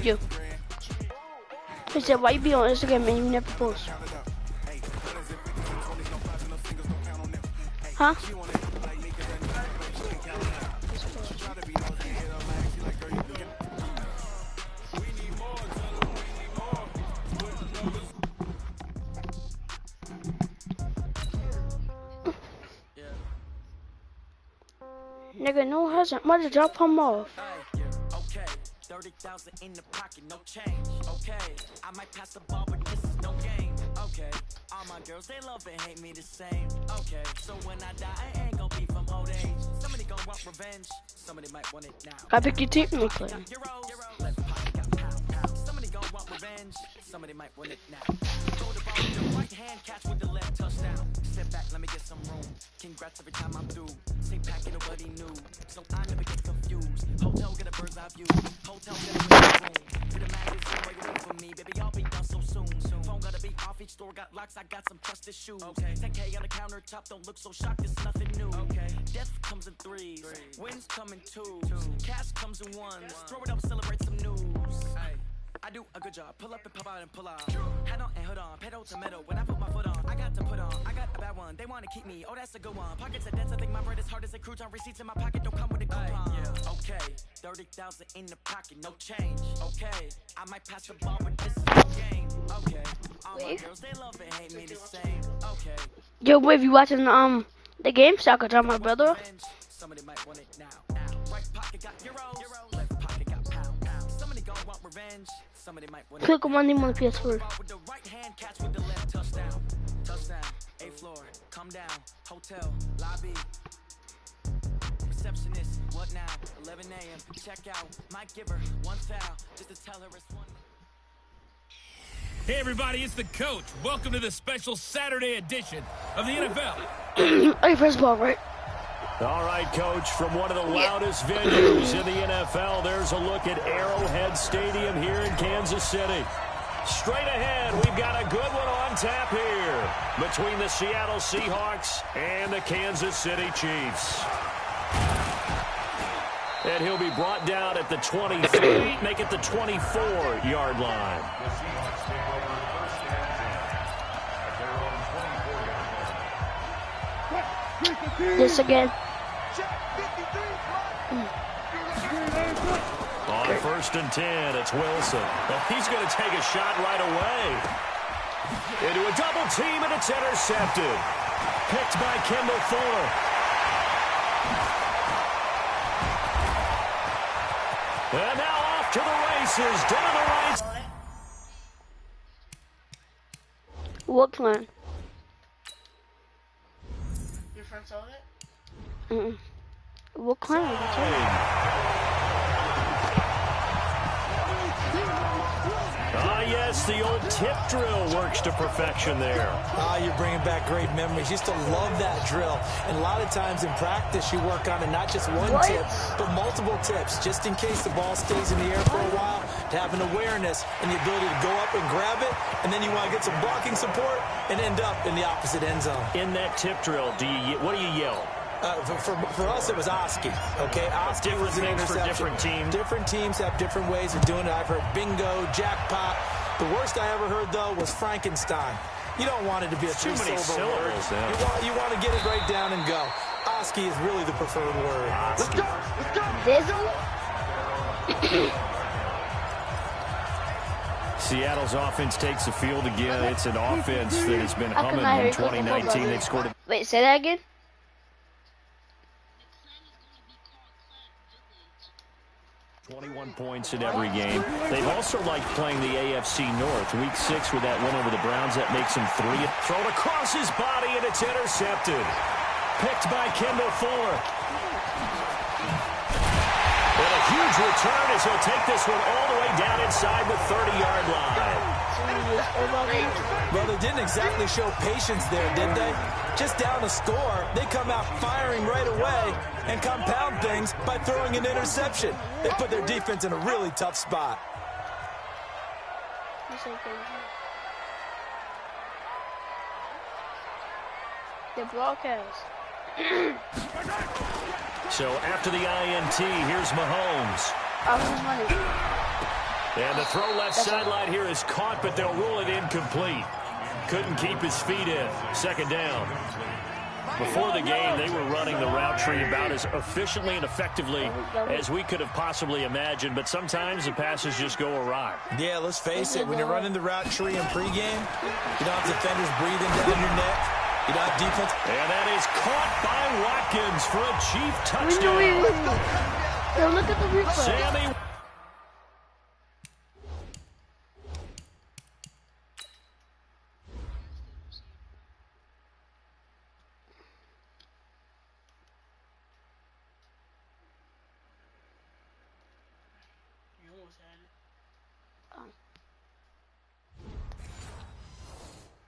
You. He said, why you be on Instagram and you never post? Huh? Nigga, no hasn't. Why did you drop him off? 30,000 in the pocket, no change. Okay, I might pass the ball, but this is no game. Okay, all my girls, they love and hate me the same. Okay, so when I die, I ain't gonna be from old age. Somebody gonna want revenge, somebody might want it now. I pick your team, McLean. Left pocket got pound. Somebody gonna want revenge, somebody might want it now. Throw the ball with the right hand, catch with the left touchdown. Step back, let me get some room. Congrats every time I'm through. Say packet nobody knew, so I never get confused. Hotel get a bird's eye view. Hotel get a room. With a magazine waiting for me, baby, I'll be done so soon. Phone gotta be off, each store got locks, I got some trusted shoes. Okay. 10K on the countertop, don't look so shocked, it's nothing new. Okay. Death comes in threes, wins come in twos, cash comes in ones. Throw it up, celebrate some news. Ay. I do a good job, pull up and pop out and pull out. Head on and hood on, pedal to metal. When I put my foot on, I got to put on. I got a bad one, they wanna keep me, oh that's a good one. Pockets are dense, I think my bread is hard as a crouton. Receipts in my pocket don't come with a coupon. Yeah. Okay, 30,000 in the pocket, no change. Okay, I might pass the ball, but this is no game. Okay, all my girls, they love and hate me the same. Okay. Yo, boy, if you watching the game, so I could tell my brother. Somebody might want it now. Right pocket got euros, left pocket got pound. Somebody gonna want revenge. Somebody might want Click on my name on the PS4. with the right hand, catch with the left touchdown. Touchdown, A floor, come down, hotel, lobby. Receptionist, what now? 11 a.m. Check out. Might give her one foul just to tell her it's one. Hey everybody, it's the coach. Welcome to the special Saturday edition of the NFL. Hey, first ball, right? All right, Coach, from one of the loudest venues in the NFL, there's a look at Arrowhead Stadium here in Kansas City. Straight ahead, we've got a good one on tap here between the Seattle Seahawks and the Kansas City Chiefs. And he'll be brought down at the 23, make it the 24-yard line. This again. On 1st and 10, it's Wilson. Well, he's going to take a shot right away. Into a double team, and it's intercepted. Picked by Kendall Fuller. And now off to the races, down the right. What plan? Your friend sold it? What kind of Yes, the old tip drill works to perfection there. You're bringing back great memories. Used to love that drill. And a lot of times in practice, you work on it, not just one tip, but multiple tips, just in case the ball stays in the air for a while, to have an awareness and the ability to go up and grab it, and then you want to get some blocking support and end up in the opposite end zone. In that tip drill, what do you yell? For us, it was Oski. Okay, Oski was an interception. For different teams. Different teams have different ways of doing it. I've heard bingo, jackpot. The worst I ever heard, though, was Frankenstein. You don't want it to be a three-syllable word. Yeah. You want to get it right down and go. Oski is really the preferred word. Let's go! Let's go! Seattle's offense takes the field again. It's an offense that has been humming in 2019. They've scored. Wait, say that again? 21 points in every game. They've also liked playing the AFC North. Week 6 with that win over the Browns, that makes them 3. Thrown across his body, and it's intercepted. Picked by Kendall Fuller. And a huge return as he'll take this one all the way down inside the 30-yard line. Well, they didn't exactly show patience there, did they? Just down a score, they come out firing right away and compound things by throwing an interception. They put their defense in a really tough spot. The broadcast. So after the INT, here's Mahomes. And the throw left sideline here is caught, but they'll rule it incomplete. Couldn't keep his feet in. Second down. Before the game, they were running the route tree about as efficiently and effectively as we could have possibly imagined, but sometimes the passes just go awry. Yeah, let's face it. When you're running the route tree in pregame, you don't have defenders breathing down your neck. You don't have defense. And that is caught by Watkins for a Chief touchdown. Look at the replay. Sammy.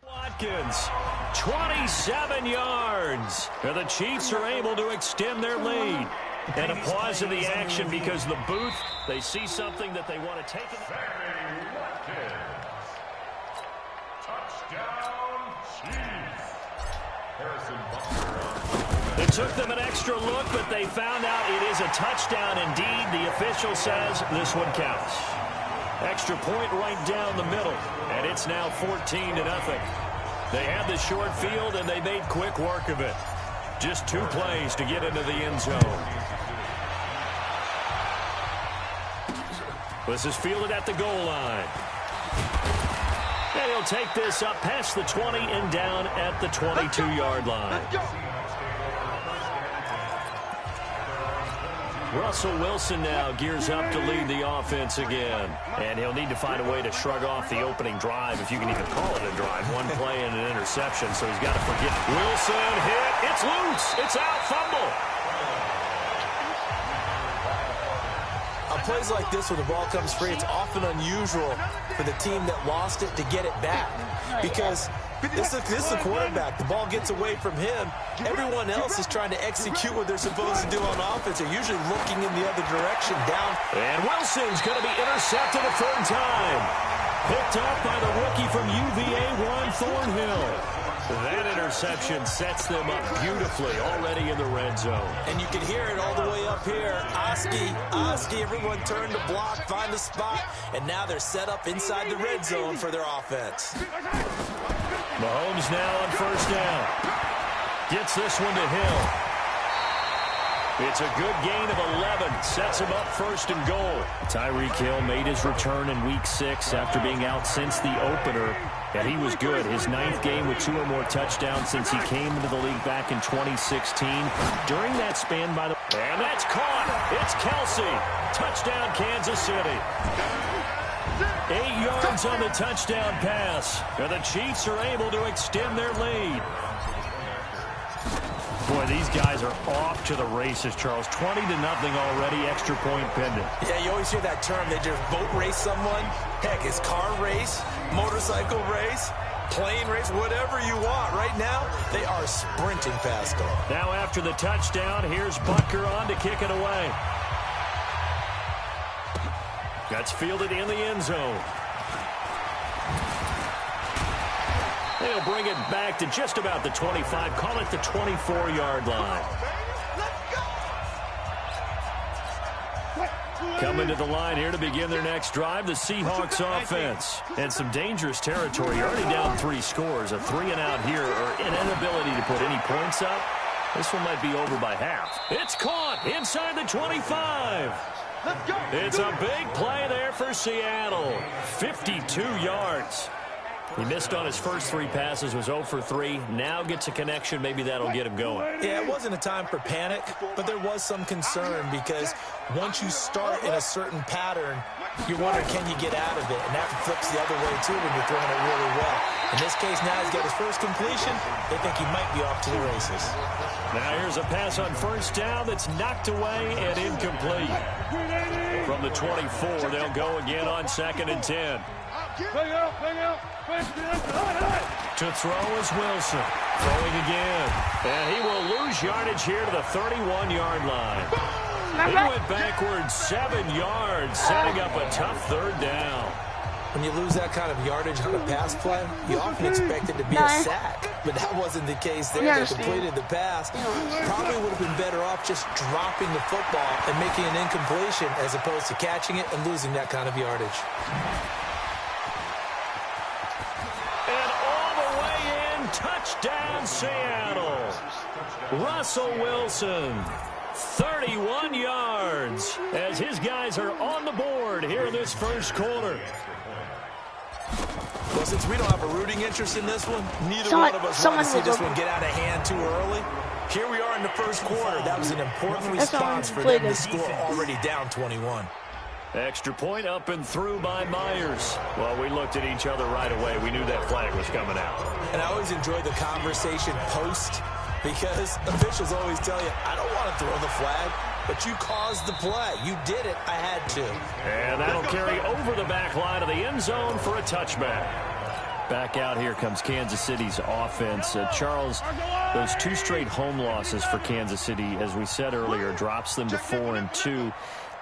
Watkins, 27 yards. And the Chiefs are able to extend their lead. And a pause in the action because the booth, they see something that they want to take. Touchdown, Chiefs. It took them an extra look, but they found out it is a touchdown indeed. The official says this one counts. Extra point right down the middle, and it's now 14-0. They had the short field, and they made quick work of it. Just 2 plays to get into the end zone. This is fielded at the goal line. And he'll take this up past the 20 and down at the 22-yard line. Russell Wilson now gears up to lead the offense again. And he'll need to find a way to shrug off the opening drive, if you can even call it a drive. 1 play and an interception, so he's got to forget. Wilson hit. It's loose. It's out. Fumble. On plays like this where the ball comes free, it's often unusual for the team that lost it to get it back. Because this is a quarterback. The ball gets away from him. Everyone else is trying to execute what they're supposed to do on offense. They're usually looking in the other direction, down. And Wilson's going to be intercepted a 3rd time. Picked up by the rookie from UVA, Juan Thornhill. That interception sets them up beautifully already in the red zone. And you can hear it all the way up here. Oski, everyone turned to block, find the spot, and now they're set up inside the red zone for their offense. Mahomes now on 1st down. Gets this one to Hill. It's a good gain of 11. Sets him up 1st and goal. Tyreek Hill made his return in Week 6 after being out since the opener. And he was good. His 9th game with 2 or more touchdowns since he came into the league back in 2016. During that span, by the way. And that's caught. It's Kelsey. Touchdown, Kansas City. 8 yards on the touchdown pass. And the Chiefs are able to extend their lead. Boy, these guys are off to the races, Charles. 20-0 already, extra point pending. Yeah, you always hear that term. They just boat race someone. Heck, it's car race, motorcycle race, plane race, whatever you want. Right now, they are sprinting past them. Now after the touchdown, here's Butker on to kick it away. That's fielded in the end zone. They'll bring it back to just about the 25. Call it the 24-yard line. Coming to the line here to begin their next drive, the Seahawks offense. And some dangerous territory. You're already down 3 scores. A 3-and-out here, or an inability to put any points up. This one might be over by half. It's caught inside the 25. It's a big play there for Seattle. 52 yards. He missed on his first 3 passes, was 0 for 3. Now gets a connection. Maybe that'll get him going. Yeah, it wasn't a time for panic, but there was some concern because once you start in a certain pattern, you wonder, can you get out of it? And that flips the other way, too, when you're throwing it really well. In this case, now he's got his first completion. They think he might be off to the races. Now here's a pass on 1st down that's knocked away and incomplete. From the 24, they'll go again on 2nd and 10. To throw is Wilson. Throwing again. And he will lose yardage here to the 31-yard line. He went backwards 7 yards, setting up a tough 3rd down. When you lose that kind of yardage on a pass play, you often expect it to be a sack. But that wasn't the case there. They completed the pass. Probably would have been better off just dropping the football and making an incompletion as opposed to catching it and losing that kind of yardage. And all the way in, touchdown Seattle. Russell Wilson, 31 yards, as his guys are on the board here in this first quarter. Well, since we don't have a rooting interest in this one, neither one of us want to see this one get out of hand too early. Here we are in the first quarter. That was an important response for them to score, already down 21. Extra point up and through by Myers. Well, we looked at each other right away. We knew that flag was coming out. And I always enjoy the conversation post, because officials always tell you, I don't want to throw the flag, but you caused the play. You did it. I had to. And that'll carry over the back line of the end zone for a touchback. Back out here comes Kansas City's offense. Charles, those 2 straight home losses for Kansas City, as we said earlier, drops them to 4-2.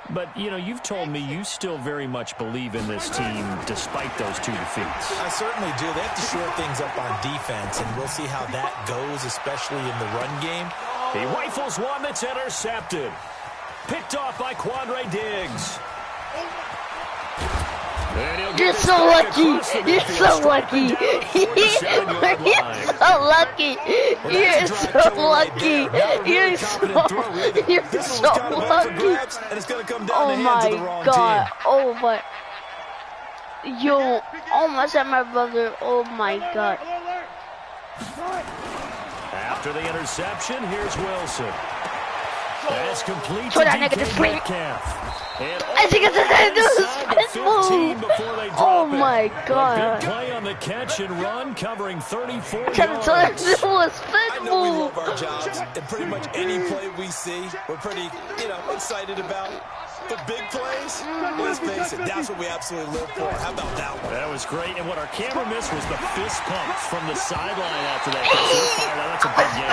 But, you know, you've told me you still very much believe in this team despite those 2 defeats. I certainly do. They have to shore things up on defense, and we'll see how that goes, especially in the run game. He rifles one that's intercepted. Picked off by Quandre Diggs. You're so lucky. You're so lucky. You're so lucky. You're so lucky. You're so lucky. Oh my God. Oh my. Yo, almost at my brother. Oh my God. After the interception, here's Wilson. That's complete to DK Metcalf. I think it's a move. Oh my God. Big play on the catch and run, covering 34 yards. It was I know we love our jobs, and pretty much any play we see, we're pretty, excited about. But big plays, let's face it, that's what we absolutely live for. How about that one? That was great, and what our camera missed was the fist pumps from the sideline after that. That's a big game.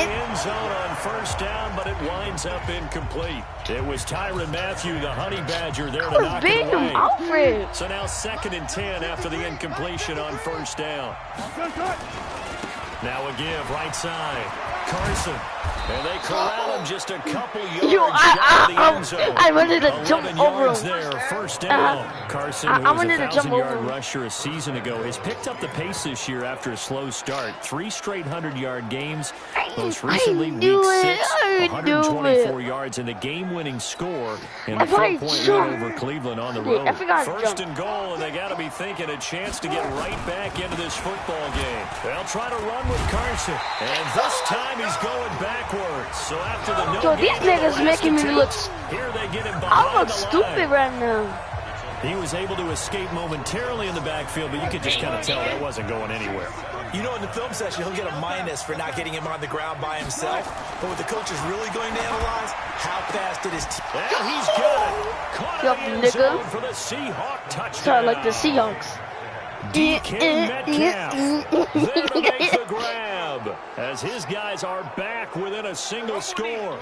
End zone on first down, but it winds up incomplete. It was Tyrann Mathieu, the Honey Badger, there to knock it away. So now 2nd and 10 after the incompletion on first down. Now a give, right side. Carson. And they corral him just a couple yards shy of the end zone. I wanted to jump over him. There, first down. Carson, who was a 1,000-yard rusher a season ago, has picked up the pace this year after a slow start. 3 straight 100-yard games. Most recently, week 6, 124 yards and a game-winning score in the 4-point win over Cleveland on the road. First and goal, and they got to be thinking a chance to get right back into this football game. They'll try to run with Carson, and this time he's going backwards. So after the these niggas making me look. Here they get him I look stupid right now. He was able to escape momentarily in the backfield, but you could just kind of tell that wasn't going anywhere. You know, in the film session, he'll get a minus for not getting him on the ground by himself. But what the coach is really going to analyze, how fast did his team. And he's got it. Caught in the end zone for the Seahawk touchdown. Sorry, like the Seahawks. DK Metcalf there to make the grab as his guys are back within a single score.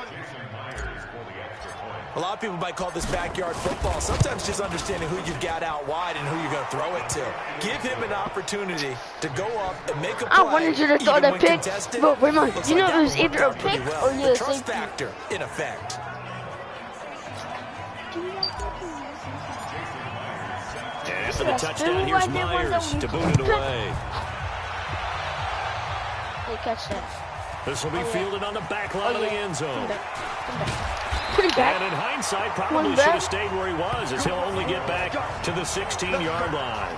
A lot of people might call this backyard football. Sometimes just understanding who you've got out wide and who you're going to throw it to. Give him an opportunity to go up and make a play. I wanted you to throw that pick, but Raymond, you know it was either a pick or you're a trust factor in effect. After the touchdown, here's Myers to boot it away. They catch that. This will be fielded on the back line of the end zone. Pretty bad. And in hindsight, probably should have stayed where he was, as he'll only get back to the 16-yard line.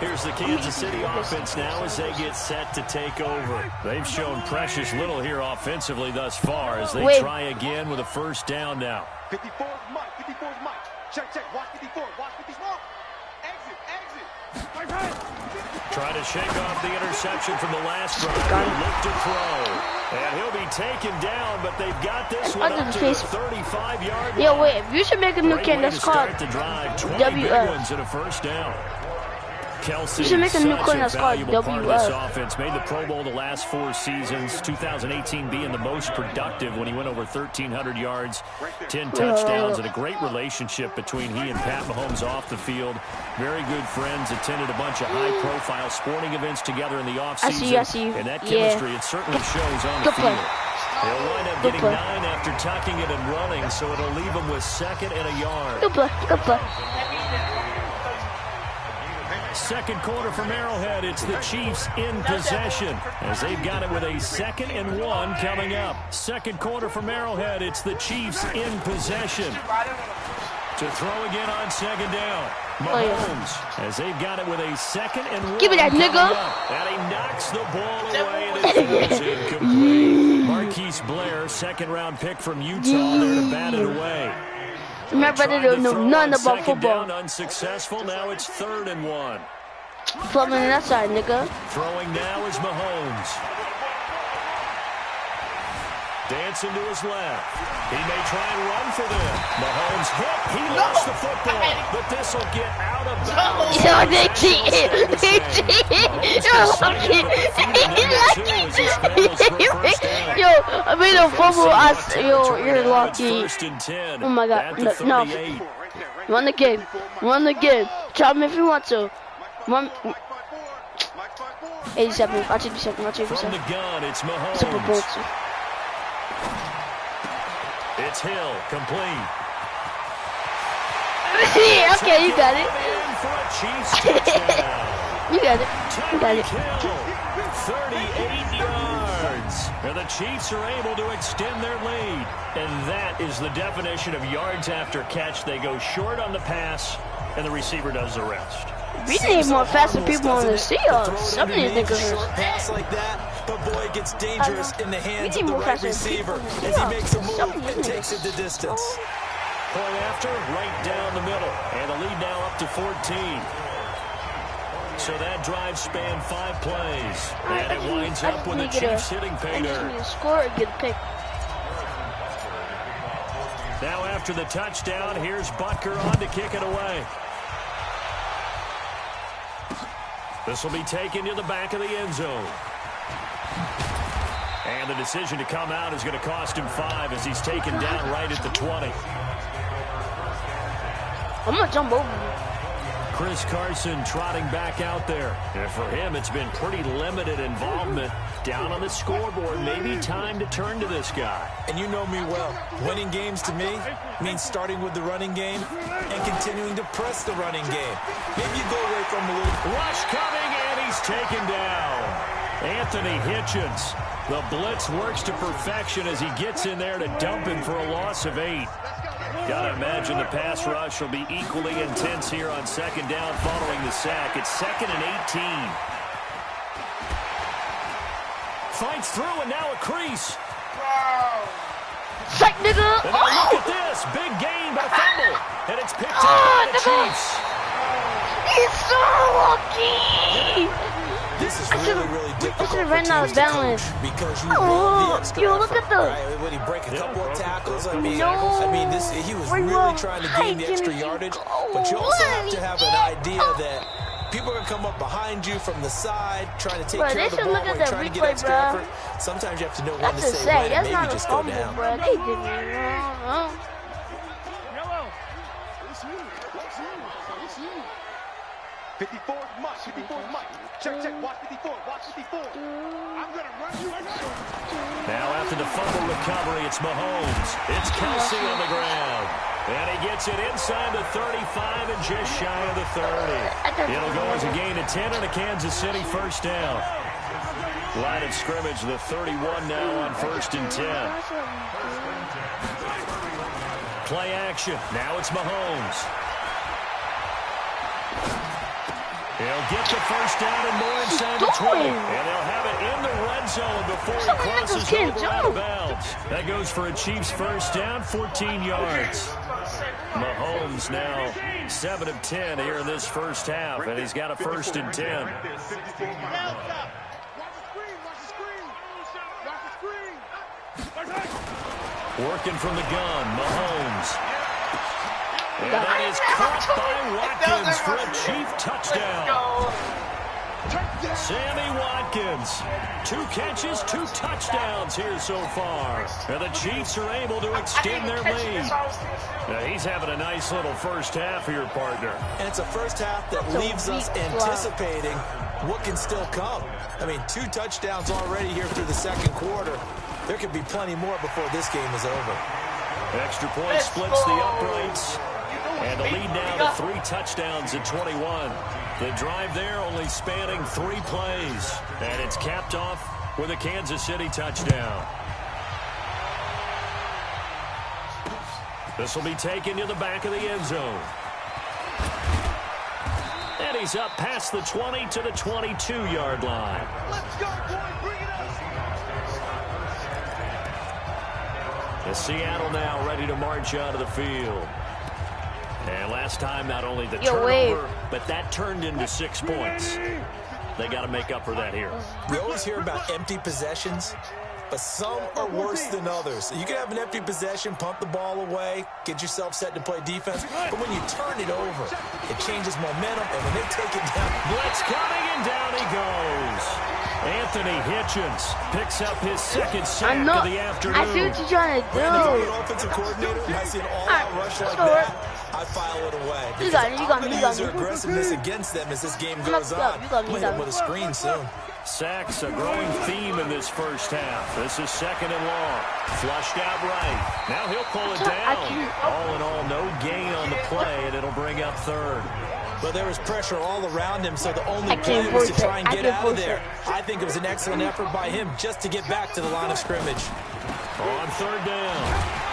Here's the Kansas City offense now as they get set to take over. They've shown precious little here offensively thus far as they try again with a first down now. 54 Mike, 54 Mike. Check, watch 54, watch 54. Exit. Try to shake off the interception from the last drive. He'll look to throw. And he'll be taken down, but they've got this one up to the 35-yard line. Yeah, wait, if you should make a new game, that's called WF. WF. And a first down. Kelsey, You should make a new such coin that's called valuable part of this WF. offense. Made the Pro Bowl the last 4 seasons. 2018 being the most productive when he went over 1,300 yards, 10 touchdowns, and a great relationship between he and Pat Mahomes off the field. Very good friends. Attended a bunch of high-profile sporting events together in the offseason. I see. And that Yeah. chemistry, it certainly shows on the Good field. play. He'll wind up Good getting play. 9 after tucking it and running, so it'll leave him with 2nd and a yard. Good play. Good play. Second quarter from Arrowhead. It's the Chiefs in possession as they've got it with a 2nd and 1 coming up. Second quarter from Arrowhead. It's the Chiefs in possession. To throw again on 2nd down. Mahomes as they've got it with a 2nd and 1. Give me that, nigga. And he knocks the ball away and it throws incomplete. Marquise Blair, 2nd-round pick from Utah, there to bat it away. My brother don't know nothing about 2nd football. down, unsuccessful. Now it's 3rd and 1. Put me on that side, nigga. Throwing now is Mahomes. Dancing to his left. He may try and run for them. Mahomes hit. He lost the football, but this will get out of bounds. Yo, they cheated. They cheated. You're lucky. Yo, I made a fumble. You're lucky. Oh my God. No. Run the game. Run the game. Try me if you want to. 87. Watch 87. Watch 87. From the gun, it's Super Bowl Mahomes. It's Hill, complete. Yeah, okay, you got it. In for a Chiefs touchdown. You got it. You got it. Hill, 38 yards. And the Chiefs are able to extend their lead. And that is the definition of yards after catch. They go short on the pass, and the receiver does the rest. We need more faster people on the Seahawks. Some of these niggas Short are... pass like that, but boy, it gets dangerous in the hands of the right faster receiver people. as he makes a move Some and niggas. takes it the distance. Point after, right down the middle. And the lead now up to 14. So that drive spanned 5 plays. And it winds up with the Chiefs hitting pay I just dirt. need to score and get a pick. Now after the touchdown, here's Butker on to kick it away. This will be taken to the back of the end zone. And the decision to come out is going to cost him 5 as he's taken down right at the 20. I'm going to jump over you. Chris Carson trotting back out there. And for him, it's been pretty limited involvement. Down on the scoreboard, maybe time to turn to this guy. And you know me well. Winning games to me means starting with the running game and continuing to press the running game. Maybe you go away from a little... Rush coming, and he's taken down. Anthony Hitchens. The blitz works to perfection as he gets in there to dump him for a loss of 8. Gotta imagine the pass rush will be equally intense here on 2nd down following the sack. It's 2nd and 18. Fights through, and now a crease. Psych, nigga! And now look at this. Big gain, but a fumble. And it's picked up by the Chiefs. He's so lucky! This is really difficult should've for ran out of teams to coach balance. because you Oh, want the extra yo, look effort, at the- right? Would he break a couple of tackles? I mean, No. he was We really were trying to gain the extra hiking. yardage, but you also have to have an idea Oh. that people are going to come up behind you from the side, trying to take Bro, care they of the should ball look while at you're that trying to get replay, extra bro. effort. Sometimes you have to know when That's to a say sack. when and That's maybe not a just go fumble, down. bro. They didn't. 54 is Mike. 54 is Mike. Check. Watch 54. Watch 54. I'm going to run you right now. Now after the fumble recovery, it's Mahomes. It's Kelsey on the ground. And he gets it inside the 35 and just shy of the 30. It'll go as a gain of 10 and a Kansas City first down. Line of scrimmage, the 31 now on 1st and 10. Play action. Now it's Mahomes. He'll get the first down and more inside the 20. And they'll have it in the red zone before he crosses over out of bounds. That goes for a Chiefs first down, 14 yards. Mahomes now 7 of 10 here in this first half, and he's got a 1st and 10. Working from the gun, Mahomes. And that is caught by Watkins for a Chief touchdown. Sammy Watkins, 2 catches, 2 touchdowns here so far. And the Chiefs are able to extend their lead. Now, he's having a nice little first half here, partner. And it's a first half that leaves us anticipating what can still come. I mean, 2 touchdowns already here through the second quarter. There could be plenty more before this game is over. Extra point splits the uprights. And the lead now to 3 touchdowns at 21. The drive there only spanning 3 plays. And it's capped off with a Kansas City touchdown. This will be taken to the back of the end zone. And he's up past the 20 to the 22-yard line. Let's go, boy. Bring it up. The Seattle now ready to march out of the field. And last time, not only the turnover, but that turned into 6 points. They got to make up for that here. We always hear about empty possessions, but some are worse than others. You can have an empty possession, pump the ball away, get yourself set to play defense, but when you turn it over, it changes momentum, and when they take it down. Blitz coming, and down he goes. Anthony Hitchens picks up his 2nd sack of the afternoon. I see what you're trying to do. Brandon, if you're an offensive coordinator, when I see an all-out rush like that, I file it away. Because I'm going to use their aggressiveness against them as this game goes on. Play them with a screen soon. Sacks, a growing theme in this first half. This is 2nd and long. Flushed out right. Now he'll pull it down. All in all, no gain on the play, and it'll bring up 3rd. But there was pressure all around him, so the only play was to try and get out of there. I think it was an excellent effort by him just to get back to the line of scrimmage. On 3rd down,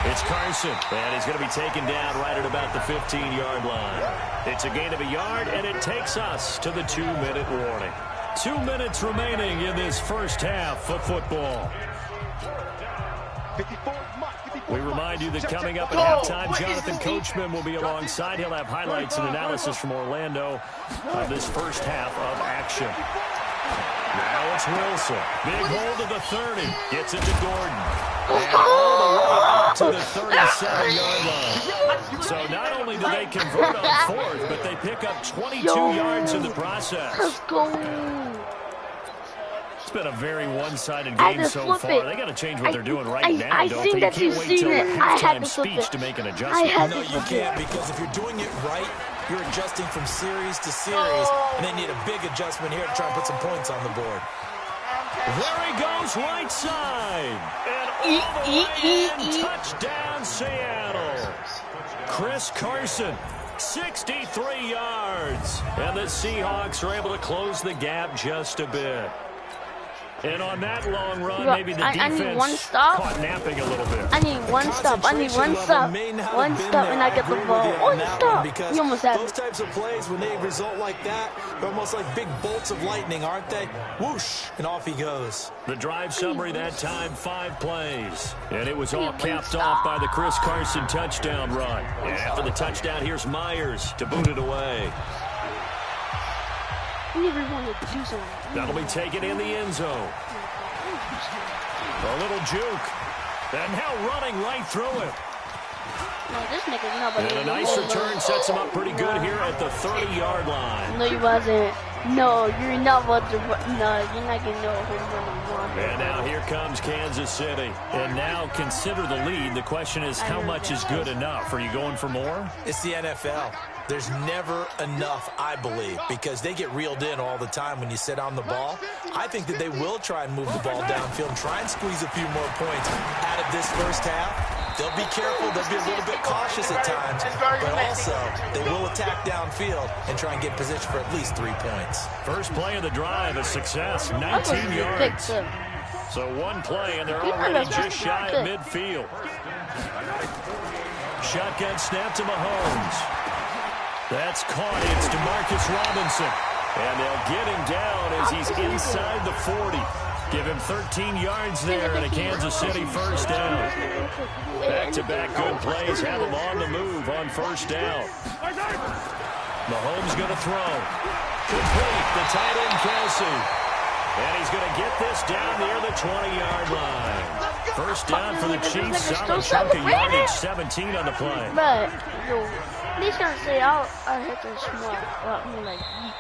it's Carson, and he's going to be taken down right at about the 15-yard line. It's a gain of a yard, and it takes us to the 2-minute warning. 2 minutes remaining in this first half of football. 54. We remind you that coming up at halftime, Jonathan Coachman will be alongside. He'll have highlights and analysis from Orlando of this first half of action. Now it's Wilson. Big hold of the 30. Gets it to Gordon. And all the way to the 37-yard line. So not only do they convert on 4th, but they pick up 22 yards in the process. Let's go. It's been a very one-sided game so far. They got to change what they're doing right now. I think that you've seen it. I had to flip it. To make an adjustment. No, you can't, because if you're doing it right, you're adjusting from series to series, and they need a big adjustment here to try and put some points on the board. There he goes, right side. And all the way in, touchdown, Seattle. Chris Carson, 63 yards. And the Seahawks are able to close the gap just a bit. And on that long run, maybe the defense need one stop. caught napping a little bit. I need one stop. I need one stop. One stop and I get the ball. One stop. You almost have those types of plays, when they result like that, they're almost like big bolts of lightning, aren't they? Whoosh, and off he goes. The drive summary that time, 5 plays. And it was all capped off by the Chris Carson touchdown run. And after the touchdown, here's Myers to boot it away. I never wanted to do something. That'll be taken in the end zone. A little juke. And now running right through it. No, this nigga's not. And a nice return sets him up pretty good here at the 30-yard line. No, you wasn't. No, you're not about to. No, you're not getting no home run. And now here comes Kansas City. And now consider the lead. The question is, how much is good enough? Are you going for more? It's the NFL. There's never enough, I believe, because they get reeled in all the time when you sit on the ball. I think that they will try and move the ball downfield and try and squeeze a few more points out of this first half. They'll be careful. They'll be a little bit cautious at times, but also they will attack downfield and try and get position for at least 3 points. First play of the drive, a success, 19 yards. So one play, and they're already just shy of midfield. Shotgun snap to Mahomes. That's caught. It's DeMarcus Robinson. And they'll get him down as he's inside the 40. Give him 13 yards there and a Kansas City first down. Back-to-back good plays have him on the move on first down. Mahomes going to throw. Complete. The tight end, Kelsey. And he's going to get this down near the 20-yard line. First down for the Chiefs. Solid chunk of yardage, 17 on the play. But, He's gonna say our heads are small. I mean, like weak.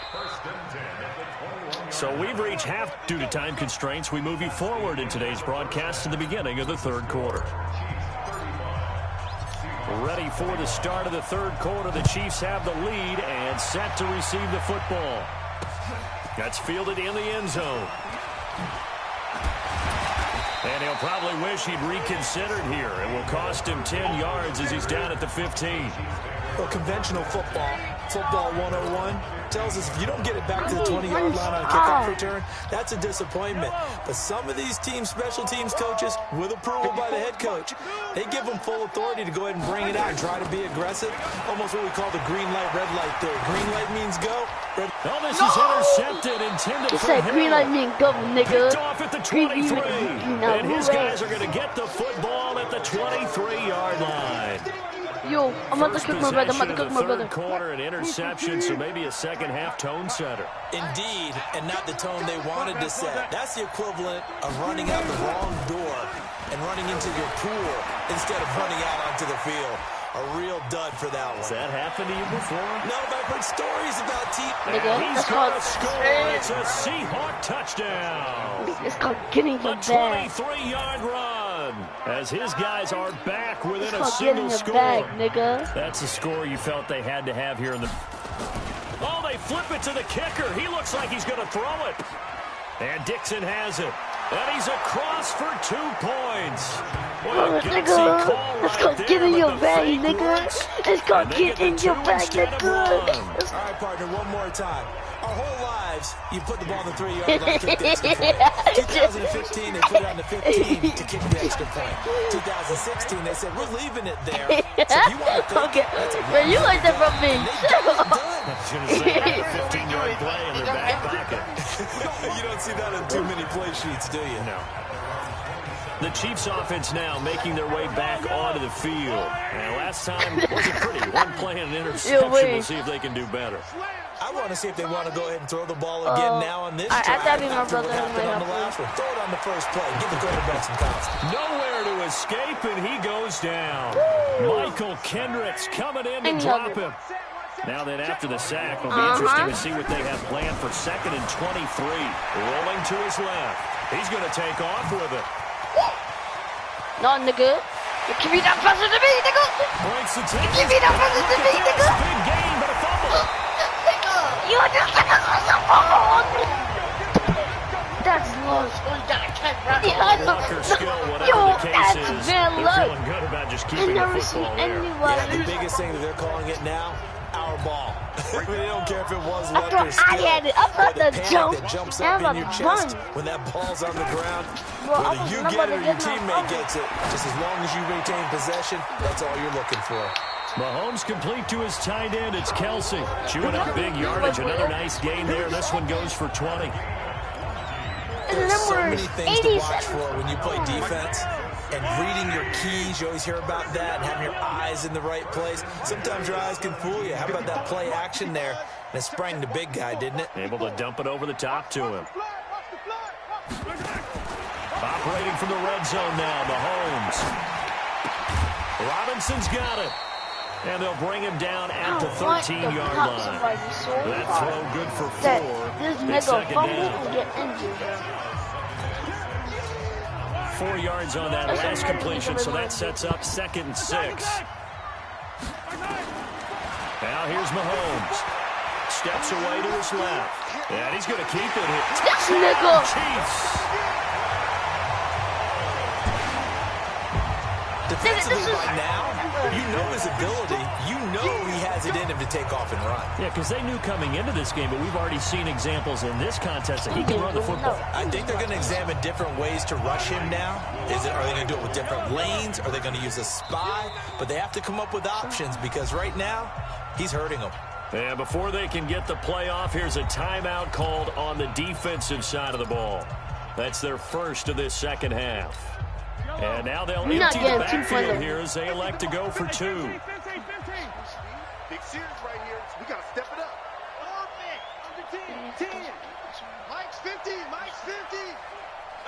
So we've reached half due to time constraints. We move you forward in today's broadcast to the beginning of the third quarter. Ready for the start of the third quarter. The Chiefs have the lead and set to receive the football. That's fielded in the end zone. And he'll probably wish he'd reconsidered here. It will cost him 10 yards as he's down at the 15. Well, conventional football 101, tells us if you don't get it back to the 20-yard line on a kickoff return, that's a disappointment. But some of these special teams coaches, with approval by the head coach, they give them full authority to go ahead and bring it out and try to be aggressive. Almost what we call the green light, red light theory. Green light means go. Oh, this is intercepted, intended It's for like green light mean go, nigga. Picked off at the 23. And his guys are going to get the football at the 23-yard line. Yo, I'm about to cook my brother. I'm about to cook my brother. Third quarter, an interception, so maybe a second-half tone setter. Indeed, and not the tone they wanted to set. That's the equivalent of running out the wrong door and running into your pool instead of running out onto the field. A real dud for that one. Has that happened to you before? No, but I've heard stories about teams. He's going to score. It's a Seahawk touchdown. It's called getting the bag. A bag. 23-yard run as his guys are back within a It's single called score. getting the bag, nigga. That's the score you felt they had to have here in the... Oh, they flip it to the kicker. He looks like he's going to throw it. And Dixon has it. And he's across for 2 points. Oh, nigga, it's called get in your bag, nigga. It's called get in your bag, nigga. All right, partner, one more time. Our whole lives, you put the ball in the 3-yard line, kick the extra point. 2015, they put it on the 15 to kick the extra point. 2016, they said, we're leaving it there. So if you want to think, that's a man, you like that from me. I was going to say, a 15-yard play in their back pocket. You don't see that in too many play sheets, do you? No. The Chiefs offense now making their way back onto the field. And last time wasn't pretty. One play and an interception. We'll see if they can do better. I want to see if they want to go ahead and throw the ball again now on this drive. After my brother on the last one. Throw it on the first play. Give the quarterback some confidence. Nowhere to escape, and he goes down. Michael Kendricks coming in to drop him. Now then, after the sack, it'll be interesting to see what they have planned for 2nd and 23. Rolling to his left. He's going to take off with it. No, nigga. You give me that pass to me, nigga. Breaks the tackle. Give me that pass to me, nigga. Big gain, but a fumble. You just like a fumble. That's low. Walker skill, whatever the case is. They're feeling good about just keeping the football there. Yeah, the biggest thing that they're calling it now, our ball. They don't care if it was luck or skill. I had it. I thought the jump. That jumps up in your chest when that ball's on the ground. Whether you get it or your teammate gets it, just as long as you retain possession, that's all you're looking for. Mahomes complete to his tight end. It's Kelsey. Chewing up big yardage. Another nice gain there. This one goes for 20. There's so many things to watch for when you play defense. And reading your keys, you always hear about that, and having your eyes in the right place. Sometimes your eyes can fool you. How about that play action there? And it sprang the big guy, didn't it? Able to dump it over the top to him. Operating from the red zone now, Mahomes. Robinson's got it. And they'll bring him down at the 13-yard line. That throw good for 4. This nigga fumble and get injured. 4 yards on that last completion, so that sets up 2nd and 6. Now here's Mahomes. Steps away to his left. And he's going to keep it here. This nigga. Chiefs. Defensively by now, you know his ability. You know he has it in him to take off and run. Yeah, because they knew coming into this game, but we've already seen examples in this contest that he can run the football. I think they're going to examine different ways to rush him now. Are they going to do it with different lanes? Are they going to use a spy? But they have to come up with options because right now, he's hurting them. And before they can get the play off, here's a timeout called on the defensive side of the ball. That's their first of this second half. And now they'll empty the backfield here as they elect to go for 2. Big series right here. We got to step it up. Under 10. Mike's 50. Mike's 50.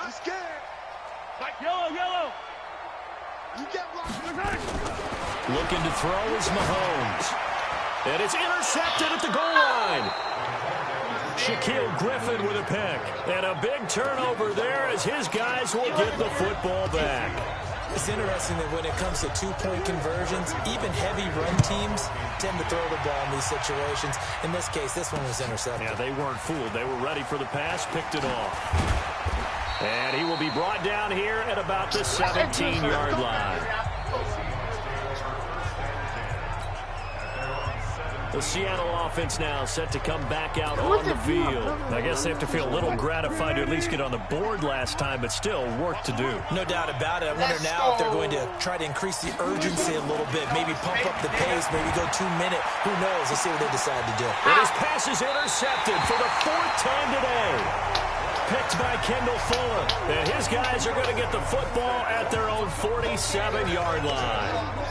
I'm scared. Mike, yellow. You get blocked. Looking to throw is Mahomes. And it's intercepted at the goal line. Shaquille Griffin with a pick. And a big turnover there as his guys will get the football back. It's interesting that when it comes to two-point conversions, even heavy run teams tend to throw the ball in these situations. In this case, this one was intercepted. Yeah, they weren't fooled. They were ready for the pass, picked it off. And he will be brought down here at about the 17-yard line. The Seattle offense now set to come back out on the field. I guess they have to feel a little gratified to at least get on the board last time, but still work to do. No doubt about it. I wonder now if they're going to try to increase the urgency a little bit, maybe pump up the pace, maybe go 2-minute. Who knows? Let's see what they decide to do. And his pass is intercepted for the 4th time today. Picked by Kendall Fuller. And his guys are going to get the football at their own 47-yard line.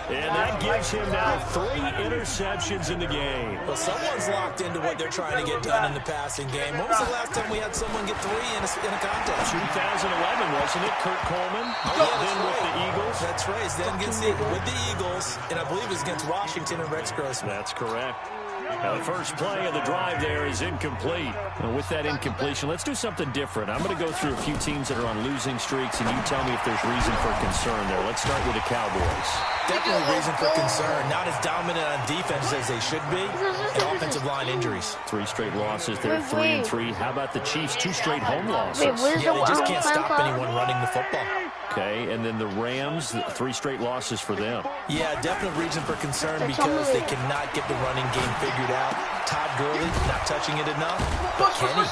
And that gives him now 3 interceptions in the game. Well, someone's locked into what they're trying to get done in the passing game. When was the last time we had someone get 3 in a contest? 2011, wasn't it? Kurt Coleman. Then with the Eagles. That's right. Then against with the Eagles, and I believe it was against Washington and Rex Grossman. That's correct. Now, the first play of the drive there is incomplete. And with that incompletion, let's do something different. I'm going to go through a few teams that are on losing streaks, and you tell me if there's reason for concern there. Let's start with the Cowboys. Definitely reason for concern. Not as dominant on defense as they should be, and offensive line injuries. 3 straight losses. They're 3-3. How about the Chiefs? 2 straight home losses. Yeah, they just can't stop anyone running the football. Okay, and then the Rams, 3 straight losses for them. Yeah, definite reason for concern because they cannot get the running game figured out. Todd Gurley not touching it enough, but Kenny.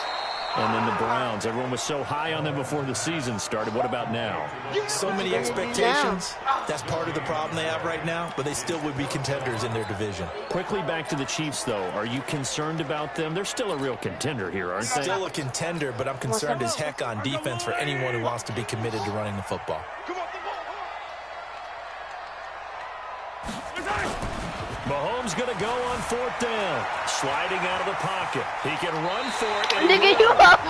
And then the Browns. Everyone was so high on them before the season started. What about now? So many expectations. That's part of the problem they have right now, but they still would be contenders in their division. Quickly back to the Chiefs, though. Are you concerned about them? They're still a real contender here, aren't they? Still a contender, but I'm concerned as heck on defense for anyone who wants to be committed to running the football. Mahomes going to go on 4th down. Sliding out of the pocket. He can run for it. Nigga, you up.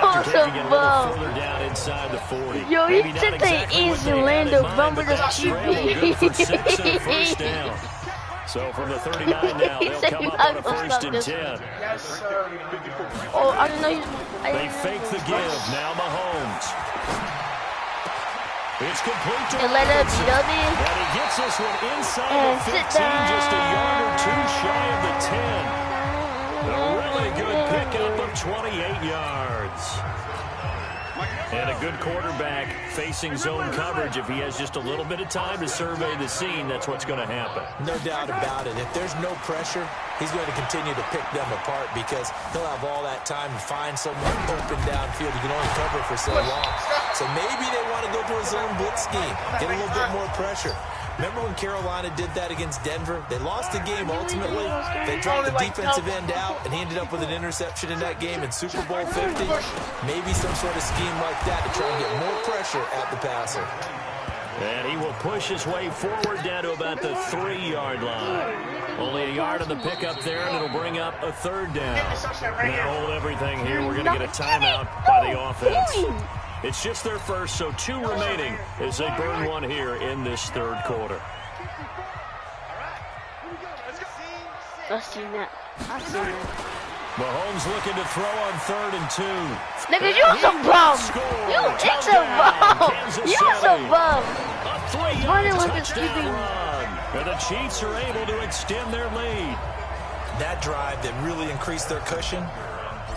After taking it a little further down inside the 40. Yo, he took the easy land of Bumble the Good for 6 and 1st down. So from the 39 now, they'll come up on a 1st and 10. Oh, I didn't know you. They fake the give. Now Mahomes. It's complete to And let it be done. And he gets this one inside the 15, just a yard or 2 shy of the 10. A really good pickup of 28 yards. And a good quarterback facing zone coverage. If he has just a little bit of time to survey the scene, that's what's going to happen. No doubt about it. If there's no pressure, he's going to continue to pick them apart because he'll have all that time to find someone open downfield. He can only cover for so long. So maybe they want to go to a zone blitz scheme, get a little bit more pressure. Remember when Carolina did that against Denver? They lost the game ultimately. They dropped the defensive end out, and he ended up with an interception in that game in Super Bowl 50. Maybe some sort of scheme like that to try and get more pressure at the passer. And he will push his way forward down to about the 3-yard line. Only a yard on the pickup there, and it'll bring up a 3rd down. Now hold everything here. We're going to get a timeout by the offense. It's just their first, so 2 remaining as they burn one here in this 3rd quarter. I've seen that. Mahomes looking to throw on 3rd and 2. Nigga, you some bum. You it's a bum. You some bum. A 3-yard touchdown run. And the Chiefs are able to extend their lead. That drive that really increased their cushion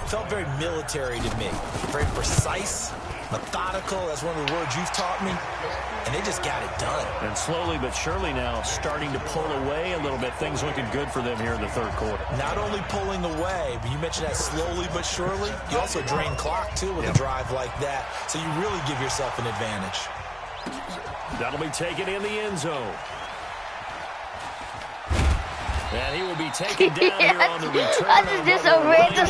felt very military to me. Very precise, methodical. That's one of the words you've taught me. And they just got it done. And slowly but surely now starting to pull away a little bit. Things looking good for them here in the 3rd quarter. Not only pulling away, but you mentioned that slowly but surely. You also drain clock, too, with a drive like that. So you really give yourself an advantage. That'll be taken in the end zone. And he will be taken down here on the return. I just disobeyed the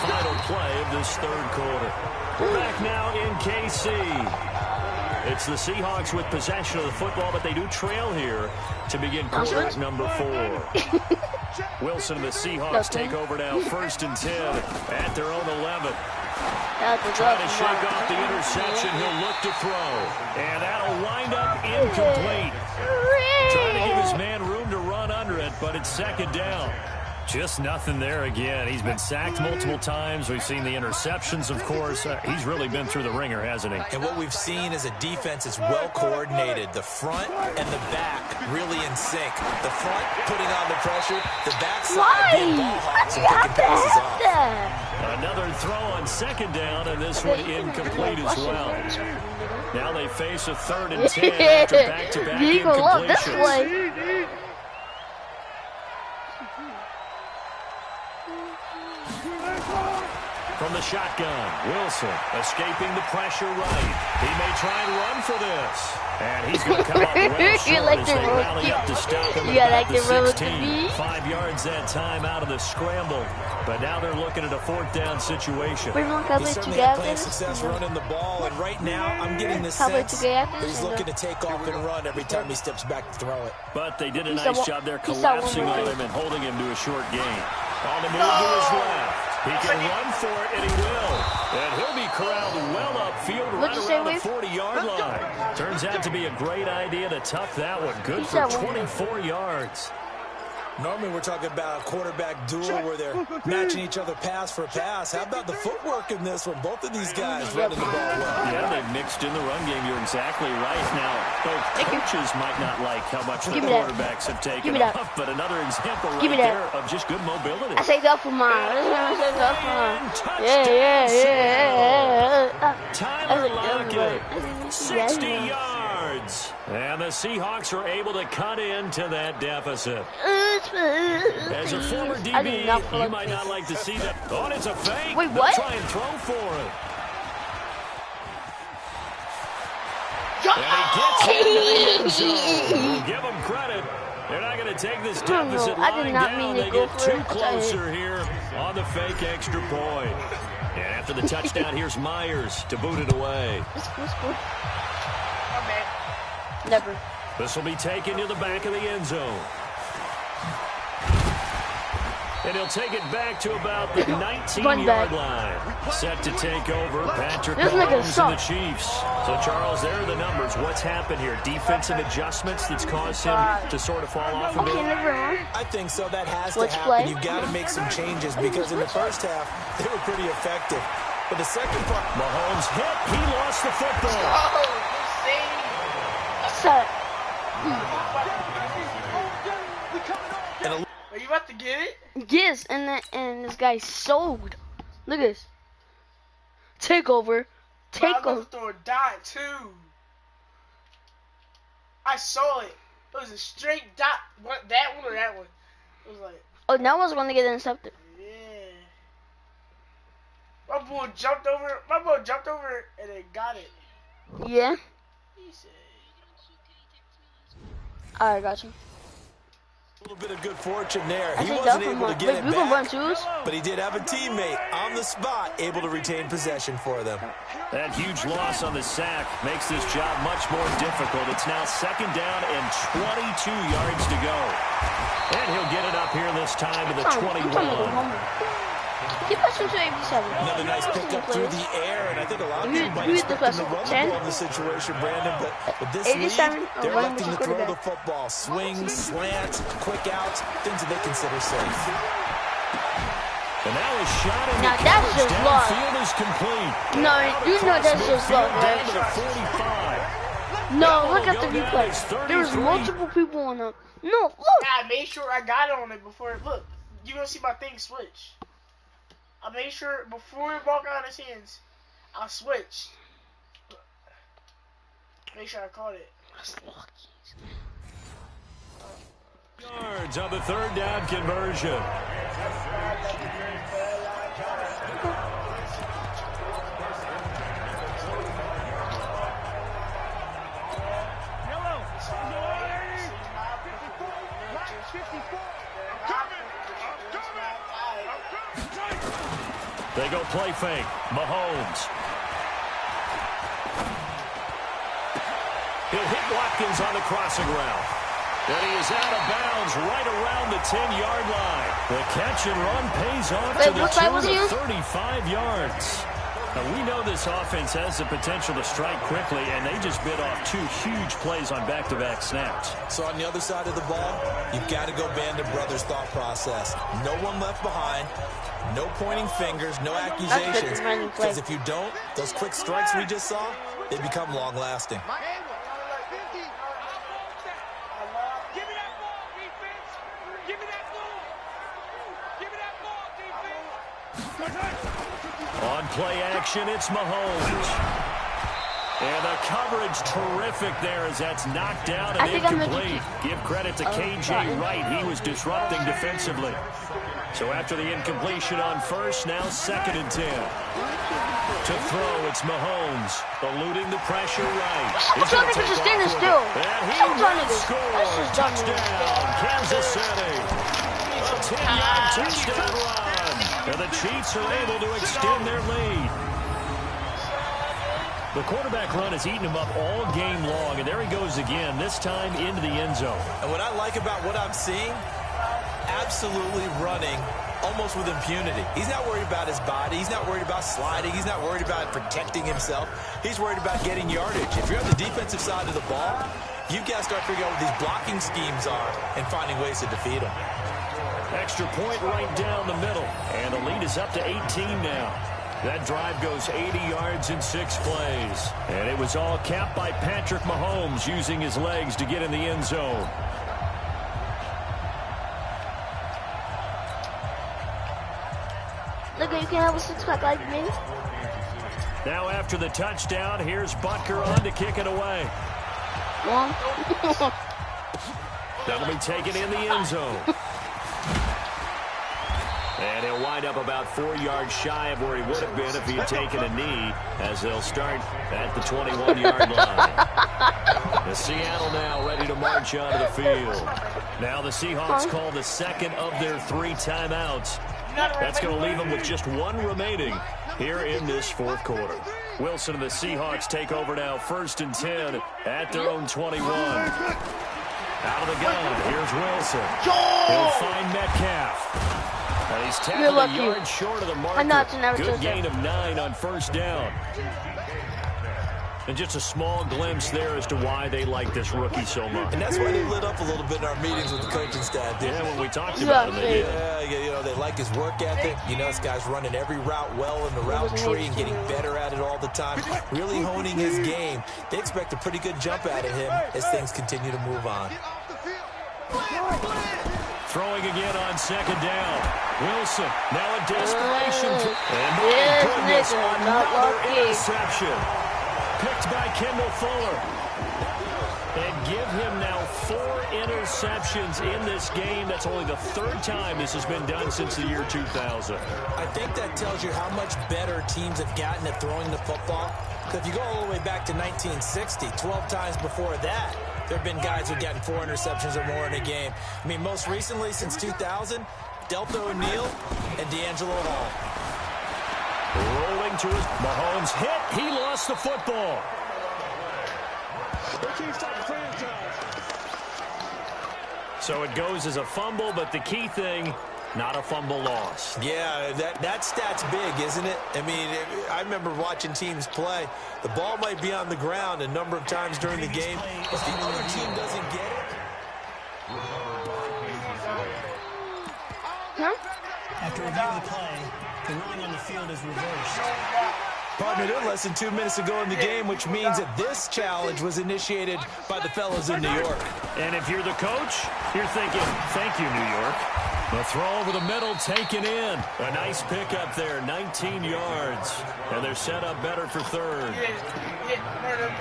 final play of this 3rd quarter. We're back now in KC. It's the Seahawks with possession of the football, but they do trail here to begin quarter number 4. Wilson and the Seahawks take over now 1st and 10 at their own 11. Trying to shake off the interception. He'll look to throw. And that'll wind up incomplete. Trying to give his man room to run under but it's second down. Just nothing there again. He's been sacked multiple times. We've seen the interceptions, of course. He's really been through the ringer, hasn't he? And what we've seen is a defense that's well coordinated. The front and the back really in sync. The front putting on the pressure. The backside being ball hawks and picking passes off. Another throw on second down, and this one incomplete as well. Now they face a 3rd and 10 after back-to-back incompletions. From the shotgun, Wilson escaping the pressure right. He may try and run for this. And he's going to come up well short as they rally up to stop him at the 16. 5 yards that time out of the scramble. But now they're looking at a 4th down situation. He's certainly had plenty of success running the ball. And right now, I'm getting the sense that he's looking to take off and run every time he steps back to throw it. But they did a nice job there collapsing on him and holding him to a short gain. On the move to his left. He can run for it, and he will. And he'll be corralled well upfield right around the 40-yard line. Turns out to be a great idea to tuck that one. Good for 24 yards. Normally we're talking about a quarterback duel where they're matching each other pass for pass. How about the footwork in this one? Both of these guys running the ball well. Yeah, they've mixed in the run game. You're exactly right. Now, both coaches might not like how much the quarterbacks have taken off, but another example right there of just good mobility. I say go for mine. Yeah. Tyler Lockett, 60 yards. And the Seahawks are able to cut into that deficit. As a former DB, you might not like to see that. Oh, it's a fake. Wait, what? They'll try and throw for it. And he gets into the end zone. We'll give them credit. They're not going to take this deficit lying down. They get too closer here on the fake extra point. And after the touchdown, here's Myers to boot it away. Never. This will be taken to the back of the end zone. And he'll take it back to about the 19-yard line. Set to take over Patrick Mahomes and the Chiefs. So, Charles, there are the numbers. What's happened here? Defensive adjustments that's caused him to sort of fall off a bit? I think so. That has to happen. You've got to make some changes because in the first half, they were pretty effective. But the second part, Mahomes hit. He lost the football. Are you about to get it? Yes, and this guy's sold. Look at this. Take over. I'm about to throw a dot too. I saw it. It was a straight dot. What, that one or that one? It was like. Oh, that one's going to get intercepted. Yeah. My boy jumped over it and then got it. Yeah. He said. Alright, got you. A little bit of good fortune there. He wasn't able to get it back, but he did have a teammate on the spot able to retain possession for them. That huge loss on the sack makes this job much more difficult. It's now second down and 22 yards to go. And he'll get it up here this time to the 21. Keep us to 87. Another nice pickup through the air, and I think a lot of people might expect him to run the ball in this situation, Brandon, but with this lead, they're electing to throw the football. Swings, slants, quick outs, things that they consider safe. And now a shot in now that's just luck. Field is complete. No, you know that's just luck, right? Down to the 45. No, look at the replay. There's multiple people on them. No, look. I made sure I got it on it before. Look, you're going to see my thing switch. I made sure before the ball got in his hands, I switched. Make sure I caught it. Yards on the third down conversion. They go play fake. Mahomes. He'll hit Watkins on the crossing route. And he is out of bounds right around the 10-yard line. The catch and run pays off to the tune of 35 yards. We know this offense has the potential to strike quickly, and they just bit off 2 huge plays on back-to-back snaps. So on the other side of the ball, you've got to go Band of Brothers thought process. No one left behind, no pointing fingers, no accusations. Because if you don't, those quick strikes we just saw, they become long-lasting. On play action, it's Mahomes. And the coverage terrific there as that's knocked down and incomplete. Give credit to K.J. Wright. He was disrupting defensively. So after the incompletion on first, now 2nd and 10. To throw, it's Mahomes. Eluding the pressure right. He's going to just stand still. And he will score. Touchdown, Kansas City. A 10-yard touchdown run. And the Chiefs are able to extend their lead. The quarterback run has eaten him up all game long, and there he goes again, this time into the end zone. And what I like about what I'm seeing, absolutely running almost with impunity. He's not worried about his body. He's not worried about sliding. He's not worried about protecting himself. He's worried about getting yardage. If you're on the defensive side of the ball, you've got to start figuring out what these blocking schemes are and finding ways to defeat them. Extra point right down the middle. And the lead is up to 18 now. That drive goes 80 yards in 6 plays. And it was all capped by Patrick Mahomes using his legs to get in the end zone. Look, you can have a 6-pack like me. Now after the touchdown, here's Butker on to kick it away. One. That'll be taken in the end zone. And he'll wind up about 4 yards shy of where he would have been if he had taken a knee, as they'll start at the 21-yard line. The Seattle now ready to march onto the field. Now the Seahawks call the 2nd of their 3 timeouts. That's going to leave them with just 1 remaining here in this 4th quarter. Wilson and the Seahawks take over now, 1st and 10 at their own 21. Out of the gun, here's Wilson. He'll find Metcalf. And he's tackled a yard short of the marker. Good gain of 9 on 1st down. And just a small glimpse there as to why they like this rookie so much. And that's why they lit up a little bit in our meetings with the coaching staff. Yeah, when we talked about him. Yeah, you know, they like his work ethic. You know, this guy's running every route well in the route tree and getting better at it all the time. Really honing his game. They expect a pretty good jump out of him as things continue to move on. Throwing again on 2nd down. Wilson, now a desperation. And my goodness, another interception. Picked by Kendall Fuller. And give him now 4 interceptions in this game. That's only the 3rd time this has been done since the year 2000. I think that tells you how much better teams have gotten at throwing the football. Because if you go all the way back to 1960, 12 times before that, there have been guys who've gotten 4 interceptions or more in a game. I mean, most recently, since 2000, Delta O'Neal and D'Angelo Hall. Rolling to his Mahomes hit. He lost the football. So it goes as a fumble, but the key thing, not a fumble loss. Yeah, that stat's big, isn't it? I mean, I remember watching teams play. The ball might be on the ground a number of times during the game. If the other team doesn't get it. After reviewing the play, the ruling on the field is reversed. Partner, they're less than 2 minutes to go in the game, which means that this challenge was initiated by the fellas in New York. And if you're the coach, you're thinking, thank you, New York. The throw over the middle taken in. A nice pickup there, 19 yards. And they're set up better for 3rd.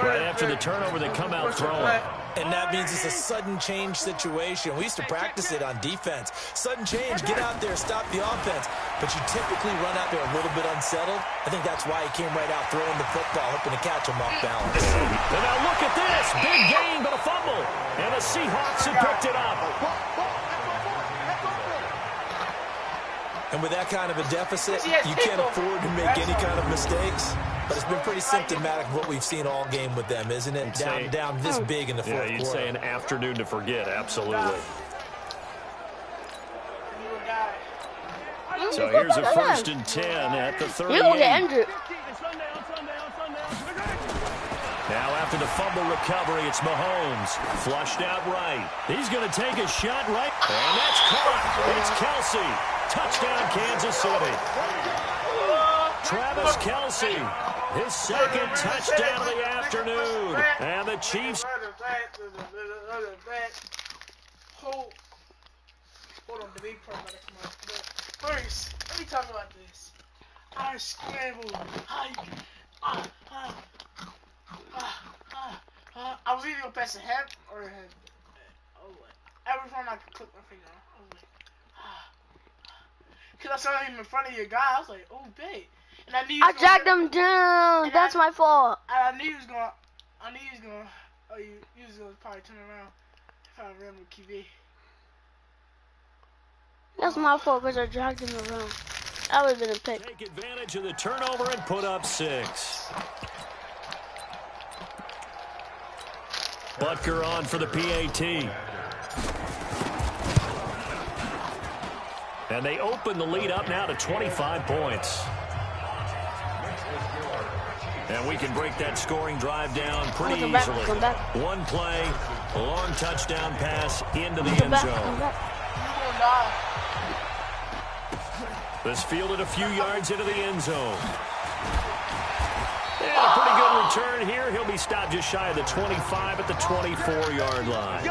Right after the turnover, they come out throwing. And that means it's a sudden change situation. We used to practice it on defense. Sudden change, get out there, stop the offense. But you typically run out there a little bit unsettled. I think that's why he came right out throwing the football, hoping to catch him off balance. And now look at this. Big gain, but a fumble. And the Seahawks have picked it up. And with that kind of a deficit, you can't afford to make any kind of mistakes. But it's been pretty symptomatic of what we've seen all game with them, isn't it? Down this big in the 4th quarter. Yeah, you'd say an afternoon to forget, absolutely. So here's a 1st and 10 at the 38. You gonna get injured. Now after the fumble recovery, it's Mahomes. Flushed out right. He's going to take a shot right. And that's caught. It's Kelce. Touchdown, Kansas City. Travis Kelce. His 2nd touchdown of the afternoon. And the Chiefs. Hold on, the big part about to come out. But first, let me talk about this. I scrambled. I was either gonna pass a head or a head. Oh, every time I could click my finger on. I was like, Cause I saw him in front of your guy. I was like, oh, babe. And I knew. I dragged him down. That's my fault. And I knew he was gonna. Oh, you was gonna probably turn around if I ran with QB. That's my fault because I dragged him around. That would have been a pick. Take advantage of the turnover and put up 6. Butker on for the PAT. And they open the lead up now to 25 points. And we can break that scoring drive down pretty easily. Come back. One play, a long touchdown pass into the end zone. This fielded a few yards into the end zone. And a pretty good return here. He'll be stopped just shy of the 25 at the 24-yard line.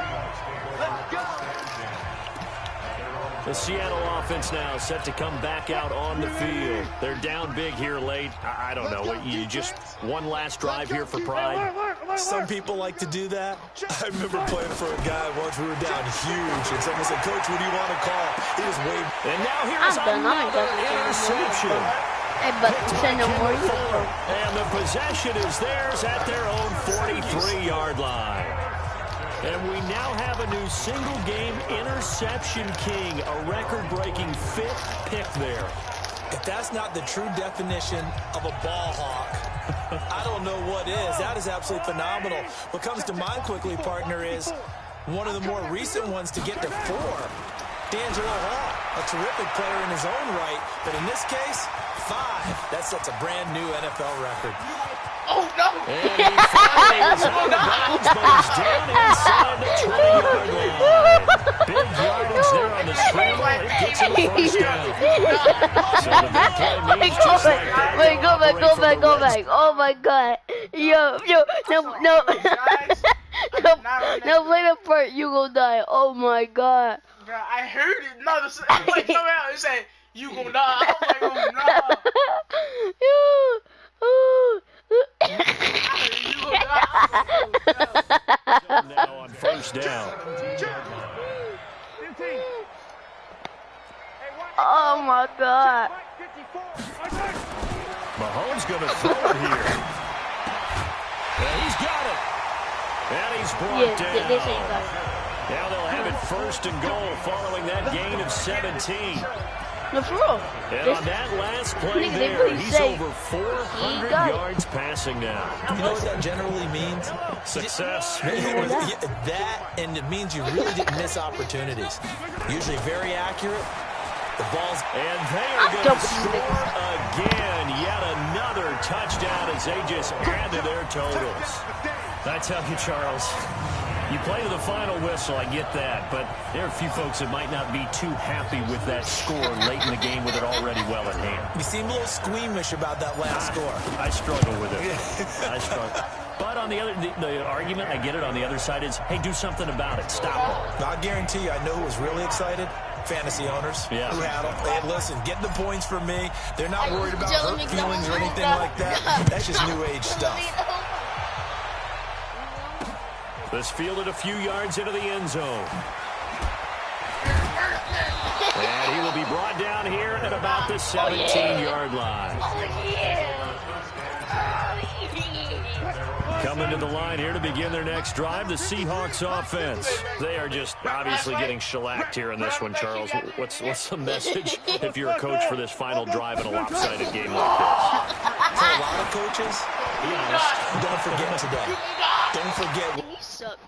The Seattle offense now set to come back out on the field. They're down big here late. I don't know. You just one last drive here for pride. Some people like to do that. I remember playing for a guy once. We were down huge, and someone said, "Coach, what do you want to call?" He was waving. And now here's another interception. Hey, but send no more. And the possession is theirs at their own 43-yard line. And we now have a new single-game interception king, a record-breaking 5th pick there. If that's not the true definition of a ball hawk, I don't know what is. That is absolutely phenomenal. What comes to mind quickly, partner, is one of the more recent ones to get to 4. D'Angelo Hall, a terrific player in his own right, but in this case, 5. That sets a brand new NFL record. Oh, no! And he finally is on the bounds, but he's down inside the 20-yard line. Big yardage there on the scramble. It gets him a first down. So the big play means just like that. Wait, go back. Oh, my God. Yo, no. No, play the part. You gonna die. Oh, my God. Bro, I heard it. No, like, come out and say, you gonna die. I'm like, oh, no. Now on first down. Oh my God. Mahomes going to throw it here. And he's got it. And he's brought down. They say you got it. Now they'll have it 1st and goal following that gain of 17. No, for real. And on that last play there, he's over 400 yards passing now. You know what that generally means? Success. That, and it means you really didn't miss opportunities. Usually very accurate. The ball's... And they are going to score again. Yet another touchdown as they just add to their totals. I tell you, Charles, you play to the final whistle, I get that, but there are a few folks that might not be too happy with that score late in the game with it already well at hand. You seem a little squeamish about that last score. I struggle with it. I struggle. But on the other, the argument, I get it, on the other side is, hey, do something about it. Stop it. I guarantee you, I know who was really excited. Fantasy owners who had them. Hey, listen, get the points for me. They're not worried about hurt feelings or anything like that. That's just new age stuff. This fielded a few yards into the end zone. And he will be brought down here at about the 17-yard line. Coming to the line here to begin their next drive, the Seahawks offense. They are just obviously getting shellacked here in this one, Charles. What's the message if you're a coach for this final drive in a lopsided game like this? For a lot of coaches, be honest, don't forget today. Don't forget You suck.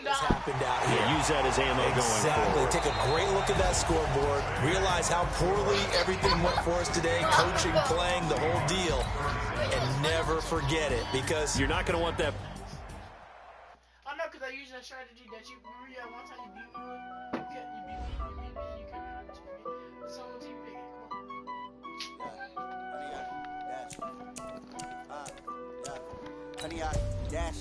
what's happened happened out here. Yeah, use that as ammo going forward. Take a great look at that scoreboard. Realize how poorly everything went for us today. Coaching, playing, the whole deal. And never forget it, because you're not going to want that. I know, because I use that strategy that you remember one time you beat me with. You beat me, you couldn't do it. Someone's even big. Honey, I dash,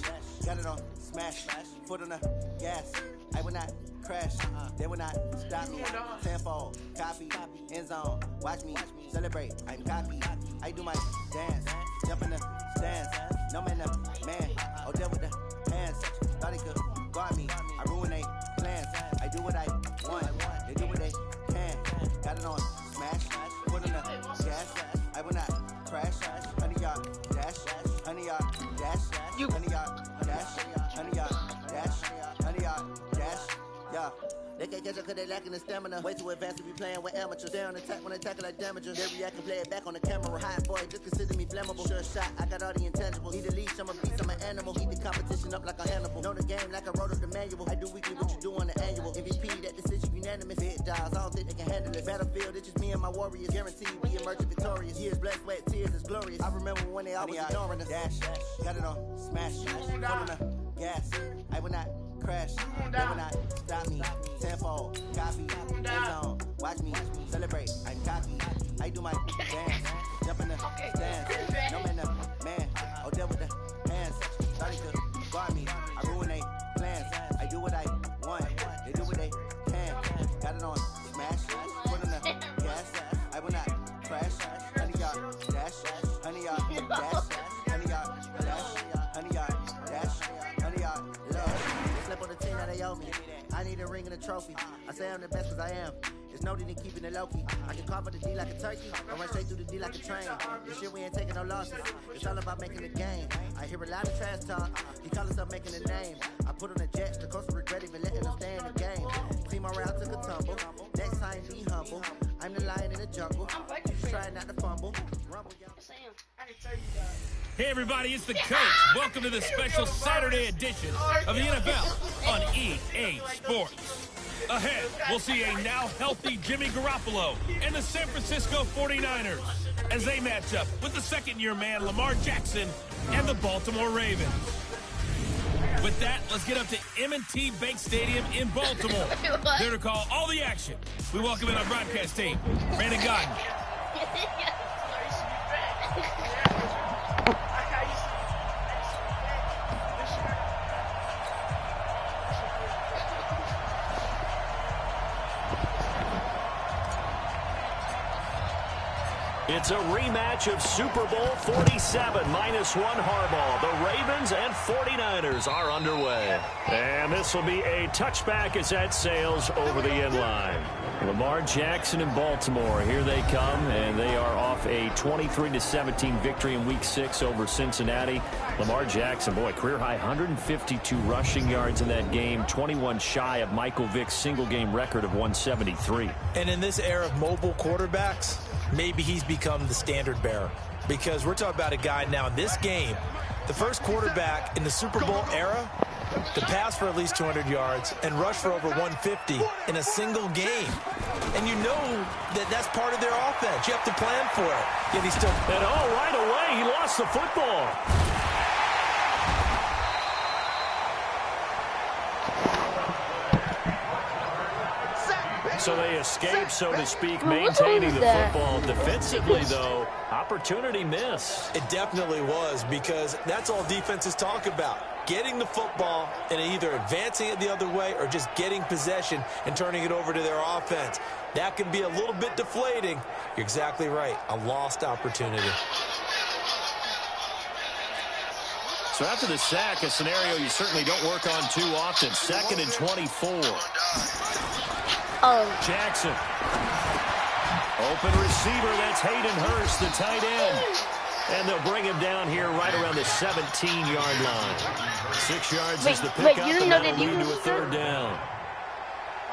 got it on, smash, foot on the gas. I will not crash, they will not stop me. Tenfold, copy, end zone, watch me celebrate. I'm cocky, I do my dance, jump in the stands. No man, man, oh, there with the hands. Thought he could guard me, I ruin they plans. I do what I want, they do what they can. Got it on, smash, foot on the gas. I will not crash, honey, y'all dash, honey, y'all dash, honey, y'all dash, honey, y'all dash, honey, y'all dash, yeah. They can't catch up cause they lacking the stamina. Way too advanced to be playing with amateurs. They on attack when they tackle like damagers. They react and play it back on the camera. Hot boy, just consider me flammable. Sure shot, I got all the intangibles. Need a leash, I'm a beast, I'm an animal. Eat the competition up like a Hannibal. Know the game like I wrote up the manual. I do weekly what you do on the annual. MVP, that decision unanimous. Hit dials, I don't think they can handle it. Battlefield, it's just me and my warriors. Guaranteed we emerge victorious. Years, blood, sweat, tears, is glorious. I remember when they always ignoring us. Dash, got it on, smash, full on the gas. I will not crash, they will not stop me. Tenfold, copy, end zone, watch me celebrate. I'm cocky, I do my dance, jump in the stands. No man, man, oh, there with the hands. Thought he could guard me, I ruin they plans. I do what I want, they do what they can. Got it on, smash, put on the gas. I will not crash, honey, y'all dash, honey, y'all dash, honey, y'all dash, honey, y'all dash, honey, y'all love. Slip on the team that they owe me. I need a ring and a trophy. I say I'm the best cause I am. It's no need in keeping it low-key. I can carve up the D like a turkey. I run straight through the D like a train. This shit we ain't taking no losses. It's all about making a game. I hear a lot of trash talk. He call himself making a name. I put on the Jets. The coach regret even letting them stay in the game. Team morale took a tumble. Next time be humble. I'm the lion in the jungle. Trying not to fumble. Rumble, y'all. I can tell you that. Hey everybody, it's the coach. Welcome to the special Saturday edition of the NFL on EA Sports. Ahead, we'll see a now healthy Jimmy Garoppolo and the San Francisco 49ers as they match up with the second-year man Lamar Jackson and the Baltimore Ravens. With that, let's get up to M&T Bank Stadium in Baltimore. There to call all the action. We welcome in our broadcast team, Brandon Godden. It's a rematch of Super Bowl 47, -1 Harbaugh. The Ravens and 49ers are underway. And this will be a touchback as that sails over the end line. Lamar Jackson in Baltimore. Here they come, and they are off a 23-17 victory in Week 6 over Cincinnati. Lamar Jackson, boy, career-high 152 rushing yards in that game, 21 shy of Michael Vick's single-game record of 173. And in this era of mobile quarterbacks, maybe he's become the standard bearer, because we're talking about a guy now in this game, the first quarterback in the Super Bowl era to pass for at least 200 yards and rush for over 150 in a single game. And you know that that's part of their offense. You have to plan for it. Yet he's still... And right away, he lost the football. So they escape, so to speak, maintaining the football. Defensively, though, opportunity miss. It definitely was, because that's all defenses talk about. Getting the football and either advancing it the other way or just getting possession and turning it over to their offense. That can be a little bit deflating. You're exactly right. A lost opportunity. So after the sack, a scenario you certainly don't work on too often. 2nd and 24. Jackson. Open receiver, that's Hayden Hurst, the tight end. And they'll bring him down here right around the 17-yard line. 6 yards is the pickup, and that'll lead to a third down.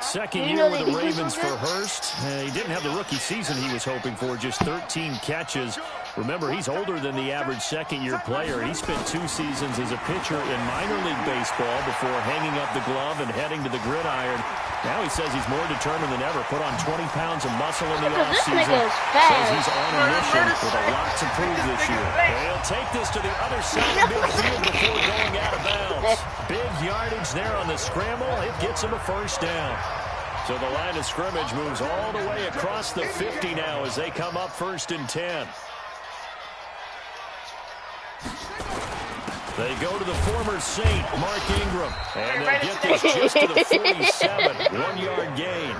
Second year with the Ravens for Hurst. He didn't have the rookie season he was hoping for, just 13 catches Remember, he's older than the average second-year player. He spent 2 seasons as a pitcher in minor league baseball before hanging up the glove and heading to the gridiron. Now he says he's more determined than ever. Put on 20 pounds of muscle in the offseason. Says he's on a mission with a lot to prove this year. He'll take this to the other side of midfield before going out of bounds. Big yardage there on the scramble. It gets him a first down. So the line of scrimmage moves all the way across the 50 now as they come up 1st and 10. They go to the former Saint, Mark Ingram. And they'll get this just to the 47. 1-yard gain.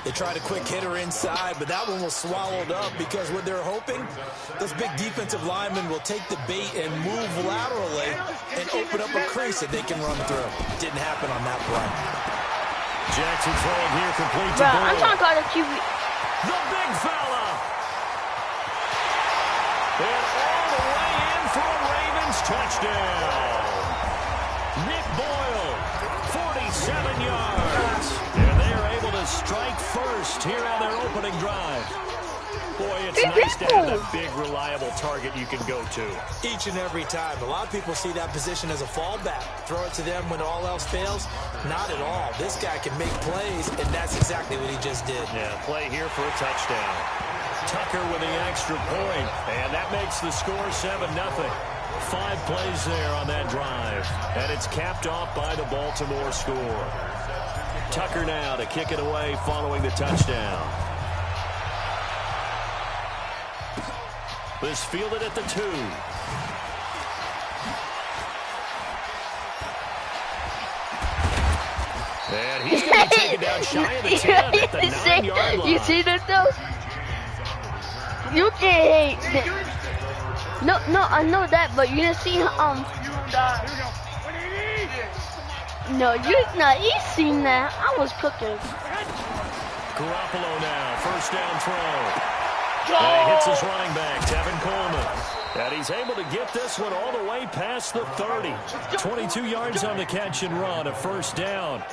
They tried a quick hitter inside, but that one was swallowed up because what they're hoping, those big defensive linemen will take the bait and move laterally and open up a crease that they can run through. Didn't happen on that play. Jackson throwing here complete to Boyle. I'm trying to call the QB. The big fella. And all the way in for a Ravens touchdown. Nick Boyle, 47 yards. And they are able to strike first here on their opening drive. Boy, it's nice to have that big, reliable target you can go to. Each and every time. A lot of people see that position as a fallback. Throw it to them when all else fails. Not at all. This guy can make plays, and that's exactly what he just did. Yeah, play here for a touchdown. Tucker with the extra point, and that makes the score 7-0. 5 plays there on that drive, and it's capped off by the Baltimore score. Tucker now to kick it away following the touchdown. This fielded at the 2. And he's going to be taken down shy of the 10 at the 9-yard line. You see that though? You can't hate. No, I know that, but you're gonna see No, he's seen that. I was cooking. Garoppolo now, first down throw. And he hits his running back, Tevin Coleman. And he's able to get this one all the way past the 30. 22 yards on the catch and run, a first down.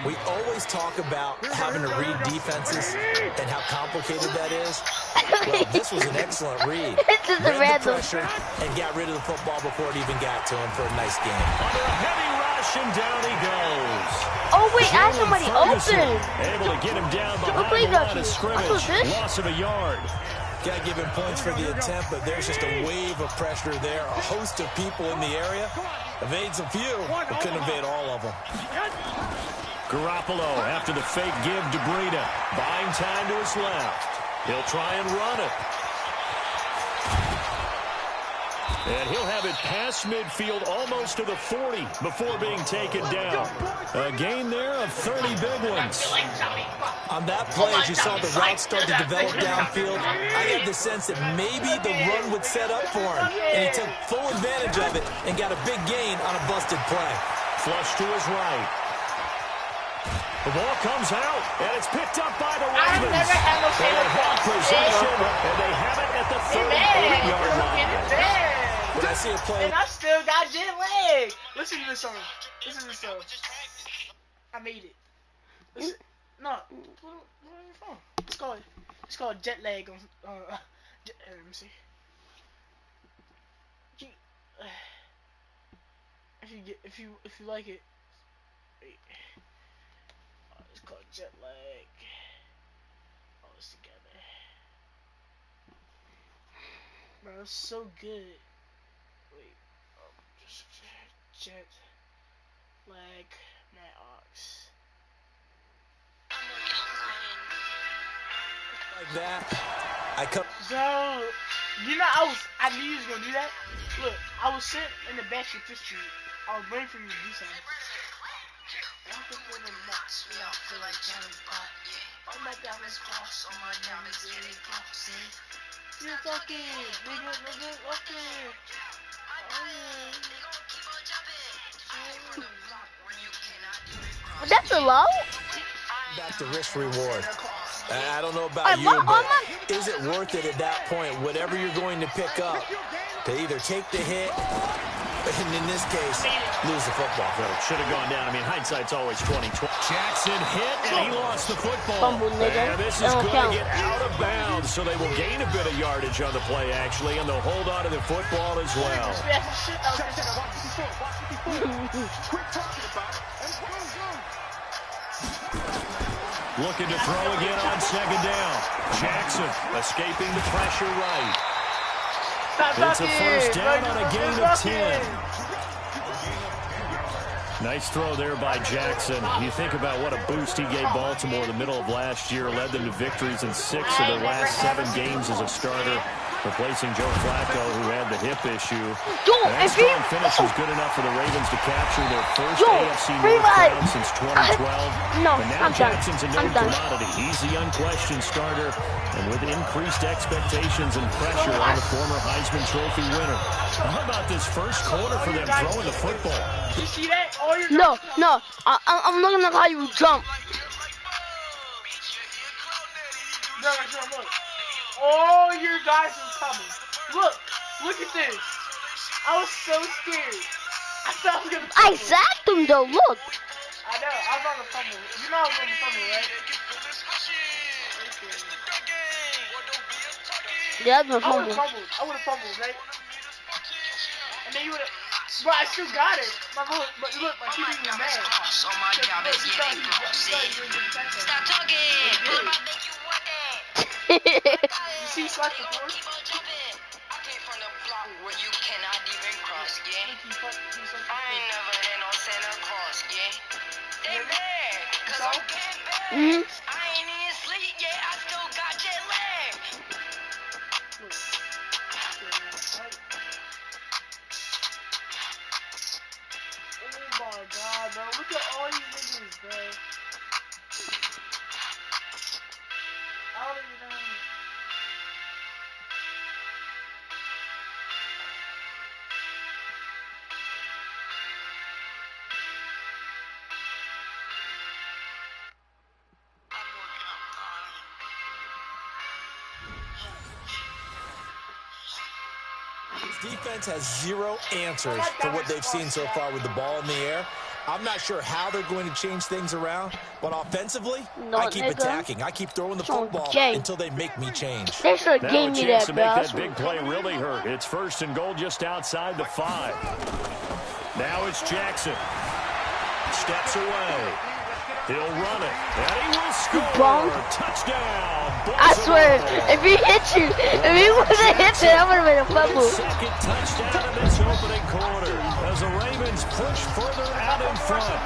We always talk about having to read defenses and how complicated that is. Well, this was an excellent read. Read the pressure and got rid of the football before it even got to him for a nice game. Under a heavy rush, and down he goes. Oh, wait, I have somebody open. Able to get him down behind the line of scrimmage. Loss of a yard. Got to give him points for the attempt, but there's just a wave of pressure there. A host of people in the area. Evades a few, but couldn't evade all of them. Garoppolo after the fake give to Breida. Buying time to his left. He'll try and run it. And he'll have it past midfield almost to the 40 before being taken down. A gain there of 30 big ones. On that play, as you saw the route start to develop downfield, I had the sense that maybe the run would set up for him. And he took full advantage of it and got a big gain on a busted play. Flush to his right. The ball comes out, and it's picked up by the Ravens. I've never had no possession, and they have it at the 38-yard line. When I see a play, and I still got jet lag. Listen to this song. Listen to this song. I made it. Listen. No, what are you from? It's called jet lag. Let me see. If you like it. Wait. It's called jet lag. All this together. Bro, it's so good. Wait. Just jet lag Matt Ox. Like that. So, you know, I knew you was gonna do that. Look, I was sitting in the back of this street. I was waiting for you to do something. That's a low? Back to risk reward. I don't know about you, but is it worth it at that point, whatever you're going to pick up, to either take the hit And in this case, lose the football. Should have gone down. I mean, hindsight's always 20/20. Jackson hit, and he lost the football. Fumble, nigga. And this is going to get out of bounds, so they will gain a bit of yardage on the play, actually, and they'll hold on to the football as well. Looking to throw again on second down. Jackson escaping the pressure right. It's a first down on a gain of 10. Nice throw there by Jackson. You think about what a boost he gave Baltimore in the middle of last year, led them to victories in 6 of their last 7 games as a starter, replacing Joe Flacco, who had the hip issue. That strong finish was good enough for the Ravens to capture their first AFC North crown since 2012. But now Jackson's a known commodity. He's the unquestioned starter, and with increased expectations and pressure on the former Heisman Trophy winner. How about this first quarter for them throwing the football? You see that? No. I'm looking at how you jump. Look. All your guys are coming. Look at this. I was so scared. I thought I was gonna fumble. I sacked him though, look. I know, I was on the fumble. You know I was on the fumble, right? Yeah, I would've fumbled, right? And then you would've, but I still got it. But look, my TV was mad. So my job is getting Stop talking. You see Slack before? I came from the block where you cannot even cross, yeah. I ain't never had no Santa Claus, yeah. They mad, cause I'm getting back. I ain't even sleep, yeah, I still got jet lag. Oh my god, bro. Look at all these niggas, bro. I don't even know. This defense has zero answers for what they've seen so far with the ball in the air. I'm not sure how they're going to change things around, but offensively, I keep attacking. I keep throwing the football until they make me change. They should have gave me that, bro. That big play really hurt. It's first and goal just outside the 5. Now it's Jackson. Steps away. He'll run it, and he will score. Touchdown. I swear, if he hit you, if he wasn't hit you, that would have been a fumble. Second touchdown in this opening quarter as the Ravens push further out in front.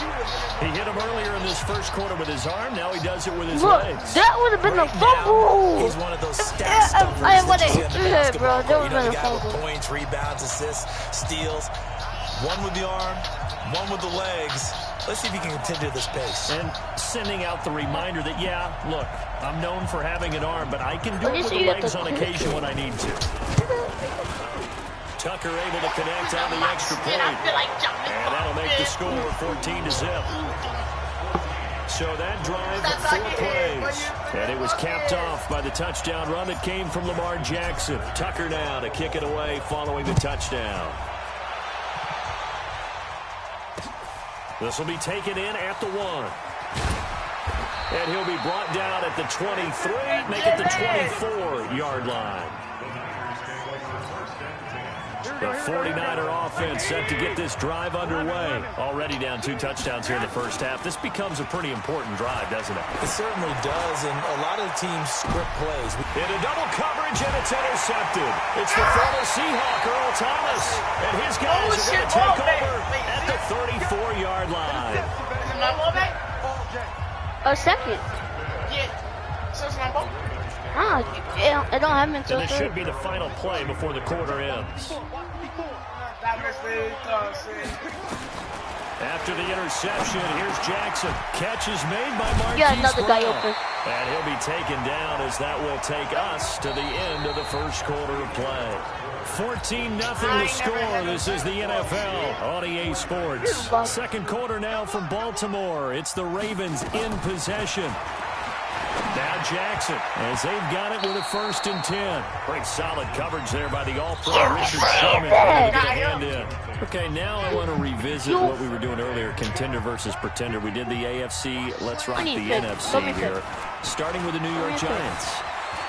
He hit him earlier in this first quarter with his arm. Now he does it with his legs. That would have been a fumble. He's one of those stat stuffers I would have hit it, bro. That would have been a fumble. Points, rebounds, assists, steals. One with the arm, one with the legs. Let's see if he can continue this pace. And sending out the reminder that, yeah, look, I'm known for having an arm, but I can do it with the legs on occasion when I need to. Tucker able to connect on the extra point. And that'll make the score 14-0. So that drive, 4 plays. And it was capped off by the touchdown run that came from Lamar Jackson. Tucker now to kick it away following the touchdown. This will be taken in at the 1. And he'll be brought down at the 23, make it the 24-yard line. The 49er offense set to get this drive underway. Already down 2 touchdowns here in the first half. This becomes a pretty important drive, doesn't it? It certainly does, and a lot of the teams script plays. Into double coverage, and it's intercepted. It's the former Seahawk, Earl Thomas, and his guys are going to take over at the 34-yard line. Is it my ball back? A second. Yeah. So it's my ball. I don't have it. And this should be the final play before the quarter ends. After the interception, here's Jackson. Catch is made by Marquise another guy Brown. open. And he'll be taken down as that will take us to the end of the first quarter of play. 14-0 the score. This is the NFL on EA Sports. Second quarter now from Baltimore. It's the Ravens in possession. Now Jackson, as they've got it with a 1st and 10. Great solid coverage there by the All-Pro Richard Sherman. Get a hand in. Okay, now I want to revisit what we were doing earlier, contender versus pretender. We did the AFC, let's rock the NFC here, starting with the New York Giants.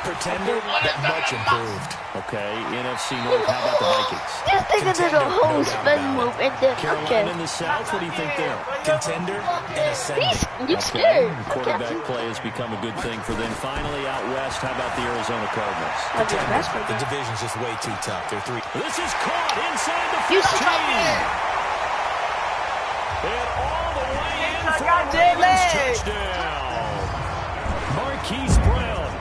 Pretender, much improved. Okay, NFC North, how about the Vikings? Just think of the whole spin move and then, Carolina in the South, what do you think there? Contender and ascendant. You scared. Quarterback play has become a good thing for them. Finally, out west, how about the Arizona Cardinals? The division's just way too tough. They're 3. This is caught inside the 15. And all the way in for a Ravens touchdown. Marquise Brown,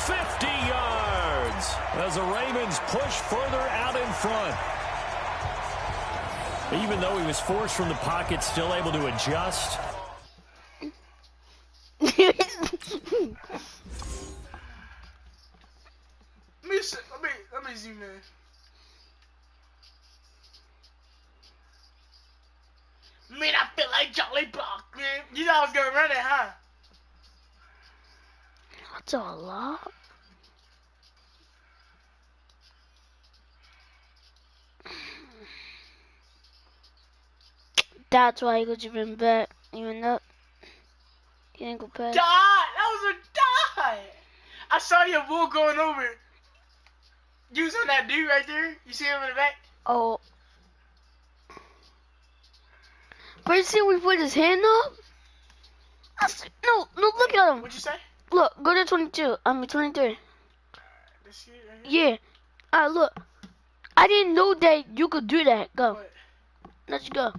50 yards as the Ravens push further out in front. Even though he was forced from the pocket, still able to adjust. Let me zoom in. Man, I feel like Charlie Block, man. You know I was gonna run it, huh? That's a lot. That's why he could have been back, even though he didn't go back. Dot! That was a dot! I saw your bull going over. You was on that dude right there. You see him in the back? Oh. But you see we put his hand up? No, look at him. What'd you say? Look, go to 22. 23. This shit right here? Yeah. Alright, look. I didn't know that you could do that. Go. What? Let's go.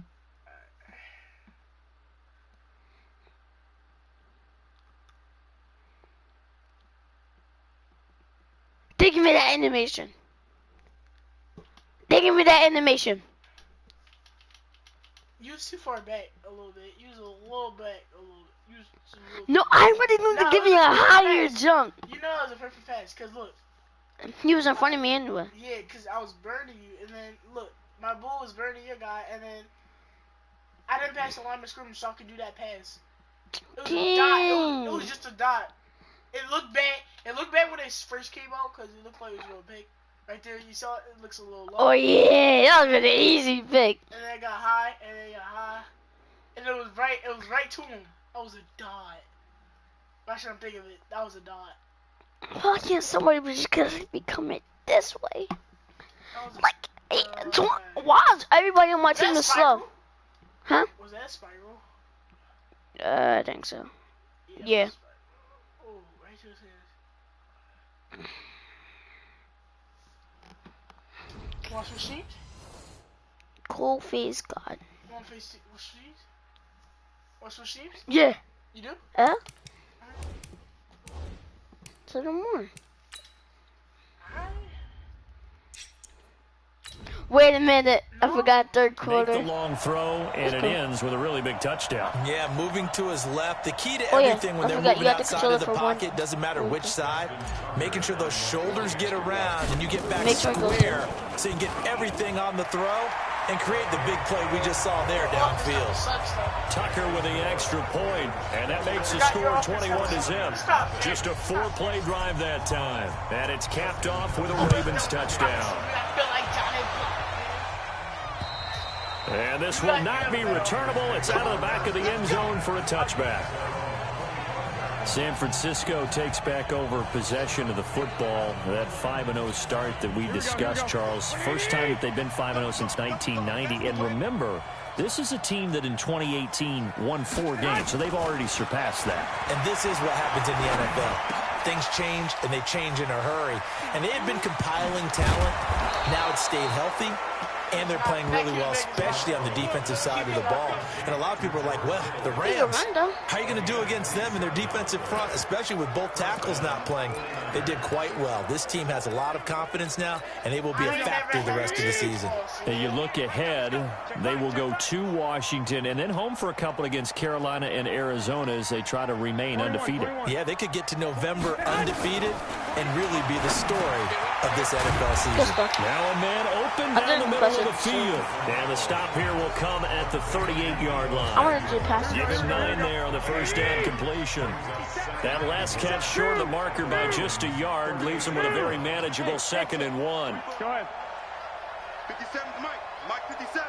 They give me that animation. They give me that animation. You was too far back a little bit. You was a little back a little bit. You was a little No, I really need to give me a higher jump. You know it was a perfect pass, cause look. He was in front of me anyway. Yeah, cause I was burning you, and then look, my bull was burning your guy, and then I didn't pass the line of scrimmage, so I could do that pass. It was a dot. It was just a dot. It looked bad. It looked bad when it first came out, cause it looked like it was real big. Right there, you saw it. It looks a little low. Oh yeah, that was an easy pick. And then it got high, and then it got high, and it was right. It was right to him. That was a dot. Why should I think of it? That was a dot. Why can't somebody just be coming this way? Like, why is everybody on my team is slow? Huh? Was that Spiral? I think so. Yeah. Oh, right to his head. Want some sheep? Cool face God. Want some sheep? Want some sheep? Yeah. You do? Yeah? Say no more. Wait a minute. I forgot third quarter. Make the long throw, and it ends with a really big touchdown. Yeah, moving to his left. The key to everything when they're moving outside of the pocket, doesn't matter which side, making sure those shoulders get around and you get back square so you can get everything on the throw and create the big play we just saw there downfield. Tucker with the extra point, and that makes the score 21-0. Just a 4-play drive that time, and it's capped off with a Ravens touchdown. And this will not be returnable. It's out of the back of the end zone for a touchback. San Francisco takes back over possession of the football. That 5-0 start that we discussed, Charles. First time that they've been 5-0 since 1990. And remember, this is a team that in 2018 won 4 games, so they've already surpassed that. And this is what happens in the NFL. Things change, and they change in a hurry. And they had been compiling talent. Now it's stayed healthy. And they're playing really well, especially on the defensive side of the ball. And a lot of people are like, well, the Rams, how are you going to do against them in their defensive front, especially with both tackles not playing? They did quite well. This team has a lot of confidence now, and they will be a factor the rest of the season. And you look ahead, they will go to Washington and then home for a couple against Carolina and Arizona as they try to remain undefeated. Yeah, they could get to November undefeated and really be the story of this NFL season. Now a man open down the middle of the field. And the stop here will come at the 38-yard line. I want to do pass. Give him 9 there on the first down completion. That last catch short of the marker by just a yard leaves him with a very manageable 2nd and 1. Go ahead. 57, Mike. Mike 57.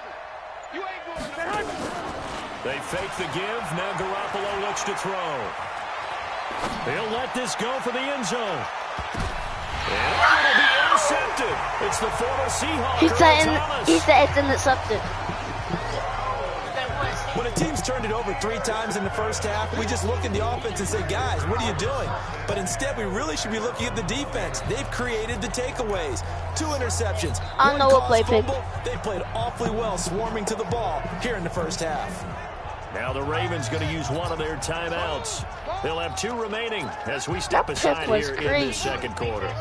They fake the give. Now Garoppolo looks to throw. He'll let this go for the end zone. And it'll be intercepted. It's the former Seahawk. He said it's intercepted. When a team's turned it over 3 times in the first half, we just look at the offense and say, guys, what are you doing? But instead, we really should be looking at the defense. They've created the takeaways. 2 interceptions. I don't know what play pick. They played awfully well swarming to the ball here in the first half. Now the Ravens going to use one of their timeouts. They'll have 2 remaining as we step aside here in this second quarter.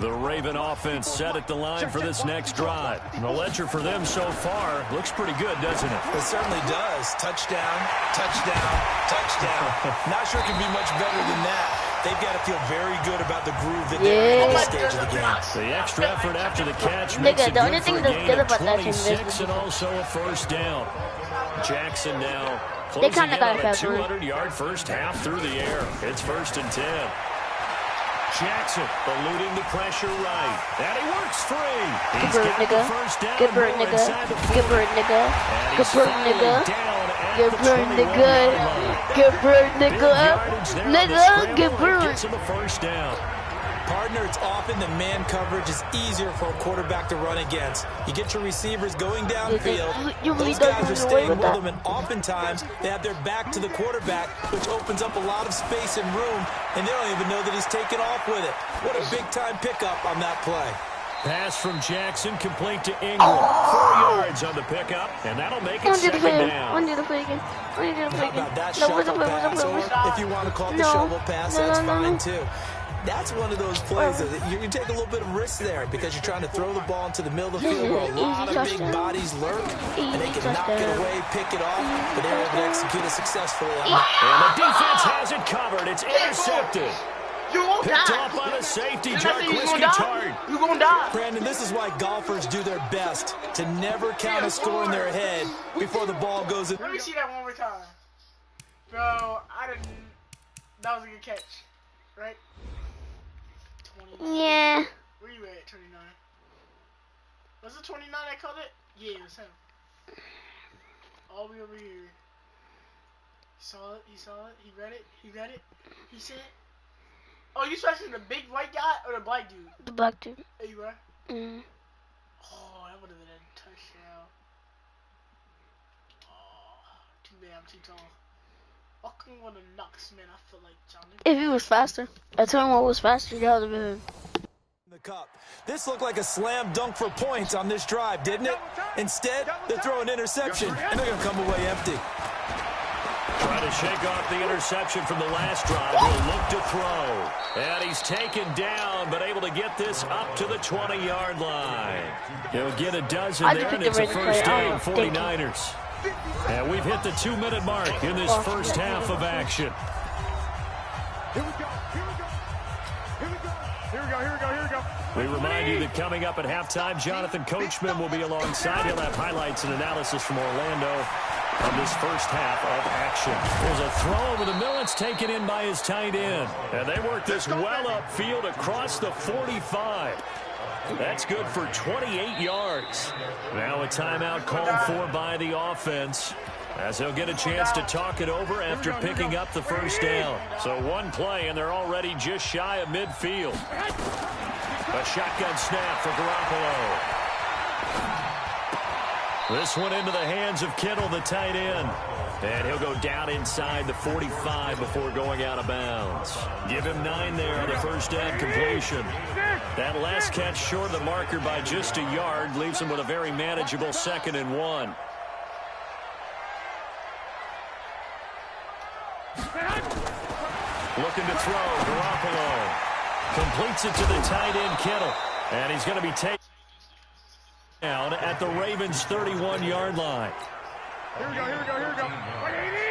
The Raven offense set at the line for this next drive. The ledger for them so far looks pretty good, doesn't it? It certainly does. Touchdown, touchdown, touchdown. Not sure it can be much better than that. They've got to feel very good about the groove that they're in at this stage of the game. The extra effort after the catch makes it good for a gain of 26 and also a first down. Jackson now closing in on a 200-yard first half through the air. It's 1st and 10. Jackson eluding the pressure right. And he works free. He's got the first down. Good bird, nigga. Good bird, nigga. Good bird, nigga. Good bird, nigga. Good bird, nigga. Nigga, good bird. Gets him the first down. Partner, it's often the man coverage is easier for a quarterback to run against. You get your receivers going downfield. Those guys are staying with them, and oftentimes they have their back to the quarterback, which opens up a lot of space and room, and they don't even know that he's taken off with it. What a big-time pickup on that play. Pass from Jackson complete to Ingram. 4 yards on the pickup, and that'll make it second down. How about that shovel pass, or if you want to call it the shovel pass, that's fine too. That's one of those plays that you take a little bit of risk there because you're trying to throw the ball into the middle of the field where a lot of big bodies lurk, and they can knock it away, pick it off, but they're able to execute it successfully. And the defense has it covered. It's intercepted. Picked off by the safety, Jarquiski Tartt. You're going to die. Brandon, this is why golfers do their best to never count a score in their head before the ball goes in. Let me see that one more time. Bro, I didn't. That was a good catch, right? 29. Yeah. Where you at, 29? Was it 29 I called it? Yeah, it was him. All the way over here. He saw it, he read it, he said. Oh, you special the big white guy or the black dude? The black dude. There you are? Mm. Oh, that would have been a touchdown. Oh, too bad I'm too tall. Fucking one of the knocks, man. I feel like Johnny. If he was faster. I told him what was faster, that would have been. The cup. This looked like a slam dunk for points on this drive, didn't it? Instead, they throw an interception, and they're going to come away empty. Trying to shake off the interception from the last drive. He'll look to throw. And he's taken down, but able to get this up to the 20-yard line. He'll get a dozen there, and it's a first down 49ers. And we've hit the 2-minute mark in this first half of action. Here we go. We remind you that coming up at halftime, Jonathan Coachman will be alongside. He'll have highlights and analysis from Orlando on this first half of action. There's a throw over the middle. It's taken in by his tight end. And they work this well upfield across the 45. That's good for 28 yards. Now a timeout called for by the offense, as they'll get a chance to talk it over after picking up the first down. So one play, and they're already just shy of midfield. A shotgun snap for Garoppolo. This one into the hands of Kittle, the tight end. And he'll go down inside the 45 before going out of bounds. Give him 9 there on the first down completion. That last catch short of the marker by just a yard leaves him with a very manageable 2nd and 1. Looking to throw, Garoppolo. Completes it to the tight end, Kittle. And he's going to be taken down at the Ravens' 31-yard line. Here we go.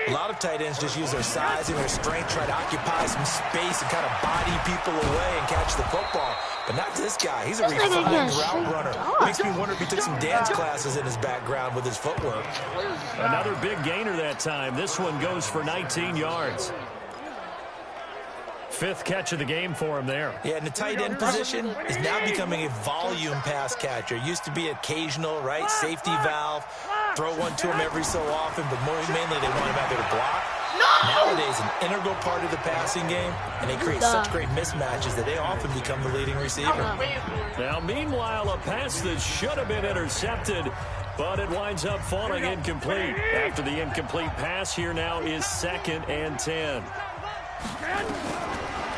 A lot of tight ends just use their size and their strength, try to occupy some space and kind of body people away and catch the football. But not this guy. He's a refined route runner. Makes me wonder if he took some dance classes in his background with his footwork. Another big gainer that time. This one goes for 19 yards. 5th catch of the game for him there. Yeah, and the tight end position is now becoming a volume pass catcher. Used to be occasional, right? Safety valve. throw one to him every so often, but mainly they want him out there to block. Nowadays, an integral part of the passing game, and they create such great mismatches that they often become the leading receiver. Now, meanwhile, a pass that should have been intercepted, but it winds up falling incomplete. After the incomplete pass, here now is 2nd and 10.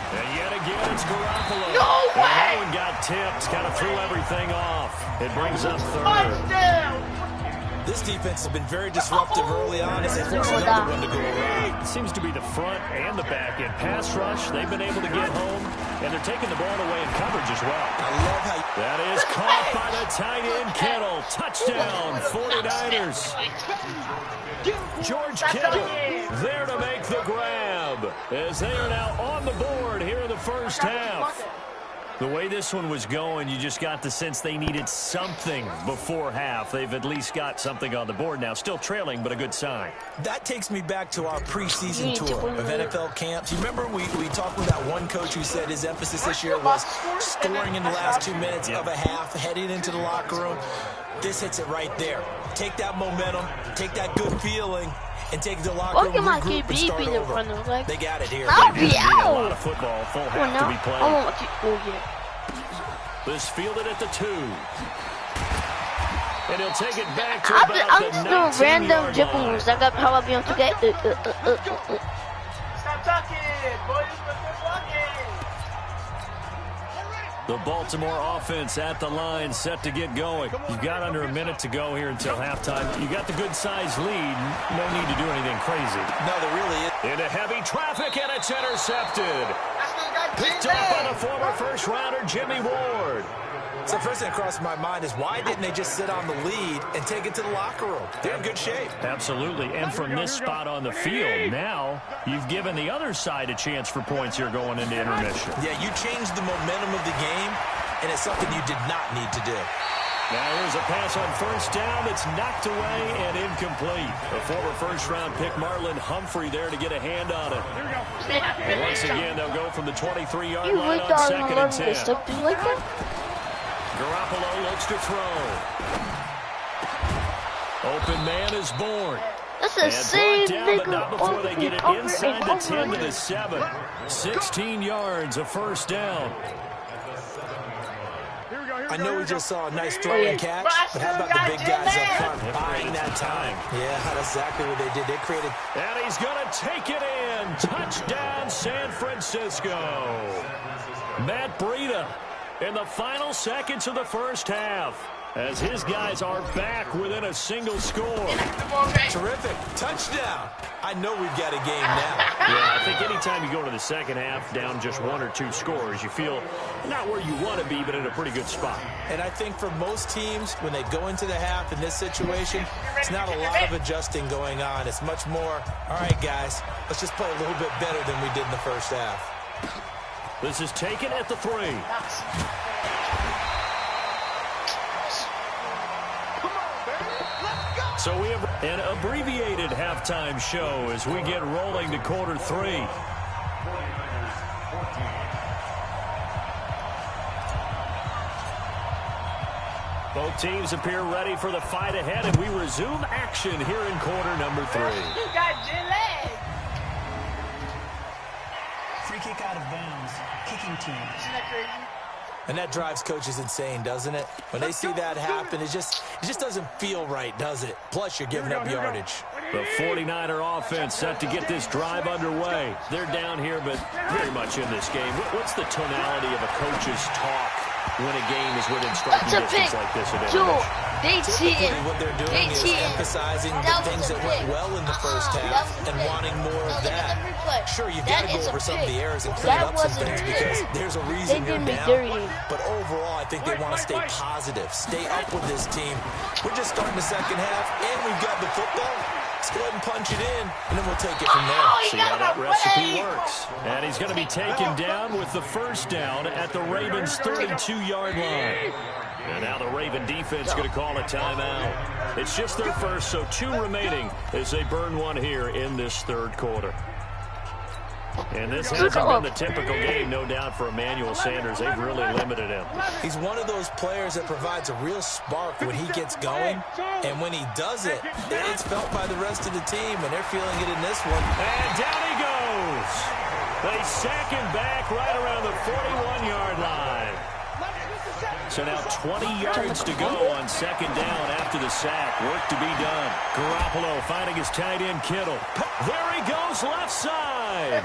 And yet again, it's Garoppolo. No way! And that one got tipped, kind of threw everything off. It brings up 3rd. This defense has been very disruptive early on as they force another one to go away. It seems to be the front and the back end. Pass rush, they've been able to get home, and they're taking the ball away in coverage as well. I love how that is caught by the tight end Kittle. Touchdown, 49ers. George Kittle there to make the grab as they are now on the board here in the first half. The way this one was going, you just got the sense they needed something before half. They've at least got something on the board now. Still trailing, but a good sign. That takes me back to our preseason tour of NFL camps. You remember we talked with that one coach who said his emphasis this year was scoring in the last 2 minutes of a half, heading into the locker room. This hits it right there. Take that momentum, take that good feeling, and take the locker room, regroup, and start over. They got it here. They need a lot of football, full half to be played. This fielded at the 2. And he'll take it back to about the 19-yard line. I'm just doing random dribbles. I got power beyond to get Stop talking, boys. The Baltimore offense at the line, set to get going. You've got under a minute to go here until halftime. You got the good-sized lead. No need to do anything crazy. No, there really is. Into heavy traffic, and it's intercepted. Picked up by the former first-rounder Jimmy Ward. So the first thing that crossed my mind is why didn't they just sit on the lead and take it to the locker room? They're in good shape. Absolutely. And from this spot on the field, now you've given the other side a chance for points here going into intermission. Yeah, you changed the momentum of the game, and it's something you did not need to do. Now here's a pass on first down that's knocked away and incomplete. The former first-round pick Marlon Humphrey there to get a hand on it. And once again, they'll go from the 23-yard line on 2nd and 10. Something like that? Garoppolo looks to throw. Open man is born. That's the same thing. But not before they get it inside the 10 to the 7. 16 yards, a first down. I know we just saw a nice throw and catch, but how about the big guys up front buying that time? Yeah, that's exactly what they did. They created. And he's going to take it in. Touchdown, San Francisco. Matt Breida in the final seconds of the first half, as his guys are back within a single score. Terrific. Touchdown. I know we've got a game now. Yeah, I think anytime you go to the second half down just 1 or 2 scores, you feel not where you want to be, but in a pretty good spot. And I think for most teams, when they go into the half in this situation, it's not a lot of adjusting going on. It's much more, all right, guys, let's just play a little bit better than we did in the first half. This is taken at the 3. So we have an abbreviated halftime show as we get rolling to quarter 3. Both teams appear ready for the fight ahead, and we resume action here in quarter number 3. You got jet lag. Free kick out of bounds. Kicking team. Isn't that crazy? And that drives coaches insane, doesn't it? When they see that happen, it just doesn't feel right, does it? Plus, you're giving up yardage. The 49er offense set to get this drive underway. They're down here, but very much in this game. What's the tonality of a coach's talk when a game is within striking distance like this? They cheated. What they're doing is emphasizing the things that went well in the first half and wanting more of that. Sure, you've got to go over some of the errors and clean up some things because there's a reason you're down. But overall, I think they want to stay positive, stay up with this team. We're just starting the second half, and we've got the football. Let's go ahead and punch it in, and then we'll take it from there. See how that recipe works. And he's going to be taken down with the first down at the Ravens' 32-yard line. And now the Raven defense going to call a timeout. It's just their first, so 2 remaining as they burn one here in this third quarter. And this hasn't been the typical game, no doubt, for Emmanuel Sanders. They've really limited him. He's one of those players that provides a real spark when he gets going. And when he does it, it's felt by the rest of the team, and they're feeling it in this one. And down he goes. They sack him back right around the 41-yard line. So now 20 yards to go on second down after the sack. Work to be done. Garoppolo finding his tight end Kittle. There he goes, left side.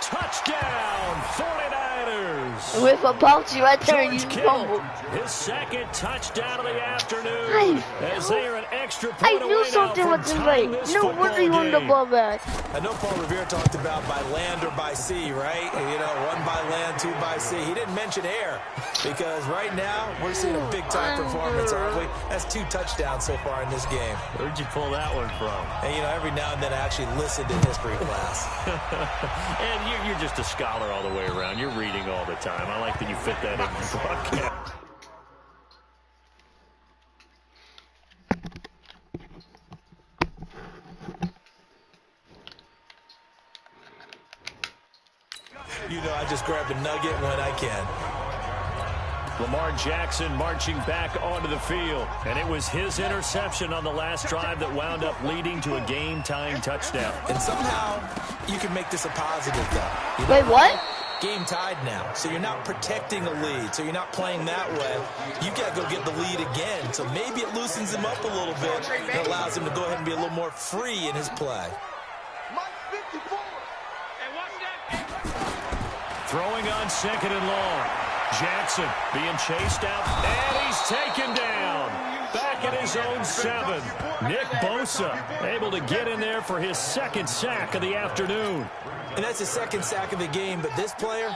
Touchdown, 49ers. With a bouncy right there, George you Kittle, fumbled. his second touchdown of the afternoon. As they are an extra I point knew away now something from wasn't tying right. this No football wonder you won the game. ball back. I know Paul Revere talked about by land or by sea, right? You know, 1 by land, 2 by sea. He didn't mention air because right now we're seeing a big-time performance, aren't we? That's 2 touchdowns so far in this game. Where'd you pull that one from? And, you know, every now and then I actually listen to history class. And you're just a scholar all the way around. You're reading all the time. I like that you fit that in the broadcast. You know, I just grab a nugget when I can. Lamar Jackson marching back onto the field. And it was his interception on the last drive that wound up leading to a game-tying touchdown. And somehow you can make this a positive, though. Wait, what? Game tied now, so you're not protecting a lead, so you're not playing that way. You got to go get the lead again, so maybe it loosens him up a little bit and allows him to go ahead and be a little more free in his play. Throwing on second and long. Jackson being chased out, and he's taken down. Back at his own 7. Nick Bosa able to get in there for his second sack of the afternoon. And that's his second sack of the game, but this player,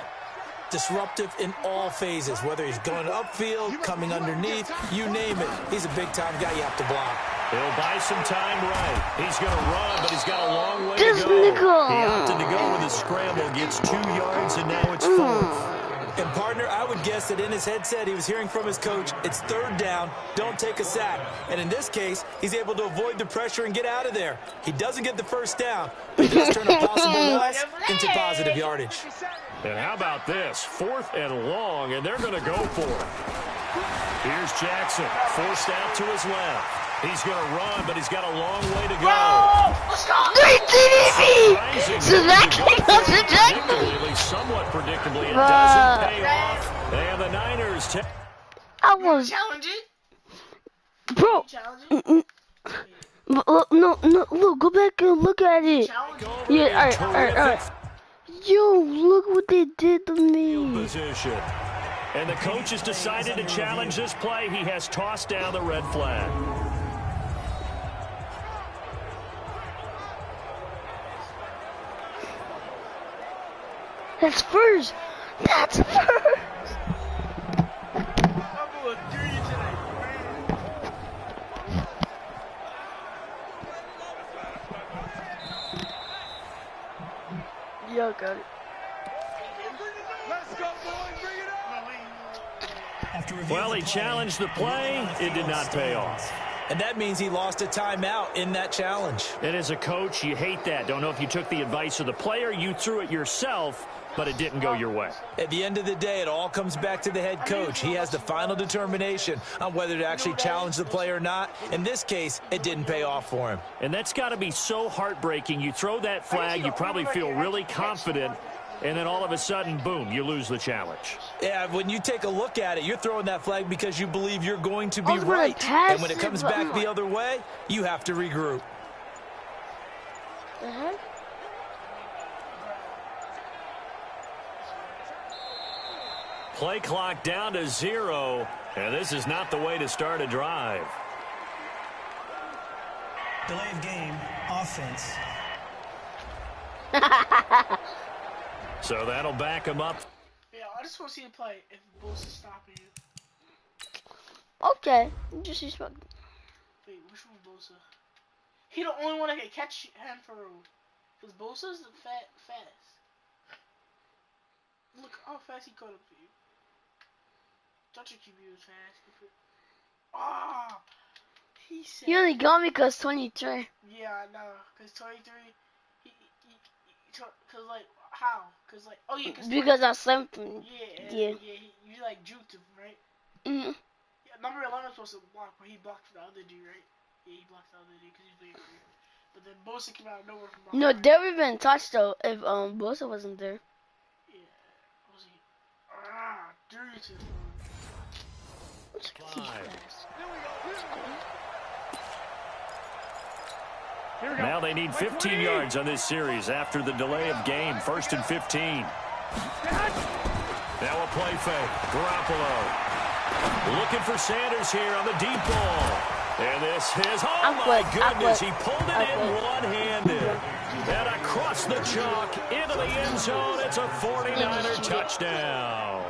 disruptive in all phases, whether he's going upfield, coming underneath, you name it. He's a big-time guy you have to block. He'll buy some time right. He's going to run, but he's got a long way to go. He opted to go with a scramble, gets 2 yards, and now it's 4th. And, partner, I would guess that in his headset he was hearing from his coach, it's 3rd down, don't take a sack. And in this case, he's able to avoid the pressure and get out of there. He doesn't get the first down, but he does turn a possible loss into positive yardage. And how about this? 4th and long, and they're going to go for it. Here's Jackson, forced out to his left. He's going to run, but he's got a long way to go. Great TDP! So that came up to Predictably, somewhat predictably, it doesn't pay off. And the Niners I was... Challenge it? Bro. No, look, go back and look at it. Yeah, alright. Yo, look what they did to me. Position. And the coach has decided to challenge this play. He has tossed down the red flag. That's first. That's first. Yo, got it. Let's go, boys. Bring it up. Well, he challenged the play. It did not pay off. And that means he lost a timeout in that challenge. And as a coach, you hate that. Don't know if you took the advice of the player, you threw it yourself, but it didn't go your way. At the end of the day, it all comes back to the head coach. He has the final determination on whether to actually challenge the play or not. In this case, it didn't pay off for him. And that's got to be so heartbreaking. You throw that flag, you probably feel really confident, and then all of a sudden, boom, you lose the challenge. Yeah, when you take a look at it, you're throwing that flag because you believe you're going to be right. And when it comes back the other way, you have to regroup. Play clock down to 0, and this is not the way to start a drive. Delay of game, offense. So that'll back him up. Yeah, I just want to see the play if Bulls is stopping you. Okay, just respect. Wait, which one Bosa? He the only one that can catch him for real. Because Bosa's fast. Look how fast he caught up to you. Thought your QB was fast. Ah, he said. He only got me because 23. Yeah, I know. Because 23, Cause like how? Cause like because I slammed him. Yeah. You like juked him, right? Mhm. Yeah. Number 11 was supposed to block, but he blocked for the other dude, right? Yeah, he blocked the other dude because he's big. But then Bosa came out of nowhere from behind. No, they would have been touched though if Bosa wasn't there. Yeah. Dude. Now they need 15 yards on this series after the delay of game. 1st and 15. Now a play fake. Garoppolo looking for Sanders here on the deep ball. And this is, my goodness, he pulled it in one-handed. And across the chalk into the end zone. It's a 49er touchdown.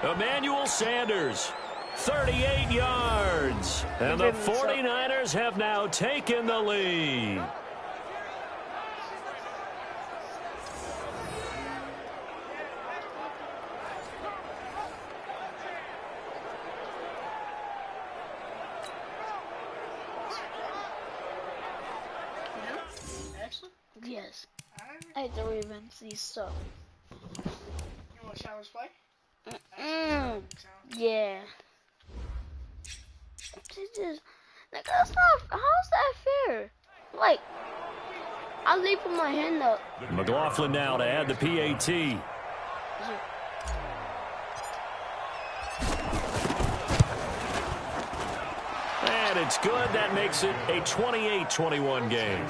Emmanuel Sanders, 38 yards. And the 49ers have now taken the lead. Yes. I hate the Ravens. These suck. You want to challenge play? Yeah. Like, that's not. How's that fair? Like, I leave with my hand up. McLaughlin now to add the PAT. And it's good. That makes it a 28-21 game.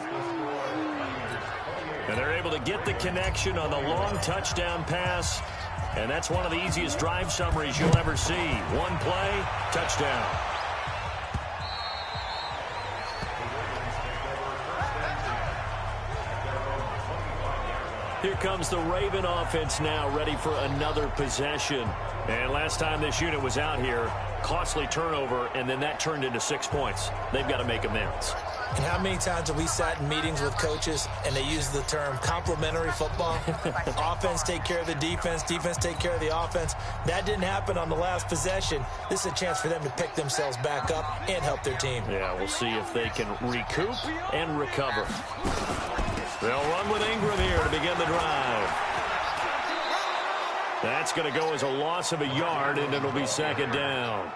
And they're able to get the connection on the long touchdown pass. And that's one of the easiest drive summaries you'll ever see. One play, touchdown. Here comes the Raven offense now, ready for another possession. And last time this unit was out here, costly turnover, and then that turned into 6 points. They've got to make amends. And how many times have we sat in meetings with coaches and they use the term complementary football? Offense take care of the defense, defense take care of the offense. That didn't happen on the last possession. This is a chance for them to pick themselves back up and help their team. Yeah, we'll see if they can recoup and recover. They'll run with Ingram here to begin the drive. That's going to go as a loss of a yard, and it'll be 2nd down.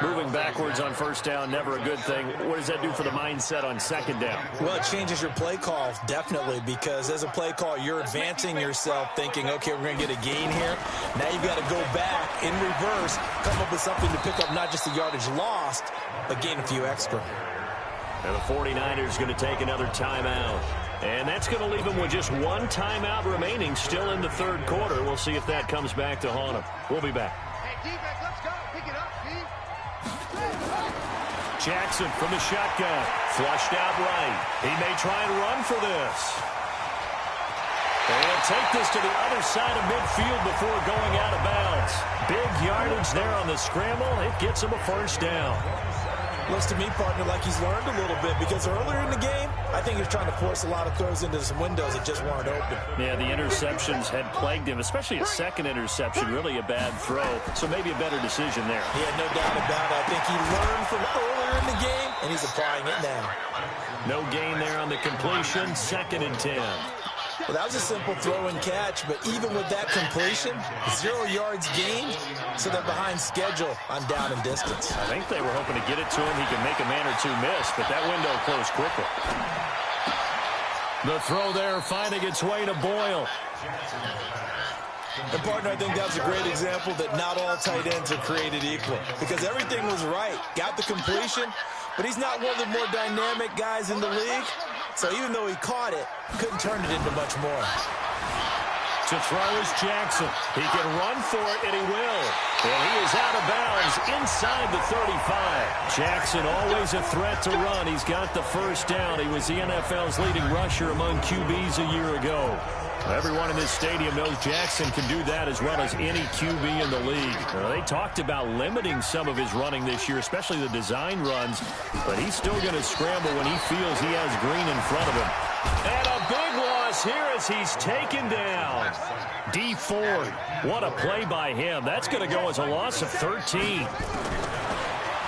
Moving backwards on 1st down, never a good thing. What does that do for the mindset on 2nd down? Well, it changes your play call, definitely, because as a play call, you're advancing yourself thinking, okay, we're going to get a gain here. Now you've got to go back in reverse, come up with something to pick up not just the yardage lost, but gain a few extra. And the 49ers going to take another timeout. And that's going to leave them with just one timeout remaining still in the 3rd quarter. We'll see if that comes back to haunt them. We'll be back. Hey, defense, let's go. Pick it up, Steve. Jackson from the shotgun. Flushed out right. He may try and run for this. And take this to the other side of midfield before going out of bounds. Big yardage there on the scramble. It gets him a 1st down. Looks to me, partner, like he's learned a little bit because earlier in the game, I think he was trying to force a lot of throws into some windows that just weren't open. Yeah, the interceptions had plagued him, especially a 2nd interception, really a bad throw. So maybe a better decision there. Yeah, no doubt about it. I think he learned from earlier in the game, and he's applying it now. No gain there on the completion, 2nd and 10. Well, that was a simple throw and catch, but even with that completion, 0 yards gained, so they're behind schedule on down and distance. I think they were hoping to get it to him. He could make a man or two miss, but that window closed quickly. The throw there finding its way to Boyle. And, partner, I think that's a great example that not all tight ends are created equal because everything was right. Got the completion, but he's not one of the more dynamic guys in the league. So even though he caught it, couldn't turn it into much more. To throw is Jackson. He can run for it, and he will. And he is out of bounds inside the 35. Jackson always a threat to run. He's got the 1st down. He was the NFL's leading rusher among QBs a year ago. Everyone in this stadium knows Jackson can do that as well as any QB in the league. They talked about limiting some of his running this year, especially the design runs, but he's still going to scramble when he feels he has green in front of him. And a big loss here as he's taken down. D Ford, what a play by him. That's going to go as a loss of 13.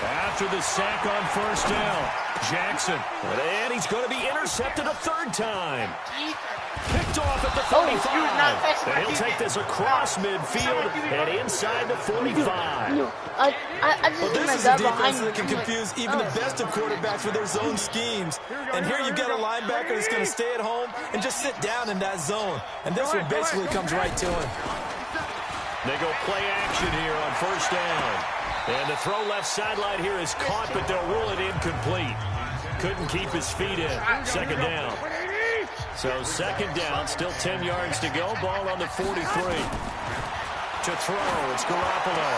After the sack on 1st down. Jackson. And he's going to be intercepted a third time. Picked off at the 35. And he'll take this across midfield and inside the 45. No, I just This is a defense that can confuse even the best of quarterbacks with their zone schemes. And here you've got a linebacker that's going to stay at home and just sit down in that zone. And this one basically comes right to him. They go play action here on first down. And the throw left sideline here is caught, but they'll rule it incomplete. Couldn't keep his feet in. Second down. So second down, still 10 yards to go. Ball on the 43. To throw, it's Garoppolo.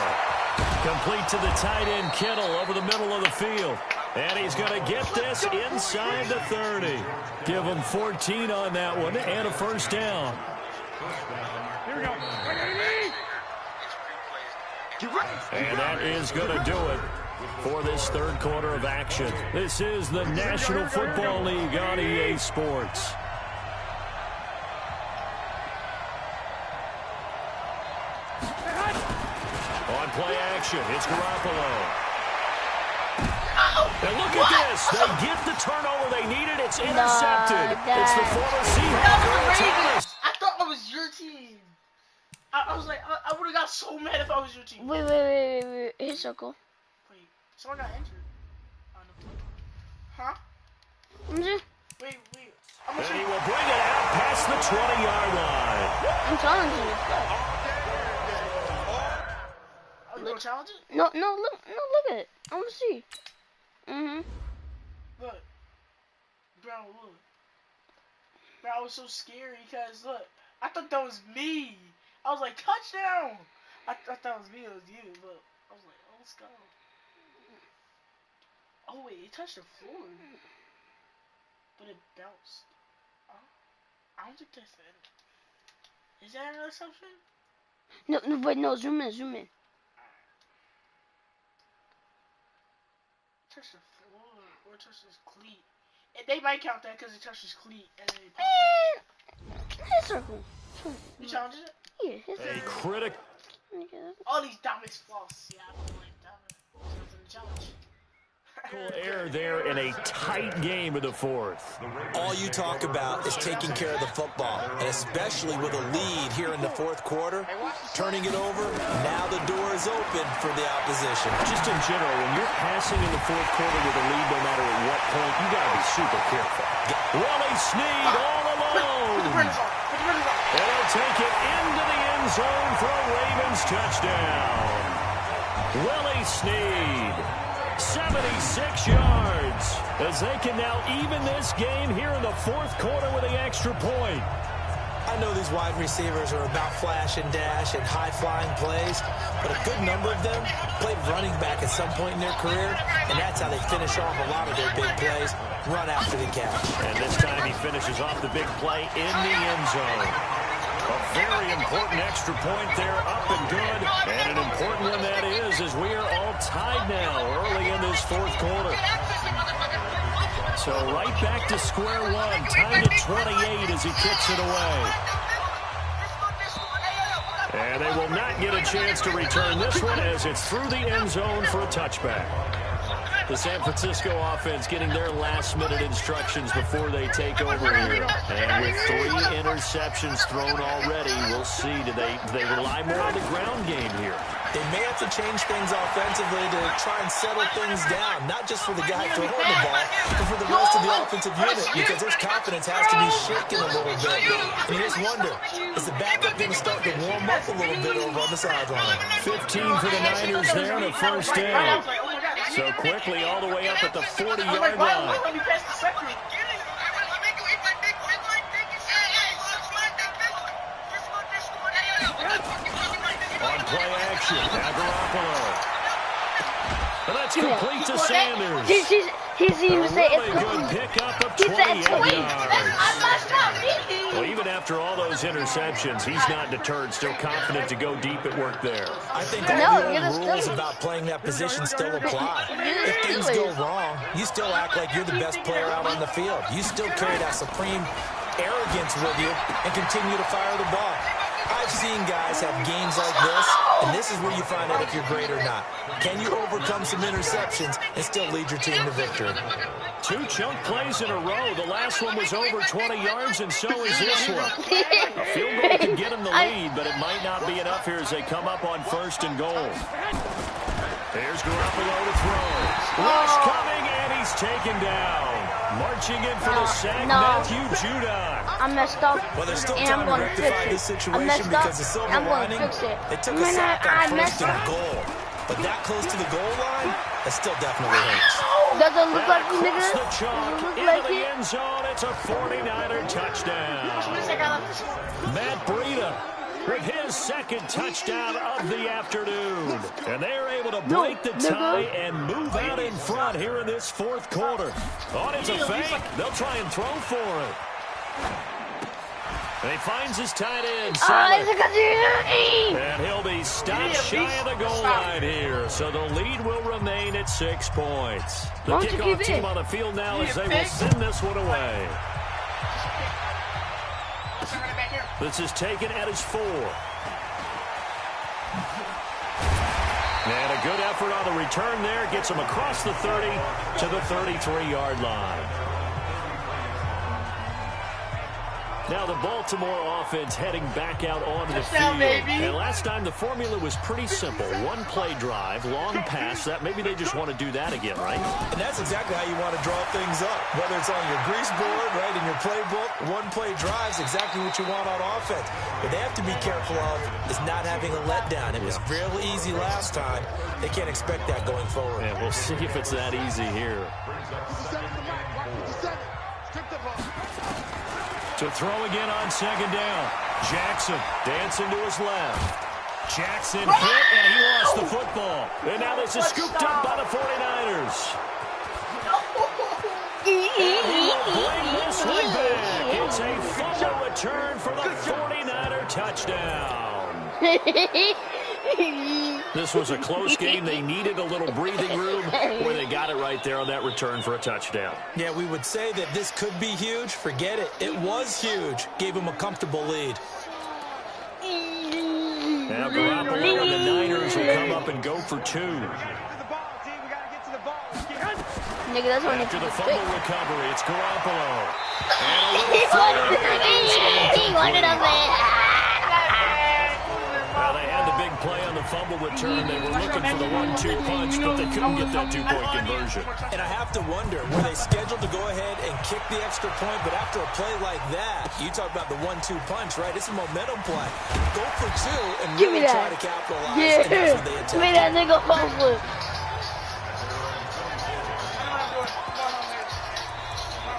Complete to the tight end, Kittle, over the middle of the field. And he's going to get this inside the 30. Give him 14 on that one and a first down. Here we go. And that is going to do it for this third quarter of action. This is the National Football League on EA Sports. On play action, it's Garoppolo. And look at this. They get the turnover they needed. It's intercepted. It's the former Seahawks. I thought it was your team. I was like, I would have got so mad if I was your team. Wait. Hit circle. Wait, someone got injured. Huh? Wait. And he will bring it out past the 20-yard line. I'm challenging you. Are you going to challenge it? No, look at it. I want to see. Look. Bro, look. Bro, I was so scary because, look, I thought that was me. I was like, touchdown! I thought that was me, it was you, but I was like, oh, let's go. Oh, wait, it touched the floor. But it bounced. I don't think that's it. Is that an interception? No, wait, no, zoom in. Touched the floor, or touched his cleat. And they might count that because it touched his cleat, and then it Hit circle. You challenged it? Yeah, hit circle. A critic. All these diamonds floss. Yeah, I don't like diamonds. Nothing to challenge. Air there in a tight game of the fourth. All you talk about is taking care of the football, and especially with a lead here in the fourth quarter, turning it over, now the door is open for the opposition. Just in general, when you're passing in the fourth quarter with a lead, no matter at what point, you got to be super careful. Willie Snead all alone. And he'll take it into the end zone for a Ravens touchdown. Willie Snead. 76 yards as they can now even this game here in the fourth quarter with the extra point. I know these wide receivers are about flash and dash and high-flying plays, but a good number of them played running back at some point in their career, and that's how they finish off a lot of their big plays, run after the catch. And this time he finishes off the big play in the end zone. A very important extra point there, up and good. And an important one that is, as we are all tied now early in this fourth quarter. So right back to square one, tied at 28 as he kicks it away. And they will not get a chance to return this one as it's through the end zone for a touchback. The San Francisco offense getting their last-minute instructions before they take over here. And with 3 interceptions thrown already, we'll see. Do they rely more on the ground game here? They may have to change things offensively to try and settle things down, not just for the guy throwing the ball, but for the rest of the offensive unit, because his confidence has to be shaken a little bit. And you just wonder, is the backup going to start to warm up a little bit over on the sideline? 15 for the Niners there on the first down. So quickly all the way up at the 40-yard line. On play action, now Garoppolo. And that's complete to Sanders. He's even saying it's good pickup of 28 yards. Well, even after all those interceptions, he's not deterred, still confident to go deep at work there. I think all the old rules about playing that position still apply. If things go wrong, you still act like you're the best player out on the field. You still carry that supreme arrogance with you and continue to fire the ball. I I've seen guys have games like this, and this is where you find out if you're great or not. Can you overcome some interceptions and still lead your team to victory? 2 chunk plays in a row. The last one was over 20 yards, and so is this one. A field goal can get them the lead, but it might not be enough here as they come up on 1st and goal. Here's Garoppolo to throw. Rush coming, and he's taken down. Marching in for the sack, Matthew Judon. I messed up, Well, there's still and time I'm to going to rectify fix this it. I situation messed up, because the silver I'm going to lining, fix it. they took a sack I on messed 1st and up. goal. But that close to the goal line, that still definitely hurts. Doesn't look like you, nigga. Across the chalk, Doesn't look into like the it. end zone. It's a 49er touchdown. Matt Breida with his 2nd touchdown of the afternoon. And they're able to break the tie and move out in front here in this 4th quarter. On it's a fake. They'll try and throw for it. And he finds his tight end, and he'll be stopped shy of the goal line here. So the lead will remain at 6 points. The kickoff team on the field now as they will send this one away. This is taken at his 4. And a good effort on the return there. Gets him across the 30 to the 33-yard line. Now the Baltimore offense heading back out onto the field. And last time the formula was pretty simple. 1-play drive, long pass. That maybe they just want to do that again, right? And that's exactly how you want to draw things up. Whether it's on your grease board, right, in your playbook, 1-play drives exactly what you want on offense. What they have to be careful of is not having a letdown. It was real easy last time. They can't expect that going forward. And we'll see if it's that easy here. To throw again on 2nd down. Jackson dancing to his left. Jackson hit, and he lost the football. And now this is scooped up by the 49ers. And he will bring this one back. It's a fumble return for the 49er touchdown. This was a close game. They needed a little breathing room where they got it right there on that return for a touchdown. Yeah, we would say that this could be huge. Forget it. It was huge. Gave him a comfortable lead. Now Garoppolo and the Niners will come up and go for 2. Nigga, that's what After the fumble recovery, it's Garoppolo. He wanted a man. Well, they had the big play on the fumble return. They were looking for the 1-2 punch, but they couldn't get that 2-point conversion. And I have to wonder, were they scheduled to go ahead and kick the extra point? But after a play like that, you talk about the 1-2 punch, right? It's a momentum play. Go for 2 and really try to capitalize. Yeah, and that's what they give me that nigga fumble.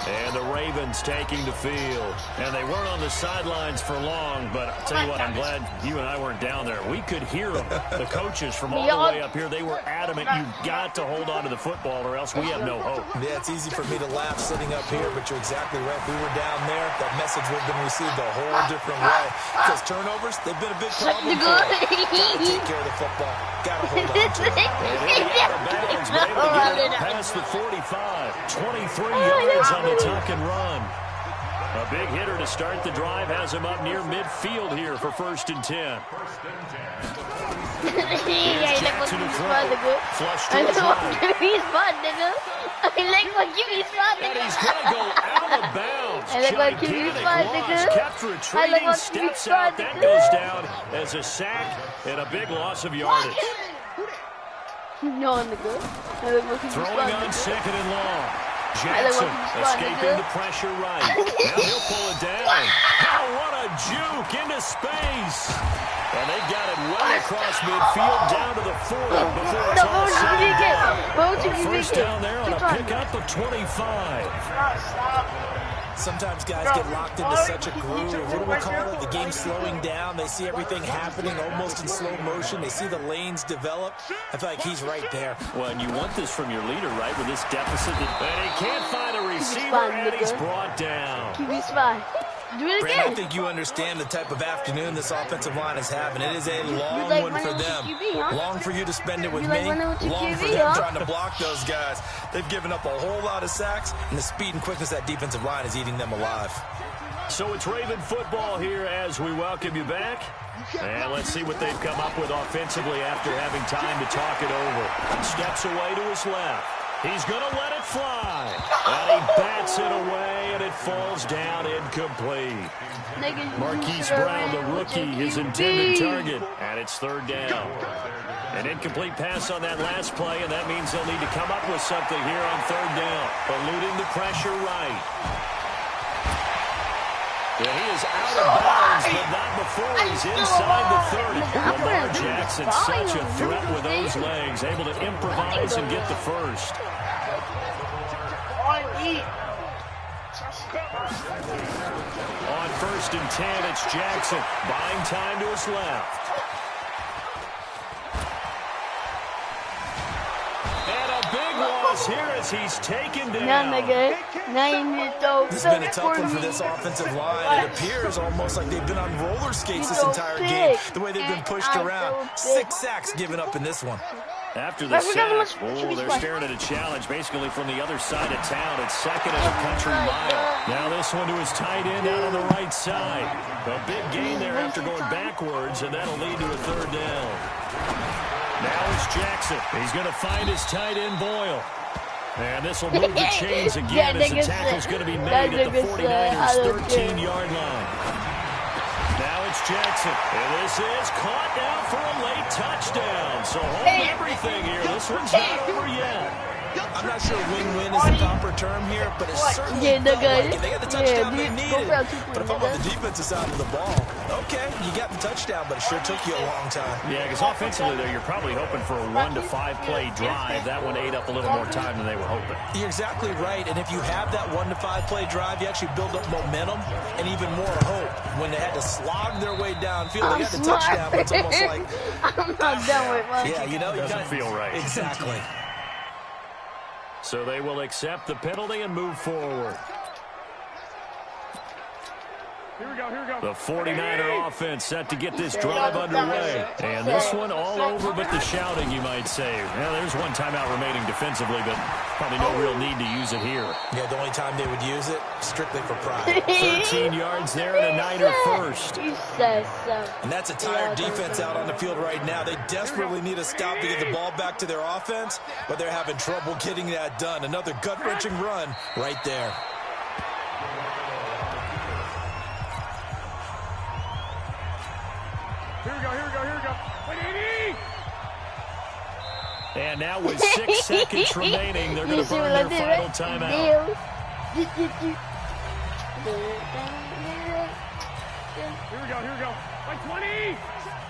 And the Ravens taking the field. And they weren't on the sidelines for long, but I'll tell you what, I'm glad you and I weren't down there. We could hear them. The coaches from all the way up here, they were adamant, you've got to hold on to the football or else we have no hope. Yeah, it's easy for me to laugh sitting up here, but you're exactly right. If we were down there, that message would have been received a whole different way. Because turnovers, they've been a big problem for us. Got to take care of the football. Got to hold on to it. And he'll be out of bounds, but able to get it past the 45. 23 yards on the tuck and run. A big hitter to start the drive has him up near midfield here for 1st and 10. Jackson to throw. Flush to his right. He's fun, nigga. I like what he's fun, And nigga. he's going to go out of bounds. I like what he's fun, nigga. Kept retreating, steps out. That goes down as a sack and a big loss of yardage. No, nigga. I like what he's Throwing fun, on nigga. 2nd and long. Jackson escaping the pressure right. Now he'll pull it down. Oh, what a juke into space. And they got it well across midfield down to the 40 before it's all said and done. First down there on a pickup of 25. Sometimes guys get locked into such a groove. What do we call it? The game slowing down. They see everything happening almost in slow motion. They see the lanes develop. I feel like he's right there. Well, and you want this from your leader, right, with this deficit. And he can't find a receiver, and he's brought down. QB spy. Do it Brandon, again. I think you understand the type of afternoon this offensive line is having. It is a long like one for running with them. your QB, huh? Long for you to spend it with You me. like running with your Long QB, for them huh? trying to block those guys. They've given up a whole lot of sacks, and the speed and quickness of that defensive line is eating them alive. So it's Raven football here as we welcome you back. And let's see what they've come up with offensively after having time to talk it over. Steps away to his left. He's going to let it fly. And he bats it away, and it falls down incomplete. Marquise Brown, the rookie, his intended target. And it's third down. An incomplete pass on that last play, and that means they'll need to come up with something here on third down. Eluding the pressure right. Yeah, he is out of bounds, but not before he's inside the 30. Lamar Jackson, such a threat with those legs, able to improvise and get the first. On 1st and 10, it's Jackson, buying time to his left. Here as he's taken down. This has been a tough one for this offensive line. It appears almost like they've been on roller skates this entire game, the way they've been pushed around. 6 sacks given up in this one. After the sack, they're staring at a challenge basically from the other side of town. It's second and a country mile. Now this one to his tight end out on the right side. A big gain there after going backwards, and that'll lead to a third down. Now it's Jackson. He's going to find his tight end, Boyle. And this will move the chains again as the tackle's going to be made at the 49ers' 13-yard line. Now it's Jackson. And this is caught now for a late touchdown. So hold everything here. This one's not over yet. I'm not sure win-win is the proper term here, but it certainly felt like it. They got the touchdown they needed. But if I'm on the defensive side of the ball, okay, you got the touchdown, but it sure took you a long time. Yeah, because offensively, though, you're probably hoping for a 1 to 5 play drive. That one ate up a little more time than they were hoping. You're exactly right, and if you have that 1 to 5 play drive, you actually build up momentum and even more hope. When they had to slog their way downfield, they got the touchdown, but it's almost like... I'm not done with my... Yeah, you know, it doesn't feel right. Exactly. So they will accept the penalty and move forward. Here we go, here we go. The 49er offense set to get this drive underway. And this one all over but the shouting, you might say. Well, there's one timeout remaining defensively, but probably no real need to use it here. Yeah, the only time they would use it, strictly for pride. 13 yards there and a Niner first. He says so. And that's a tired defense out on the field right now. They desperately need a stop to get the ball back to their offense, but they're having trouble getting that done. Another gut-wrenching run right there. Here we go, here we go, here we go. And now with 6 seconds remaining, they're going to burn their final timeout. Here we go, here we go. Like 20!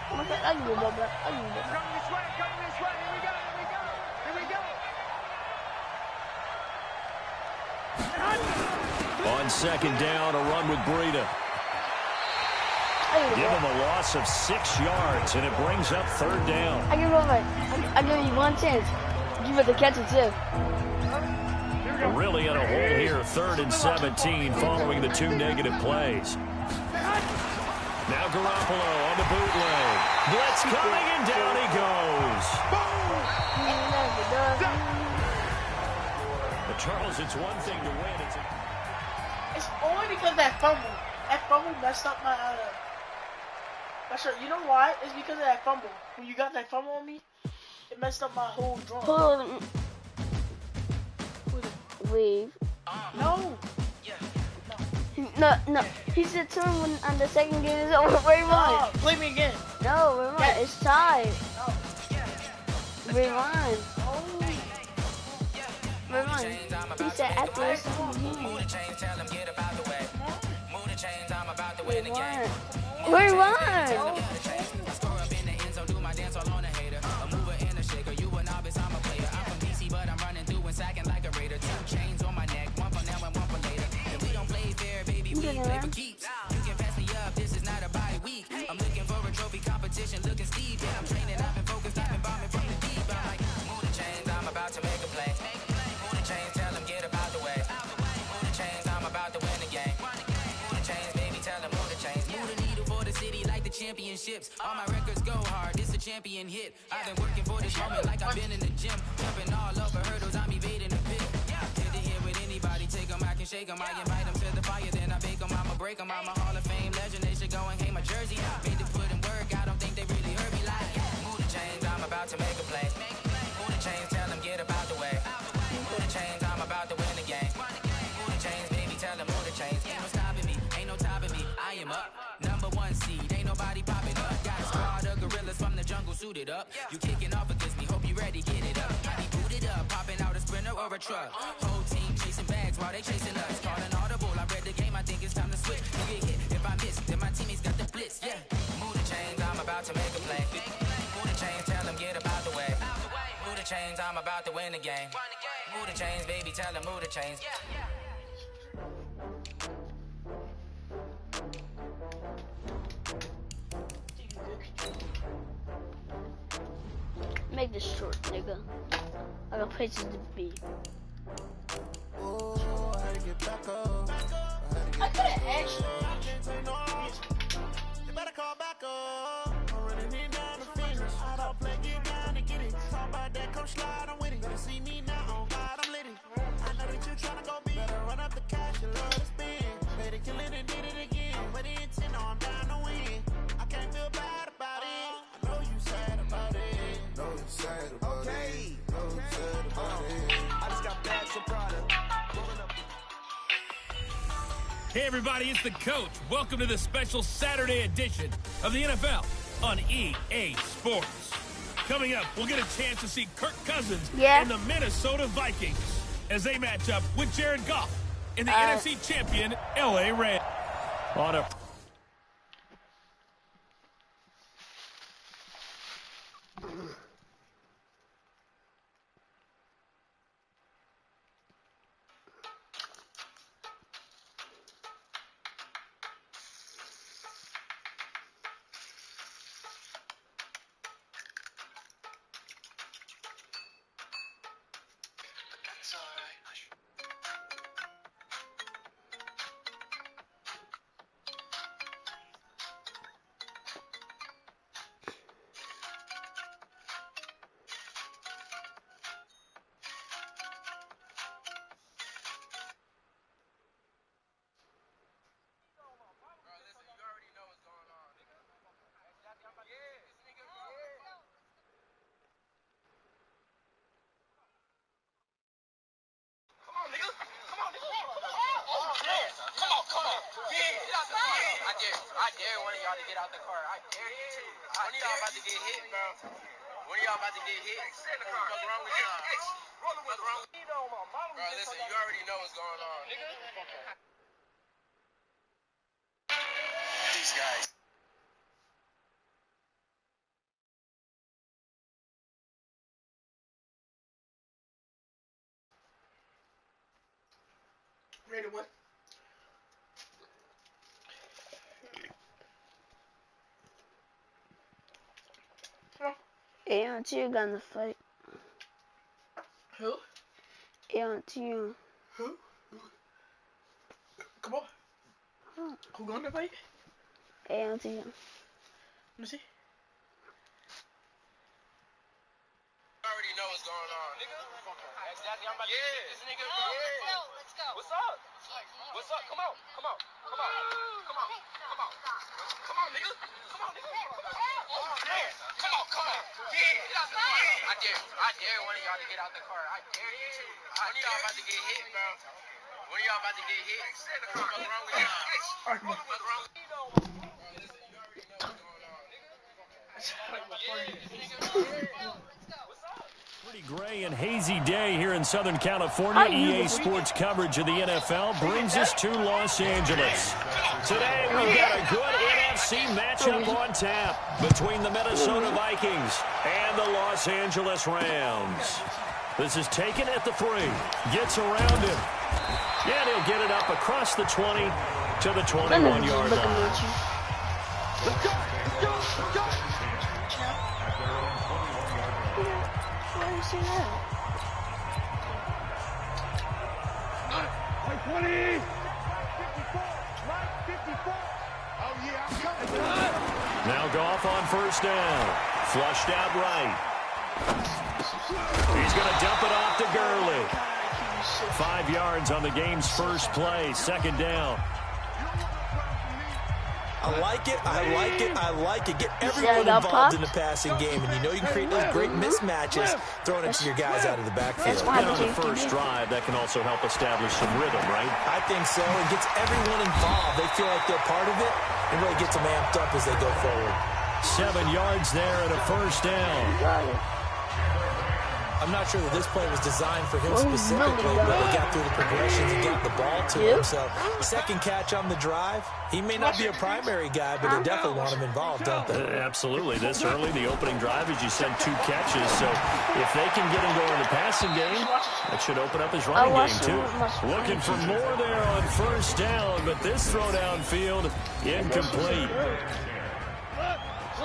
Coming this way, coming this way. Here we go, here we go. On second down, a run with Breida. Give him a loss of 6 yards, and it brings up third down. I give you one chance. You better catch it too. We're really in a hole here, 3rd and 17, following the 2 negative plays. Now Garoppolo on the bootleg. Blitz coming, and down he goes. But Charles, it's one thing to win. It's only because that fumble. That fumble messed up my you know why? It's because of that fumble. When you got that fumble on me, it messed up my whole draw. Hold on. Leave. No. No. He said to him when on the second game is over. Rewind. Play me again. No, rewind. Yes. It's tied. No. Rewind. Rewind. He said after this game. Rewind. I'm looking for a trophy competition, looking steep. Yeah, I'm training, I've been focused, I've been bombing from the deep. I'm like, move the chains, I'm about to make a play. Move the chains, tell them get about the way. Move the chains, I'm about to win the game. Move the chains, baby, tell them move the chains. Move the needle for the city like the championships. All my records go hard, it's a champion hit. I've been working for this moment like I've been in the gym. Jumping all over hurdles, I'm evading the pit. Hit to hit with anybody, take them, I can can shake them. I invite them to the fire, then I bake them. I'ma break them. I'm a Hall of Fame legend. They should go and hang my jersey. Made to put in work. I don't think they really heard me like. Move the chains, I'm about to make a play. Move the chains, tell them get up out the way. Move the chains, I'm about to win the game. Move the chains, baby, tell them move the chains. Ain't no stopping me, ain't no topping me. I am up, #1 seed. Ain't nobody popping up. Got a squad of gorillas from the jungle suited up. You kicking off against me, hope you ready, get it up. I be booted up, popping out a sprinter or a truck. Whole team chasing bags while they chasing us. Calling audible, I read the game, I think it's time to switch. You get hit, if I miss, then my teammates got the blitz, yeah. Move the chains, I'm about to make a play. Move the chains, tell them get up out the way. Move the chains, I'm about to win the game. Move the chains, baby, tell them move the chains. Make this short, nigga. I got places to be. I could've actually. You better call back up. I'm running it down the finish. I don't play, get down and get it. Talk about that, come slide, I'm with it. Better see me now, on God, I'm lit it. I know that you tryna go big. Better run up the cash, you love to spend. Better kill it and did it again. I'm with the intent, no, I'm down to win. I can't feel bad about it. I know you sad about it. Know you sad about it. Know you sad about it. I just got bags of product. Rolling up. Hey everybody, it's the coach. Welcome to the special Saturday edition of the NFL on EA Sports. Coming up, we'll get a chance to see Kirk Cousins and the Minnesota Vikings as they match up with Jared Goff in the NFC champion LA Rams. On a I dare one of y'all to get out the car. I dare you too. One of y'all about to get hit, bro. One of y'all about to get hit. What's wrong with y'all? What's wrong with you? Bro, listen, you already know what's going on. These guys. Ready what? A&T gonna fight. Who? A&T. Who? Come on. Huh. Who gonna fight? A&T. Let me see. You already know what's going on, nigga. Exactly. I'm about to get this nigga. Let's go. What's up? What's up? Come on. Come on. Come on. Come on. Come on. Come on, nigga. Come on, nigga. Oh, man. Come on. Come on. Yeah. I dare one of y'all to get out the car. I dare you too. One of y'all about to get hit, bro. One of y'all about to get hit. What's wrong with y'all? What's wrong with you? Listen, you already know what's going on, nigga. Pretty gray and hazy day here in Southern California. EA Sports coverage of the NFL brings us to Los Angeles. Today we've got a good NFC matchup on tap between the Minnesota Vikings and the Los Angeles Rams. This is taken at the 3. Gets around him. And he'll get it up across the 20 to the 21-yard line. Let's go. Let's go. Let's go. See that? Like 20. Right 54. Oh, yeah, I'm coming. Now Goff on first down. Flushed out right. He's going to dump it off to Gurley. 5 yards on the game's first play, second down. I like it, I like it, I like it. Get everyone involved in the passing game, and you know you can create those great mismatches throwing it to your guys out of the backfield. And on the first drive, that can also help establish some rhythm, right? I think so. It gets everyone involved. They feel like they're part of it, and really gets them amped up as they go forward. 7 yards there and a first down. I'm not sure that this play was designed for him specifically, but they got through the progressions and got the ball to him. So, second catch on the drive. He may not be a primary guy, but they definitely want him involved, don't they? Absolutely. This early, the opening drive, as you said, 2 catches. So, if they can get him going in the passing game, that should open up his running game, too. Looking for more there on first down, but this throw downfield, incomplete.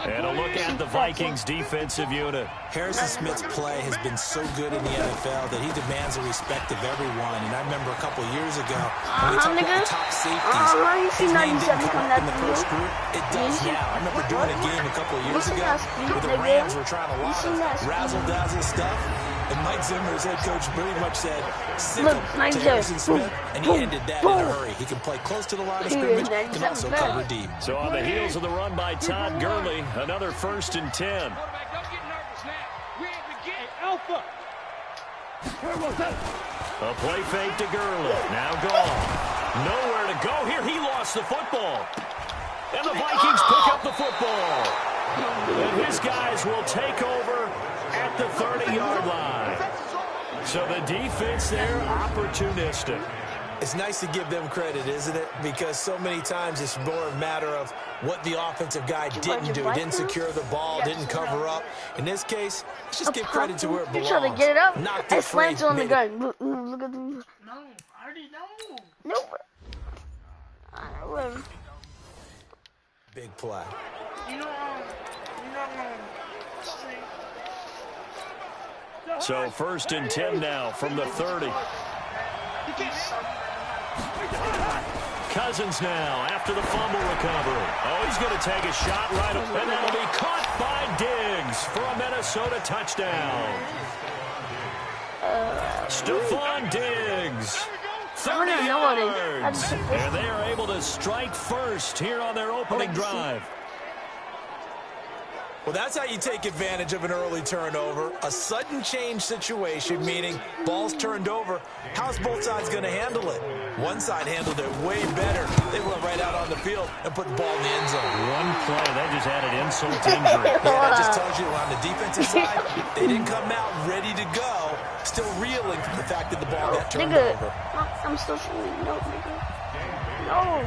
And a look at the Vikings defensive unit. Harrison Smith's play has been so good in the NFL that he demands the respect of everyone. And I remember a couple years ago when we talked about the top safeties, his name didn't come up in the first group. It does now. I remember doing a game a couple of years ago where the Rams were trying a lot of razzle-dazzle stuff. And Mike Zimmer, his head coach, pretty much said, "Sit him to Harrison Smith," and he ended that in a hurry. He can play close to the line of scrimmage, can also cover deep. So on the heels of the run by Todd Gurley, another 1st and 10. A play fake to Gurley, now gone. Nowhere to go here, he lost the football. And the Vikings pick up the football. And his guys will take over at the 30-yard line. So the defense there, opportunistic. It's nice to give them credit, isn't it? Because so many times it's more a matter of what the offensive guy didn't do. Didn't secure the ball, didn't cover up. In this case, let's just give credit to where it belongs. You're trying to get it up. Knocked I it free. slammed on the gun. Look at the... No, I already know. Nope. I know. Big play. So 1st and 10 now from the 30. Cousins now after the fumble recovery. Oh, he's going to take a shot right up, and that'll be caught by Diggs for a Minnesota touchdown. Stephon Diggs. 30 yards. And they are able to strike first here on their opening drive. Well, that's how you take advantage of an early turnover. A sudden change situation, meaning ball's turned over. How's both sides going to handle it? One side handled it way better. They went right out on the field and put the ball in the end zone. One play, that just added insult to injury. Yeah, that just tells you on the defensive side, they didn't come out ready to go, still reeling from the fact that the ball got turned over. I'm still shooting. No, nigga. No.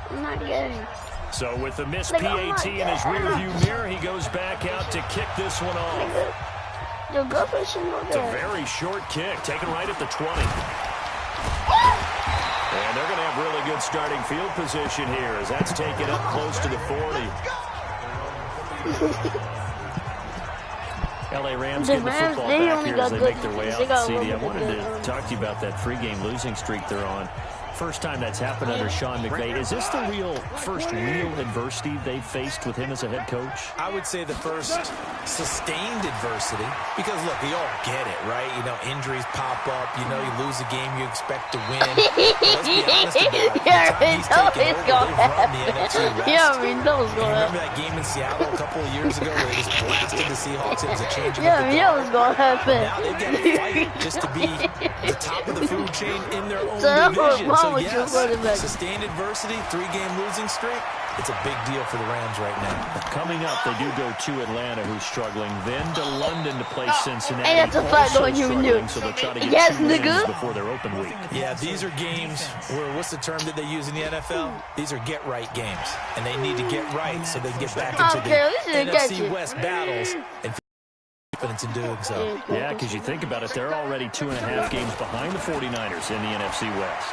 I'm not getting. So with the missed PAT in his rearview mirror, he goes back out to kick this one off. It's a very short kick, taken right at the 20. And they're going to have really good starting field position here as that's taken up close to the 40. LA Rams getting the football back here as they make their way out to CD. I wanted to talk to you about that 3-game losing streak they're on. First time that's happened under Sean McVay. Is this the first real adversity they've faced with him as a head coach? I would say the first sustained adversity. Because, look, we all get it, right? You know, injuries pop up. You know, you lose a game you expect to win. Let's be honest about it. He's taken over. They've run the NFC West. Remember that game in Seattle a couple of years ago where they just blasted the Seahawks? It was a change of the guard. Now they've got to fight just to be the top of the food chain in their own division. So, yes, sustained adversity, 3-game losing streak. It's a big deal for the Rams right now. Coming up, they do go to Atlanta, who's struggling, then to London to play Cincinnati. And that's a fact going you knew. So they'll try to get 2 wins before their open week. Yeah, these are games where, what's the term that they use in the NFL? These are get-right games. And they need to get right so they can get back into the NFC West battles and confidence in doing so. Yeah, because you think about it, they're already 2.5 games behind the 49ers in the NFC West.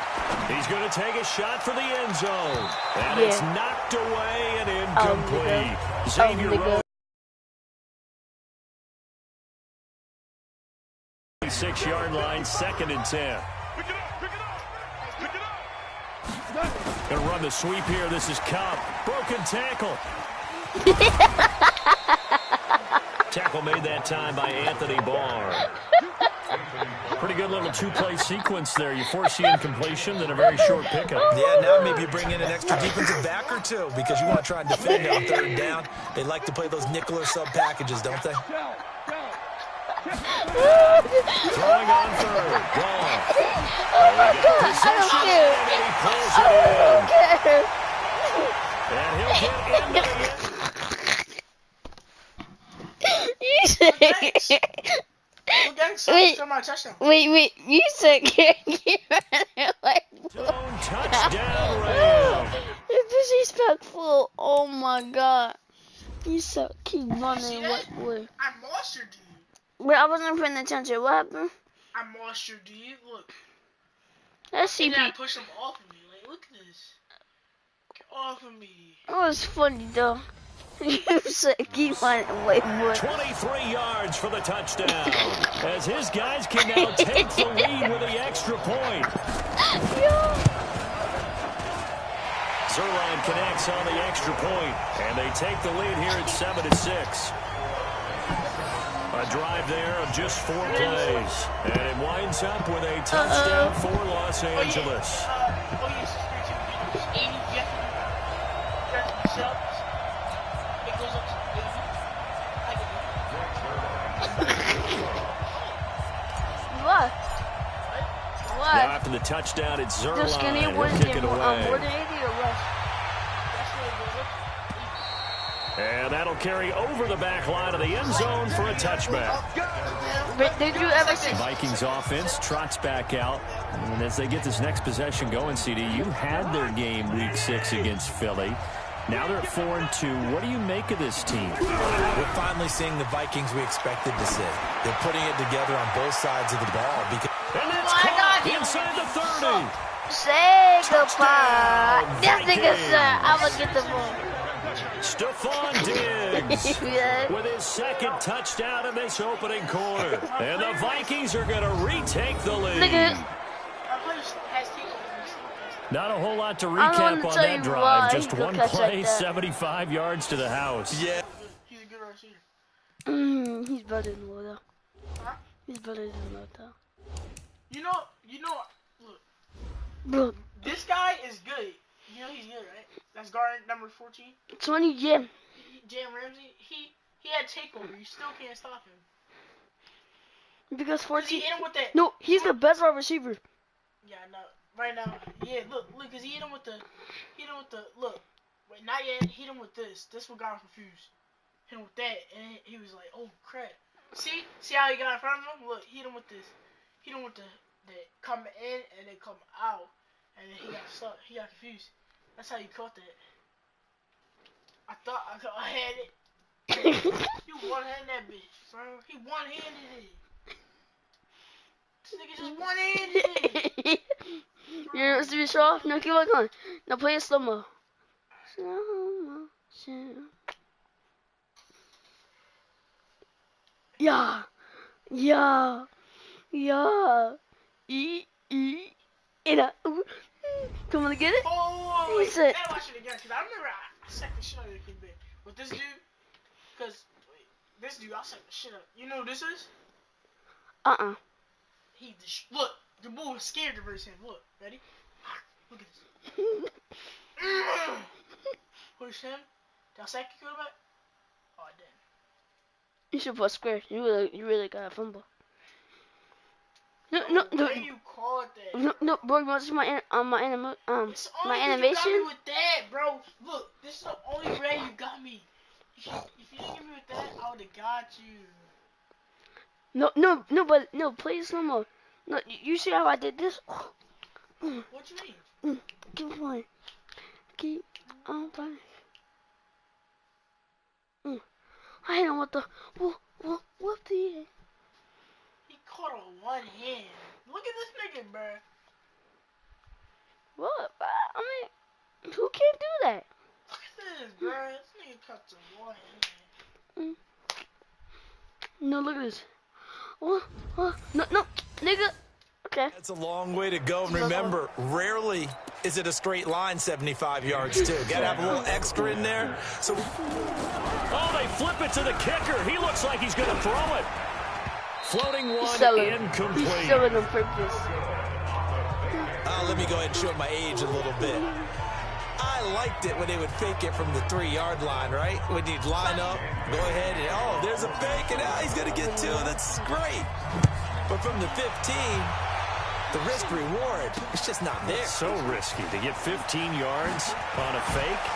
He's going to take a shot for the end zone. And it's knocked away and incomplete. Xavier Rhodes. 6-yard line, 2nd and 10. Going to run the sweep here. This is Cobb. Broken tackle. Tackle made that time by Anthony Barr. Pretty good little two-play sequence there. You force the incompletion, then a very short pickup. Yeah, now maybe you bring in an extra defensive back or two because you want to try and defend on third down. They like to play those nickel or sub packages, don't they? Throwing on third. Gone. Oh my God, I don't care. And he pulls it I don't in. care. And he'll get into the You said... Wait, you said can't get like touchdown Ram. disrespectful. Oh my God. You said keep running what way? I monstered you. Wait, I wasn't paying attention. What happened? I monstered you. Look. Let's see. And then I pushed him off of me. Like, look at this. Get off of me. It was funny though. You said keep running way more. 23 yards for the touchdown. As his guys can now take the lead with the extra point. Zuerlein connects on the extra point, and they take the lead here at 7-6. A drive there of just 4 plays, and it winds up with a touchdown for Los Angeles. What? Now after the touchdown, it's Zuerlein. He'll kick it away. More than 80 or less. And that'll carry over the back line of the end zone for a touchback. Did you ever see? Vikings offense trots back out. And as they get this next possession going, CD, you had their game week 6 against Philly. Now they're at 4-2. What do you make of this team? We're finally seeing the Vikings we expected to see. They're putting it together on both sides of the ball. And that's caught inside the 30. Say goodbye. This nigga said, I will get the ball. Stephon Diggs with his second touchdown in this opening quarter. And the Vikings are going to retake the lead. Not a whole lot to recap on that drive. Just one play, 75 yards to the house. Yeah. He's a good receiver. He's better than Loda. Huh? He's better than Loda. You know, look. Bro. This guy is good. You know he's good, right? That's guard number 14. 20, yeah. Jalen Ramsey, he had takeover. You still can't stop him. Because 14. He hit him with that. No, he's the best wide receiver. Yeah, no. Right now, yeah. Look, cause he hit him with the. Look, wait, not yet. Hit him with this. This what got him confused. Hit him with that, and he was like, "Oh crap!" See how he got in front of him? Look, hit him with this. Hit him with the come in and then come out, and then he got stuck. He got confused. That's how you caught that. I thought I had it. You one-handed that bitch, bro. He one-handed it. This nigga just one-handed it. You're supposed to be soft? No, keep on going. Now play a slow-mo. Slow-mo. Yeah. Come on, get it? Oh, wait. I gotta watch it again, because I remember I sacked the shit out of the kid with this dude. Because, this dude, I sacked the shit out. You know who this is? Look, the bull was scared to verse him. Look, ready? Look at this. Push him. Did I sack you quarterback? Oh, I didn't. You should put square. You really got a fumble. No. You called that? No, bro. You want to see my animation? You got me with that, bro. Look, this is the only way you got me. If you didn't get me with that, I would have got you. No, play slow mo. No, you see how I did this? What you mean? Keep playing. Keep on playing. I hit him with the whoop the. He caught on one hand. Look at this nigga, bro. What? I mean, who can't do that? Look at this, bro. This nigga caught on one hand. No, look at this. No, nigga. Okay. That's a long way to go. And remember, rarely is it a straight line 75 yards, too? Got to have a little extra in there. So, they flip it to the kicker. He looks like he's going to throw it. Floating one, incomplete. He's selling on purpose. Let me go ahead and show my age a little bit. I liked it when they would fake it from the 3-yard line, right? When you'd line up, go ahead, and there's a fake, and he's going to get 2. That's great. But from the 15, the risk-reward, it's just not there. It's so risky to get 15 yards on a fake.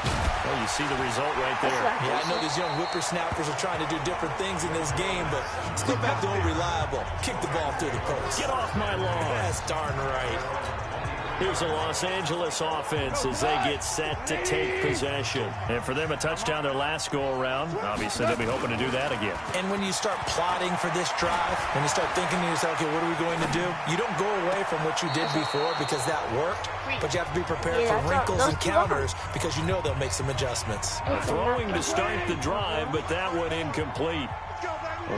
Well, you see the result right there. Yeah, I know these young whippersnappers are trying to do different things in this game, but still back to old reliable. Kick the ball through the post. Get off my lawn. That's darn right. Here's the Los Angeles offense as they get set to take possession. And for them, a touchdown their last go-around. Obviously, they'll be hoping to do that again. And when you start plotting for this drive, when you start thinking to yourself, okay, what are we going to do? You don't go away from what you did before because that worked, but you have to be prepared for wrinkles and counters because you know they'll make some adjustments. Throwing to start the drive, but that one incomplete.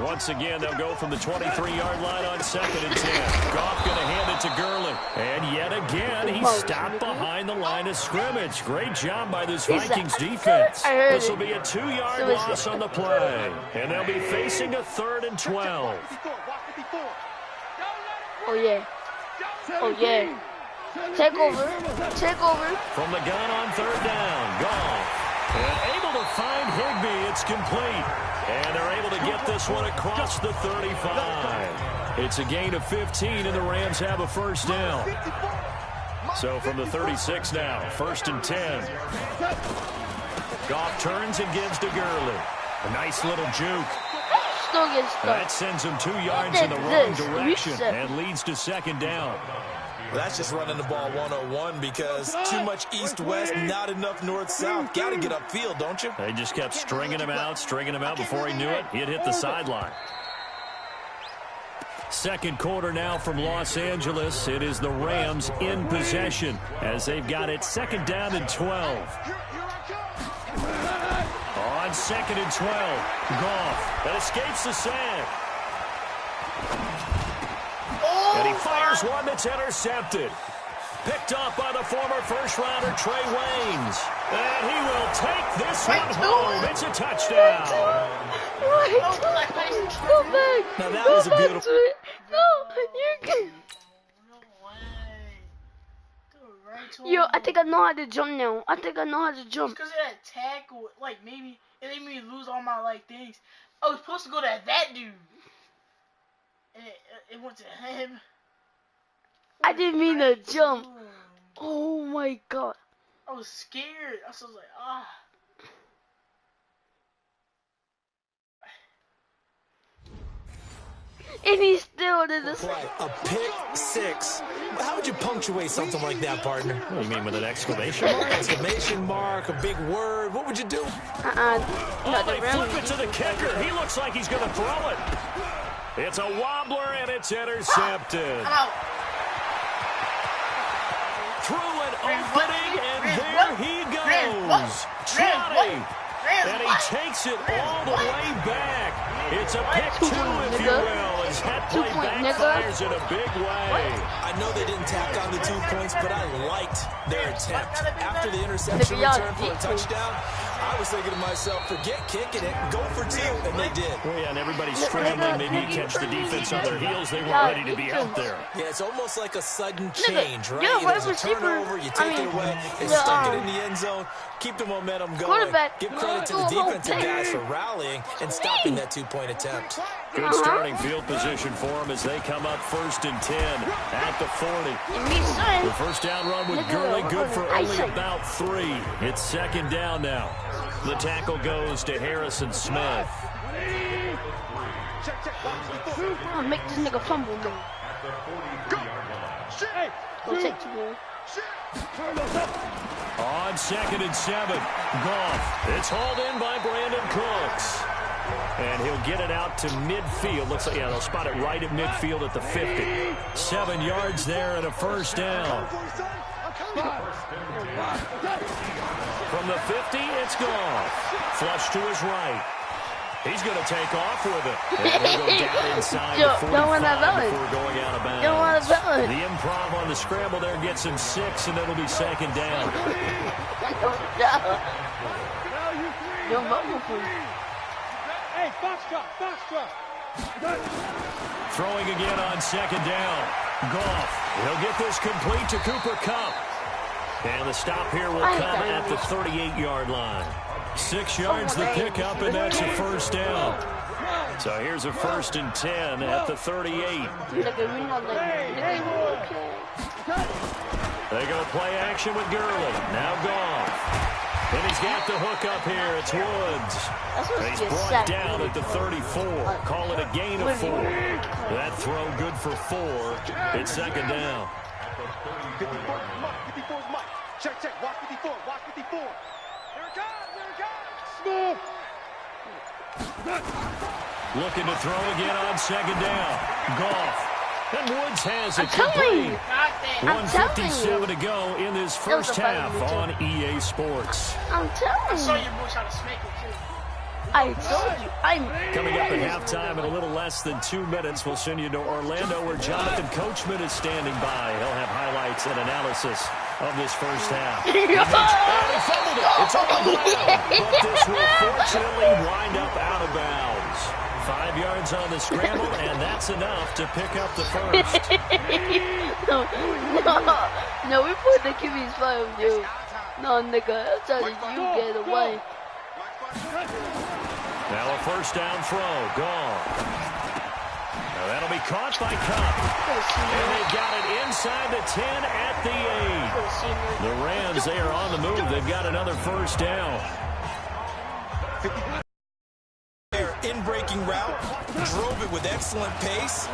Once again, they'll go from the 23-yard line on 2nd and 10. Goff going to hand it to Gurley. And yet again, he stopped behind the line of scrimmage. Great job by this Vikings defense. This will be a 2-yard loss on the play. And they'll be facing a 3rd and 12. Oh, yeah. Oh, yeah. Take over. Take over. From the gun on 3rd down. Goff. And able to find Higbee. It's complete. And they're able to get this one across the 35. It's a gain of 15, and the Rams have a first down. So from the 36 now, 1st and 10. Goff turns and gives to Gurley. A nice little juke. That sends him 2 yards in the wrong direction and leads to 2nd down. Well, that's just running the ball 101 because too much east-west, not enough north-south. Got to get upfield, don't you? They just kept stringing him out before he knew it. He'd hit the sideline. 2nd quarter now from Los Angeles. It is the Rams in possession as they've got it 2nd down and 12. On 2nd and 12, Goff that escapes the sack. And he fires one that's intercepted. Picked off by the former first-rounder Trey Waynes. And he will take this one home. It's a touchdown. Go back. Now that was a beautiful... No, you're good. Yo, I think I know how to jump now. I think I know how to jump. Because of that tackle, like, maybe it made me lose all my, like, things. I was supposed to go to that dude. And it went to him. I didn't mean to jump. Oh my god. I was scared. I was like, ah. And he still did this. A pick six. How would you punctuate something like that, partner? What do you mean, with an exclamation mark? Exclamation mark, a big word. What would you do? They flip it to the kicker. He looks like he's going to throw it. It's a wobbler, and it's intercepted. Through an opening, and there he goes. Trotting. And he takes it all the way back. It's a pick 2, if you will, as that play backfires in a big way. I know they didn't tack on the 2 points, but I liked their attempt. After the interception return for a touchdown, I was thinking to myself, forget kicking it, go for 2, and they did. Well, yeah, and everybody's scrambling. Maybe you catch the defense on their heels. They weren't ready to be out there. Yeah, it's almost like a sudden change, right? There's a turnover, you take it away, and stuck it in the end zone. Keep the momentum going. Give credit to the defensive guys for rallying and stopping that 2-point attempt. Good starting field position for them as they come up 1st and 10 at the 40. The first down run with Gurley, good for only about 3. It's 2nd down now. The tackle goes to Harrison Smith. I'll make this nigga fumble, man. Go take 2 more. On 2nd and 7, Goff. It's hauled in by Brandon Cooks. And he'll get it out to midfield. Looks like, yeah, they'll spot it right at midfield at the 50. 7 yards there and a first down. From the 50, it's Goff. Flush to his right. He's going to take off with it. And he'll go down inside the 45 before going out of bounds. Don't want to balance. The improv on the scramble there gets him 6, and it'll be second down. Don't vote for me. Hey, Foxtrot. Throwing again on second down. Goff. He'll get this complete to Cooper Kupp. And the stop here will come at the 38-yard line. 6 yards the pickup, and that's a first down. So here's a 1st and 10 at the 38. They go play action with Gurley. Now Goff. And he's got the hook up here. It's Woods. He's brought down at the 34. Call it a gain of 4. That throw good for 4. It's second down. 54's Mike. Check. Watch 54. Here it comes. Looking to throw again on second down. Goff. And Woods has it. I'm telling you. 1:57 to go in this first half on EA Sports. I'm telling you. I saw your boy trying to smack it too. I told you. Coming up at halftime in a little less than 2 minutes, we'll send you to Orlando where Jonathan Coachman is standing by. He'll have highlights and analysis of this first half. He fumbled it. It's on the ground. But this will fortunately wind up out of bounds. 5 yards on the scramble, and that's enough to pick up the first. No, we put the QB's 5, dude. No, nigga, that's how you get away. Now a first down throw, gone. Now that'll be caught by Kupp. And they've got it inside the 10 at the 8. The Rams, they are on the move. They've got another first down. In-breaking route, drove it with excellent pace.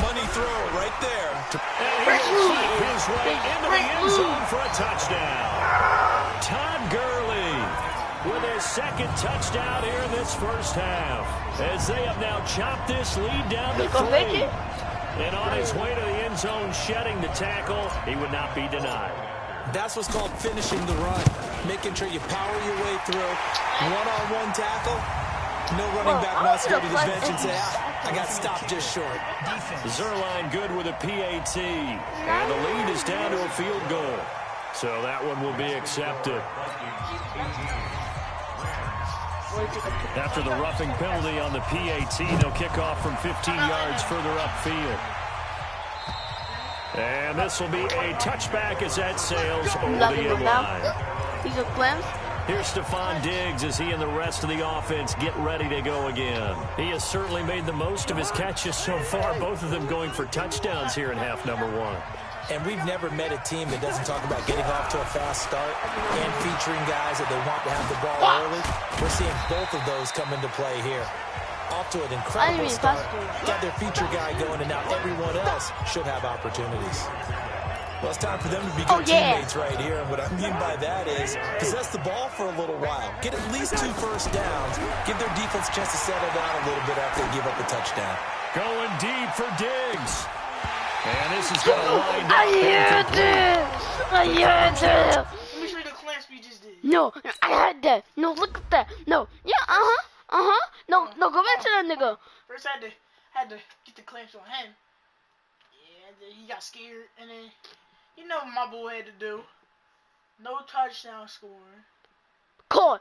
Money throw right there. And he will fight his way into the end zone for a touchdown. Todd Gurley with his second touchdown here in this first half, as they have now chopped this lead down to 3. And on his way to the end zone, shedding the tackle, he would not be denied. That's what's called finishing the run, making sure you power your way through. One-on-one tackle. No running back wants to go to the bench and say, I got stopped just short. Zuerlein good with a PAT. And the lead is down to a field goal. So that one will be accepted. After the roughing penalty on the PAT, they'll kick off from 15 yards further upfield. And this will be a touchback as that sails over the end line. He's a Clemson. Here's Stephon Diggs as he and the rest of the offense get ready to go again. He has certainly made the most of his catches so far, both of them going for touchdowns here in half number 1. And we've never met a team that doesn't talk about getting off to a fast start and featuring guys that they want to have the ball early. We're seeing both of those come into play here. Off to an incredible start. Got their feature guy going, and now everyone else should have opportunities. Well, it's time for them to be good teammates right here. And what I mean by that is possess the ball for a little while. Get at least 2 first downs. Give their defense a chance to settle down a little bit after they give up a touchdown. Going deep for Diggs. And this is going to wind up. I heard this. Let me show you the clamps we just did. No, I had that. No, look at that. No, yeah, No, go back to that nigga. First, I had to get the clamps on him. Yeah, then he got scared, and then you know what my boy had to do. No touchdown scoring. Call.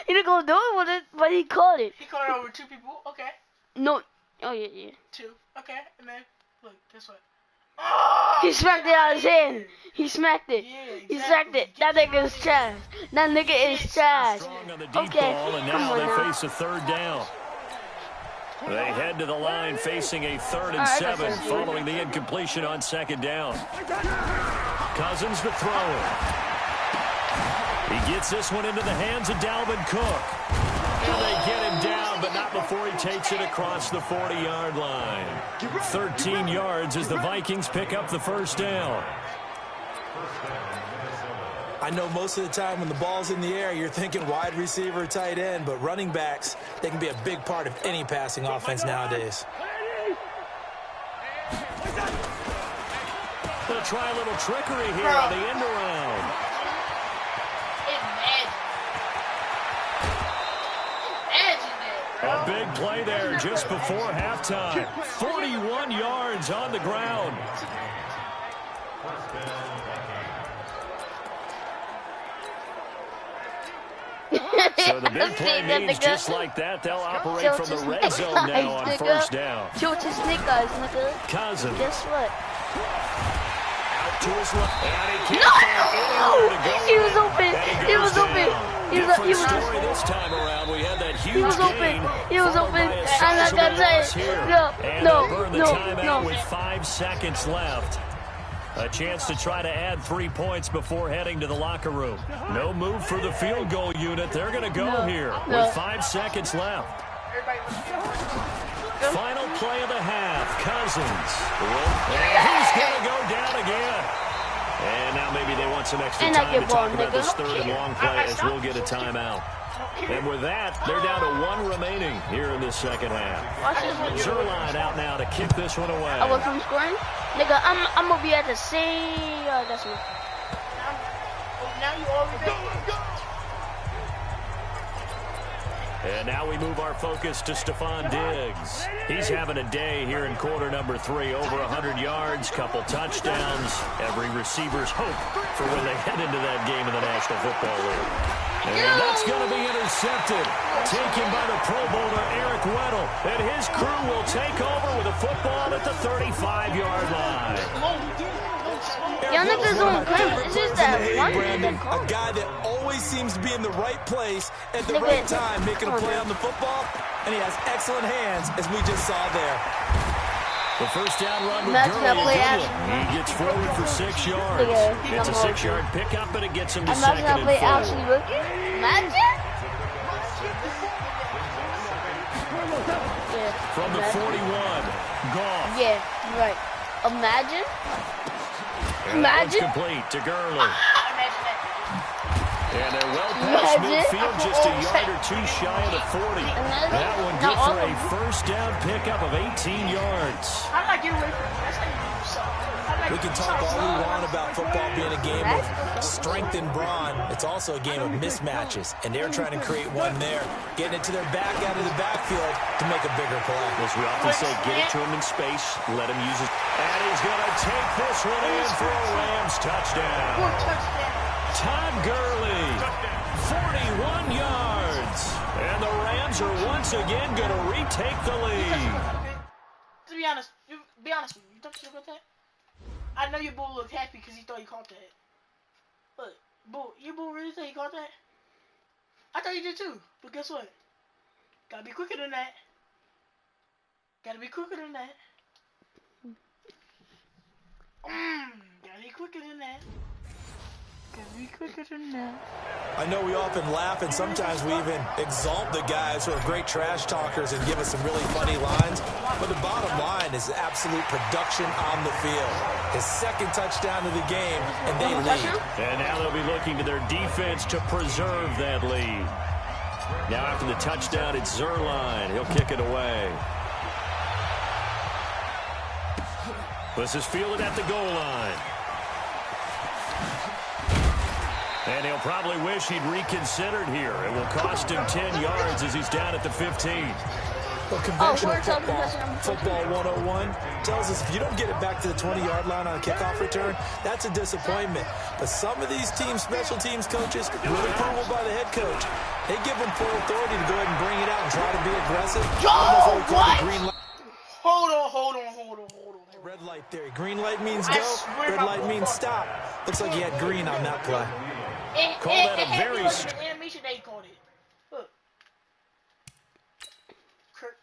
He didn't go do it with it, but he called it. He called it over 2 people. Okay. No. Oh yeah. 2. Okay, and then look, guess what? He smacked it out of his hand. He smacked it. Yeah, exactly. He smacked it. That nigga is trash. That nigga is trash. Strong on the deep Okay, ball, and come now on they now. face a third down. They head to the line facing a 3rd and 7 following the incompletion on second down. Cousins to throw. He gets this one into the hands of Dalvin Cook. And they get him down, but not before he takes it across the 40-yard line. 13 yards as the Vikings pick up the first down. I know most of the time when the ball's in the air, you're thinking wide receiver, tight end, but running backs, they can be a big part of any passing offense nowadays. They'll try a little trickery here on the end around. big play there just before halftime. 41 yards on the ground. So the big play means just like that, they'll operate from the red zone now on first down. Shoot your snake eyes, nigga. Cousins. Guess what? Out to his left. And he No! can't find anywhere to go. He was open. He was open. Different story this time around. We had that huge He was open. gain. He was followed open. by a I'm not gonna sizable say it. loss here. No, And no, they'll burn the no, timeout no. with 5 seconds left. A chance to try to add 3 points before heading to the locker room. No move for the field goal unit. They're going to go here with 5 seconds left. Final play of the half. Cousins. And he's going to go down again. And now maybe they want some extra time to talk about this third and long play as we'll get a timeout. And with that, they're down to 1 remaining here in this second half. Zuerlein out now to kick this one away. I was from scoring? Nigga, I'm gonna be at the same. That's me. Now you already go. And now we move our focus to Stephon Diggs. He's having a day here in quarter number 3. Over 100 yards, couple touchdowns. Every receiver's hope for when they head into that game in the National Football League. And that's going to be intercepted. Taken by the Pro Bowler Eric Weddle. And his crew will take over with a football at the 35-yard line. Y'all niggas don't claim it. It's just that one Brandon, a guy that always seems to be in the right place at the right time, making a play on the football, and he has excellent hands, as we just saw there. The first down run with Gurley. He gets forward for 6 yards. It's a 6-yard pickup, and it gets him to second and 4. Imagine? From the 41, Goff. Yeah, right. Imagine? And that one's complete to Gurley. And they're well past midfield, just a yard or 2 shy of the 40. That one good for a first down pickup of 18 yards. I like you away from that. We can talk all we want about football being a game of strength and brawn. It's also a game of mismatches, and they're trying to create one there, getting it to their back out of the backfield to make a bigger play. As we often say, get it to him in space, let him use it. And he's going to take this one in for a Rams touchdown. Todd Gurley, 41 yards. And the Rams are once again going to retake the lead. To be honest with you, talk shit about that? I know your bull looked happy because he thought he caught that. But, your bull really thought he caught that? I thought he did too. But guess what? Gotta be quicker than that. Gotta be quicker than that. Gotta be quicker than that. I know we often laugh and sometimes we even exalt the guys who are great trash talkers and give us some really funny lines, but the bottom line is absolute production on the field. His second touchdown of the game, and they lead. And now they'll be looking to their defense to preserve that lead. Now after the touchdown, it's Zuerlein. He'll kick it away. This is fielded at the goal line. And he'll probably wish he'd reconsidered here. It will cost him 10 yards as he's down at the 15. Well, conventional football 101 tells us if you don't get it back to the 20-yard line on a kickoff return, that's a disappointment. But some of these teams, special teams coaches, with approval by the head coach, they give them full authority to go ahead and bring it out and try to be aggressive. What? Hold on. Red light there. Green light means go. Red light means stop. Looks like he had green on that play. Call that a very... Animation, they called it. Look. Kurt.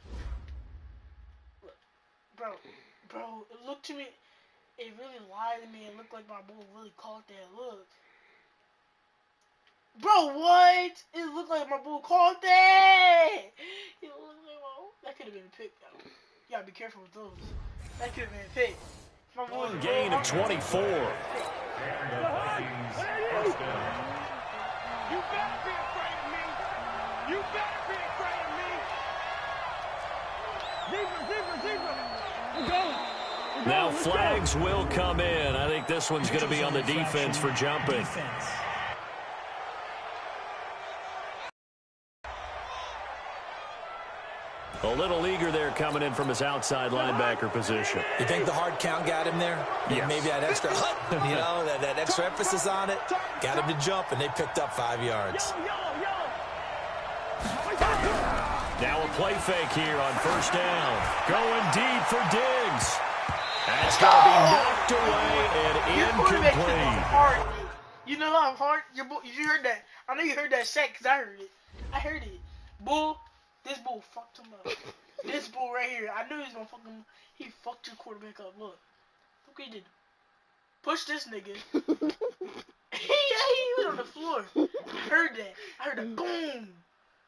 Look. Bro, it looked to me, it really lied to me. It looked like my bull really caught that. Look. Bro, what? It looked like my bull caught that. It looked like that could have been a pick, though. You gotta be careful with those. That could have been a pick. One gain of 24. You better be afraid of me. You better be afraid of me. Zebra. Now flags will come in. I think this one's going to be on the defense for jumping. A little eager there coming in from his outside linebacker position. You think the hard count got him there? Yes. Maybe that extra that extra emphasis on it got him to jump, and they picked up 5 yards. Now a play fake here on first down. Going deep for Diggs. That's going to be knocked away and incomplete. You know how hard you heard that? I know you heard that sack because I heard it. I heard it. This bull fucked him up. This bull right here. I knew he was going to fuck him up. He fucked your quarterback up. Look what he did. Push this nigga. he was on the floor. I heard that. I heard a boom.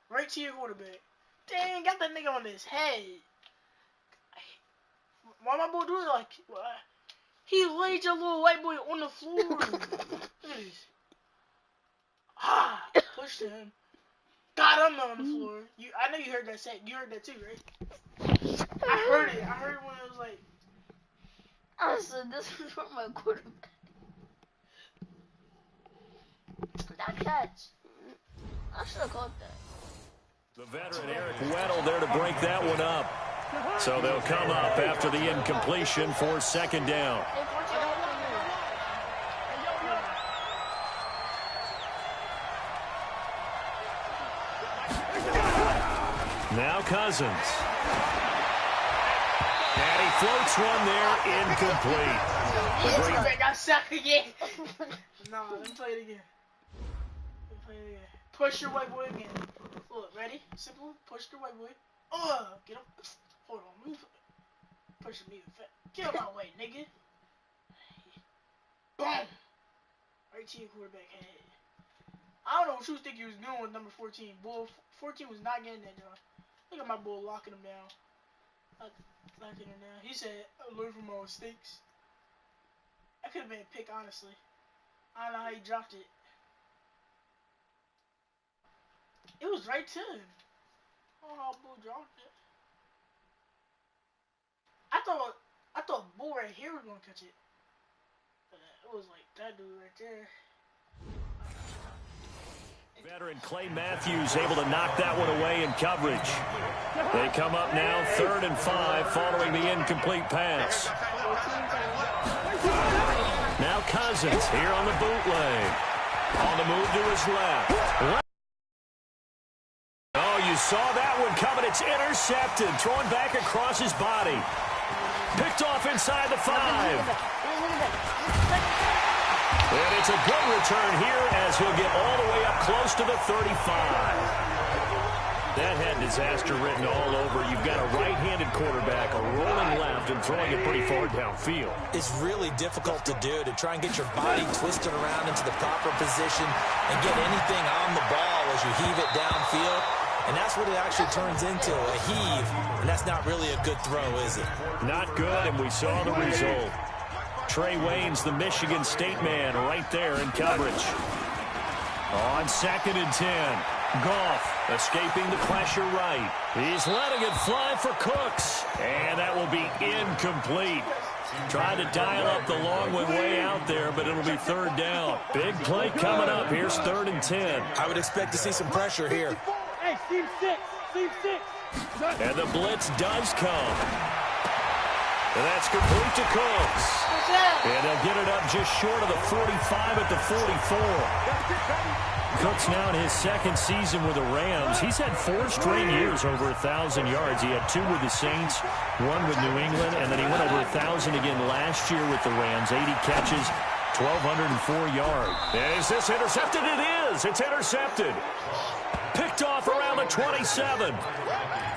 Right to your quarterback. Dang, got that nigga on his head. Why my boy do it like... He laid your little white boy on the floor. Look at this. Pushed him. Got him on the floor. I know you heard that sack. You heard that too, right? I heard it. I heard when it was like... I said this is from my quarterback. That catch. I should have caught that. The veteran Eric Weddle there to break that one up. So they'll come up after the incompletion for second down. Now Cousins. And he floats one there, incomplete. I got sacked again. No, let me play it again. Push your white boy again. Look, ready? Simple. Push the white boy. Get him. Hold on. Move. Push me. Get him out of the way, nigga. Boom. Right to your quarterback head. I don't know what you think he was doing with number 14. Bull 14 was not getting that done. Look at my bull locking him down. Locking him down. He said, learn from my mistakes. That could have been a pick, honestly. I don't know how he dropped it. It was right to him. I don't know how Bull dropped it. I thought Bull right here was gonna catch it. But it was like that dude right there. Veteran Clay Matthews able to knock that one away in coverage. They come up now 3rd and 5 following the incomplete pass. Now Cousins here on the bootleg. On the move to his left. Oh, you saw that one coming. It's intercepted. Thrown back across his body. Picked off inside the 5. And it's a good return here as he'll get all the way up close to the 35. That had disaster written all over. You've got a right-handed quarterback, a rolling left, and throwing it pretty far downfield. It's really difficult to do, to try and get your body twisted around into the proper position and get anything on the ball as you heave it downfield. And that's what it actually turns into, a heave. And that's not really a good throw, is it? Not good, and we saw the result. Trey Waynes, the Michigan State man, right there in coverage. On 2nd and 10. Goff escaping the pressure right. He's letting it fly for Cooks. And that will be incomplete. Trying to dial up the long one way out there, but it'll be 3rd down. Big play coming up. Here's 3rd and 10. I would expect to see some pressure here. Hey, Team 6. And the blitz does come. And that's complete to Cooks. And they'll get it up just short of the 45 at the 44. Cooks now in his 2nd season with the Rams. He's had 4 straight years over 1,000 yards. He had 2 with the Saints, 1 with New England, and then he went over 1,000 again last year with the Rams. 80 catches, 1,204 yards. Is this intercepted? It is. It's intercepted. Picked off around the 27.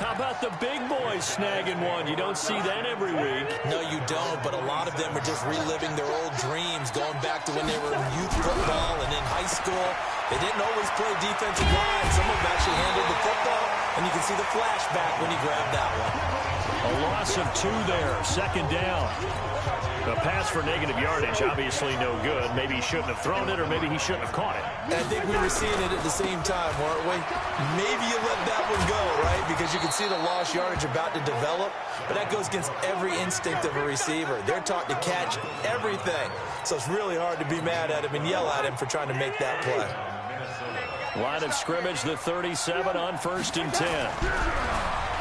How about the big boys snagging one? You don't see that every week. No, you don't, but a lot of them are just reliving their old dreams, going back to when they were in youth football and in high school. They didn't always play defensive line. Some of them actually handled the football, and you can see the flashback when he grabbed that one. A loss of 2 there, 2nd down. A pass for negative yardage, obviously no good. Maybe he shouldn't have thrown it, or maybe he shouldn't have caught it. I think we were seeing it at the same time, weren't we? Maybe you let that one go, right? Because you can see the lost yardage about to develop. But that goes against every instinct of a receiver. They're taught to catch everything. So it's really hard to be mad at him and yell at him for trying to make that play. Line of scrimmage, the 37 on 1st and 10.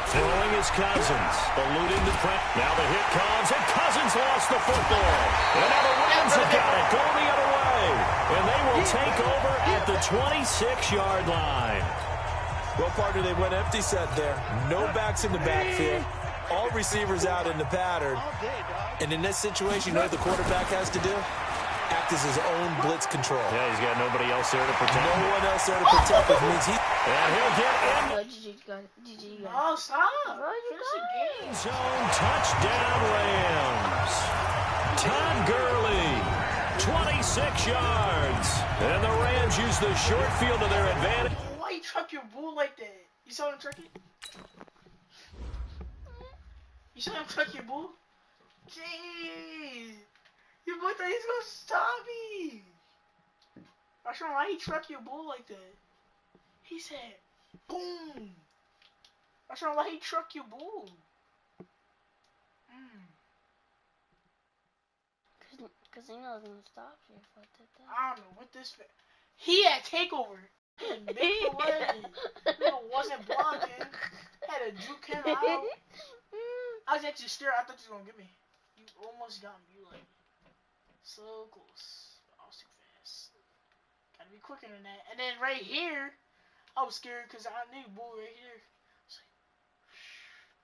Throwing is Cousins, eluding the press. Now the hit comes, and Cousins lost the football. And now the Rams have got it going the other way. And they will take over at the 26-yard line. Well, partner, they went empty set there. No backs in the backfield. All receivers out in the pattern. And in this situation, you know what the quarterback has to do? Act as his own blitz control. Yeah, he's got nobody else there to protect. No one else there to protect, which means he... And he'll get in. Oh, stop. Finish the game. Zone touchdown Rams. Todd Gurley, 26 yards. And the Rams use the short field to their advantage. Why you truck your bull like that? You saw him truck it? You saw him truck your bull? Jeez. Your boy thought he was gonna stop me. I don't know why he truck your bull like that. He said, boom. I don't know why he truck your bull. Cause he knows I'm gonna stop you if I did that. I don't know what this. He had takeover. And big for what? Wasn't blocking. Had to juke him out. I was actually scared. I thought you was gonna get me. You almost got me. You like so close. I was too fast. Gotta be quicker than that. And then right here, I was scared because I knew bull right here. I was like,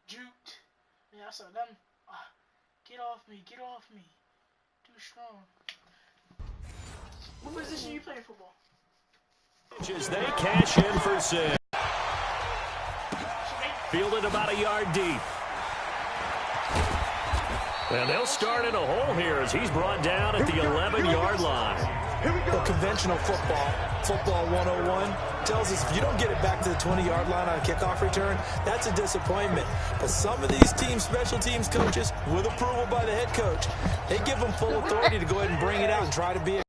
juked. And I saw them. Get off me. Get off me. Too strong. What position you playing football? They cash in for 6. Fielded about a yard deep. And they'll start in a hole here as he's brought down at the 11-yard line. Well, conventional football 101, tells us if you don't get it back to the 20-yard line on a kickoff return, that's a disappointment. But some of these special teams coaches, with approval by the head coach, they give them full authority to go ahead and bring it out and try to be a...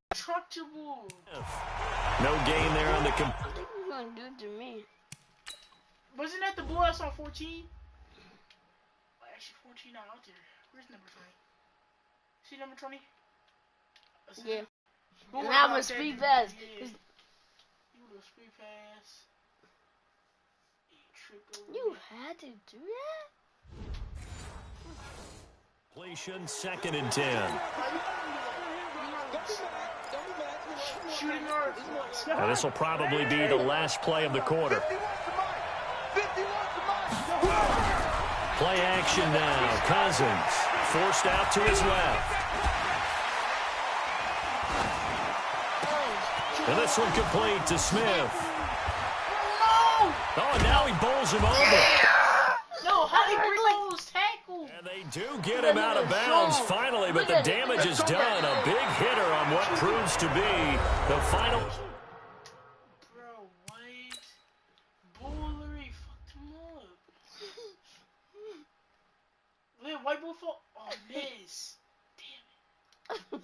No gain there on the... I think he's gonna do it to me. Wasn't that the bull that's on 14? Actually, 14 not out there. Where's number 20? See number 20? Yeah. And that was speed pass. You do a speed pass. You had to do that? Completion, 2nd and 10. Now this will probably be the last play of the quarter. Play action now. Cousins forced out to his left. And this one complete to Smith. Oh, and now he bowls him over. No, how did he bring those tackles? And they do get him out of bounds finally, but the damage is done. A big hitter on what proves to be the final. Bro, what? Bullery fucked him up. Look, white bull fall. Oh, miss. Damn it.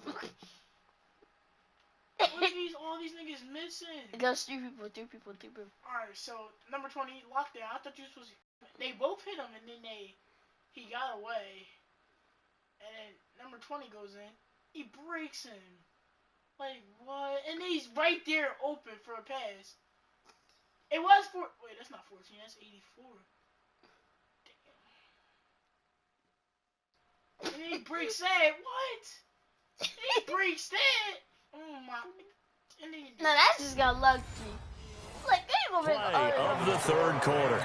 All these niggas missing. There's 3 people. Alright, so number 20 lockdown. I thought you were supposed to. They both hit him and then he got away. And then number 20 goes in. He breaks him. Like what? And he's right there open for a pass. It was wait, that's not 14. That's 84. Damn. And he breaks that. What? He breaks that. Oh my. No, that just got lucky. Like, they were play of the 3rd quarter.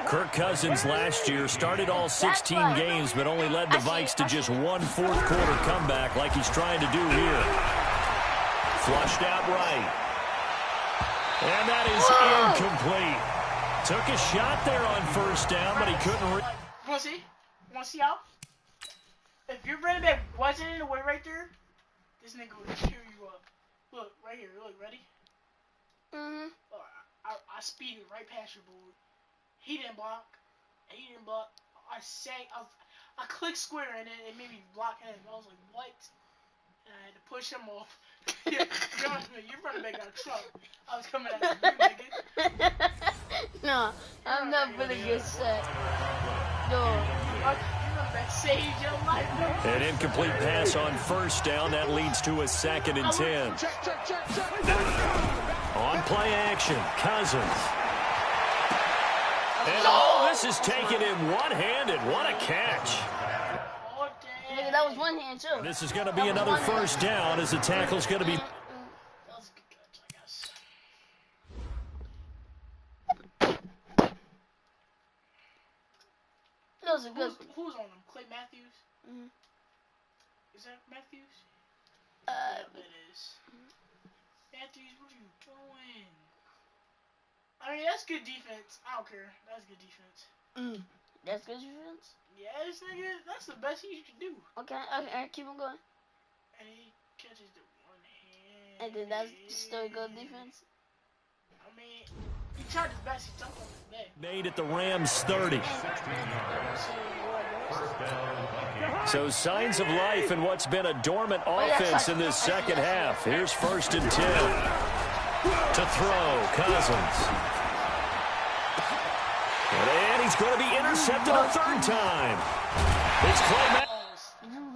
Kirk Cousins last year started all 16 games, but only led the Vikes to just 1 4th quarter comeback like he's trying to do here. Flushed out right. And that is incomplete. Took a shot there on 1st down, but he couldn't. Want to see? Want to see how? If your running back wasn't in the way right there, this nigga would cheer you up. Look, right here. Look, ready? Mm-hmm. Oh, I speeded right past your board. He didn't block. He didn't block. I clicked square and then it made me block him. I was like, what? And I had to push him off. Your running back got trucked. I was coming at you, nigga. No, I'm not gonna get set. No. Saved your life. An incomplete pass on 1st down. That leads to a 2nd and 10. On play action, Cousins. And all this is taken in one-handed. What a catch. Nigga, that was one hand, too. This is going to be another first down as the tackle's going to be... That was a good... Who's on him? Clay Matthews? Mm-hmm. Is that Matthews? Yeah, it is. Matthews, what are you doing? I mean, that's good defense. I don't care. That's good defense. That's good defense? Yes, nigga. That's the best he can do. Okay, keep on going. And he catches the one hand. And then that's still good defense? I mean, he tried his best. He jumped on his leg. Made at the Rams 30. So signs of life in what's been a dormant offense in this second half. Here's 1st and 10. To throw, Cousins. And he's going to be intercepted a 3rd time. It's Clay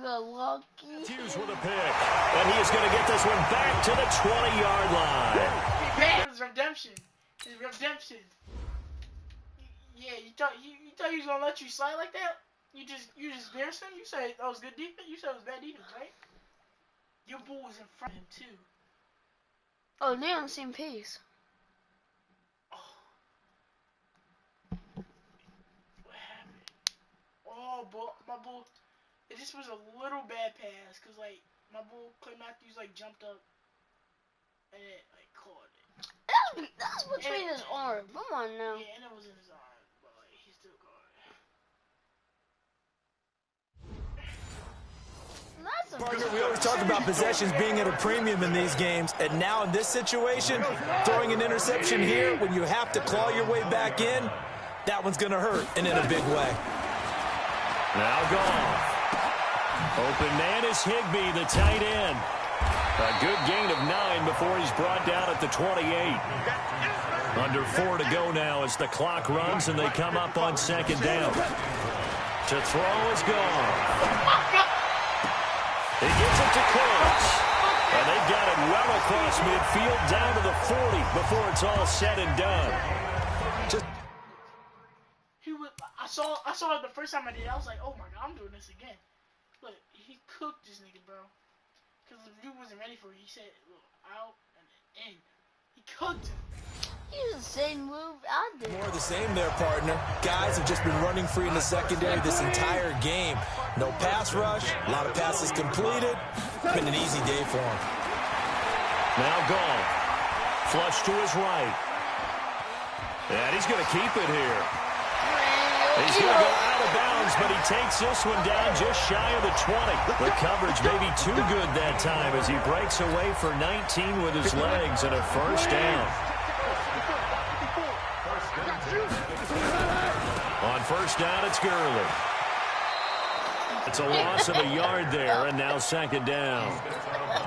Matthews with a pick. And he is going to get this one back to the 20-yard line. His redemption. His redemption. Yeah, you thought he was going to let you slide like that? You just embarrassed him? You said that was good defense? You said it was bad defense, right? Your ball was in front of him, too. Oh, they're on the same pace. What happened? Oh, my bull. It just was a little bad pass, because, like, my bull, Clay Matthews, like, jumped up and it, like, caught it. That's between his arm. Come on now. Yeah, and it was in his arm, but, like, he still caught it. Partner, we always talk about possessions being at a premium in these games, and now in this situation, throwing an interception here when you have to claw your way back in, that one's going to hurt, and in a big way. Now Goff. Open man is Higbee, the tight end. A good gain of 9 before he's brought down at the 28. Under 4 to go now as the clock runs and they come up on 2nd down. To throw is Goff. He gives it to Coates. And they got it well across midfield down to the 40 before it's all said and done. I saw it the first time I did it. I was like, oh my God, I'm doing this again. Look, he cooked this nigga, bro. Because the dude wasn't ready for it. He said, look, out and then in. He cooked him. He was the same move I did. More of the same there, partner. Guys have just been running free in the secondary this entire game. No pass rush, a lot of passes completed. Been an easy day for him. Now Goff. Flush to his right. And he's going to keep it here. He's going to go out of bounds, but he takes this one down just shy of the 20. The coverage may be too good that time as he breaks away for 19 with his legs and a 1st down. On 1st down, it's Gurley. It's a loss of a yard there, and now 2nd down.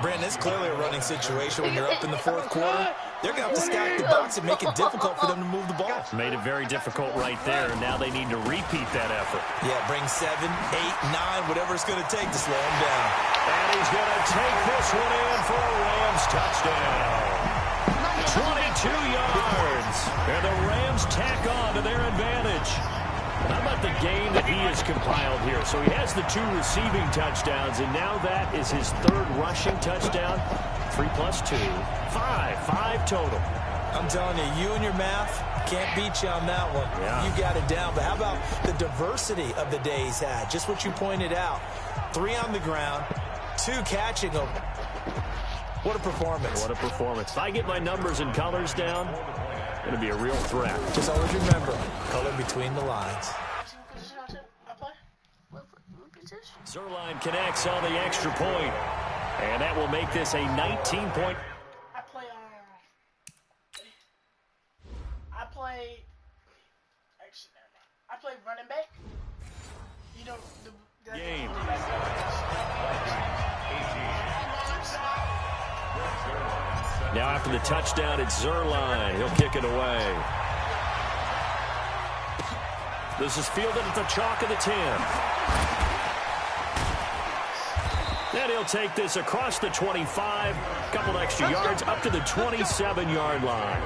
Brandon, it's clearly a running situation when you're up in the 4th quarter. They're going to have to stack the box and make it difficult for them to move the ball. Made it very difficult right there, and now they need to repeat that effort. Yeah, bring 7, 8, 9, whatever it's going to take to slow him down. And he's going to take this one in for a Rams touchdown. 22 yards, and the Rams tack on to their advantage. How about the game that he has compiled here? So he has the 2 receiving touchdowns, and now that is his 3rd rushing touchdown. 3 plus 2, 5 total. I'm telling you, you and your math can't beat you on that one. Yeah. You got it down. But how about the diversity of the day he's had? Just what you pointed out. 3 on the ground, 2 catching them. What a performance. What a performance. If I get my numbers and colors down, it's going to be a real threat. Just always remember, color between the lines. Zuerlein connects on the extra point. And that will make this a 19-point. I play running back. You know, the game. Now after the touchdown, it's Zuerlein. He'll kick it away. This is fielded at the chalk of the 10. And he'll take this across the 25, a couple extra yards, up to the 27-yard line.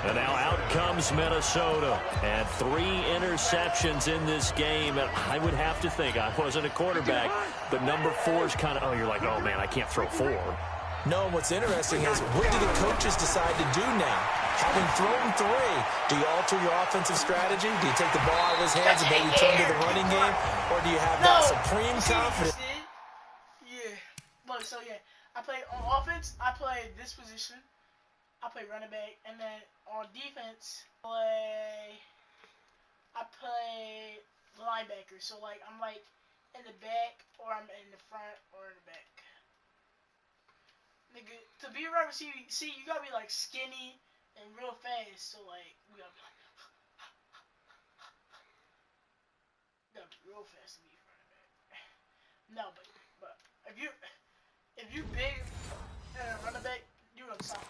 And now out comes Minnesota. And 3 interceptions in this game. And I would have to think, I wasn't a quarterback, but number 4 is kind of, oh, you're like, oh, man, I can't throw 4. No, what's interesting is what do the coaches decide to do now? Having thrown 3, do you alter your offensive strategy? Do you take the ball out of his hands and maybe turn to the running game? Or do you have that supreme confidence? Yeah. Look, so yeah, I play on offense, I play this position. I play running back, and then on defense, I play linebacker. So like I'm like in the back, or I'm in the front, or in the back. Nigga, to be a wide receiver, see, you gotta be like skinny and real fast. So like we gotta be like, you gotta be real fast to be a running back. No, but if you big and a running back.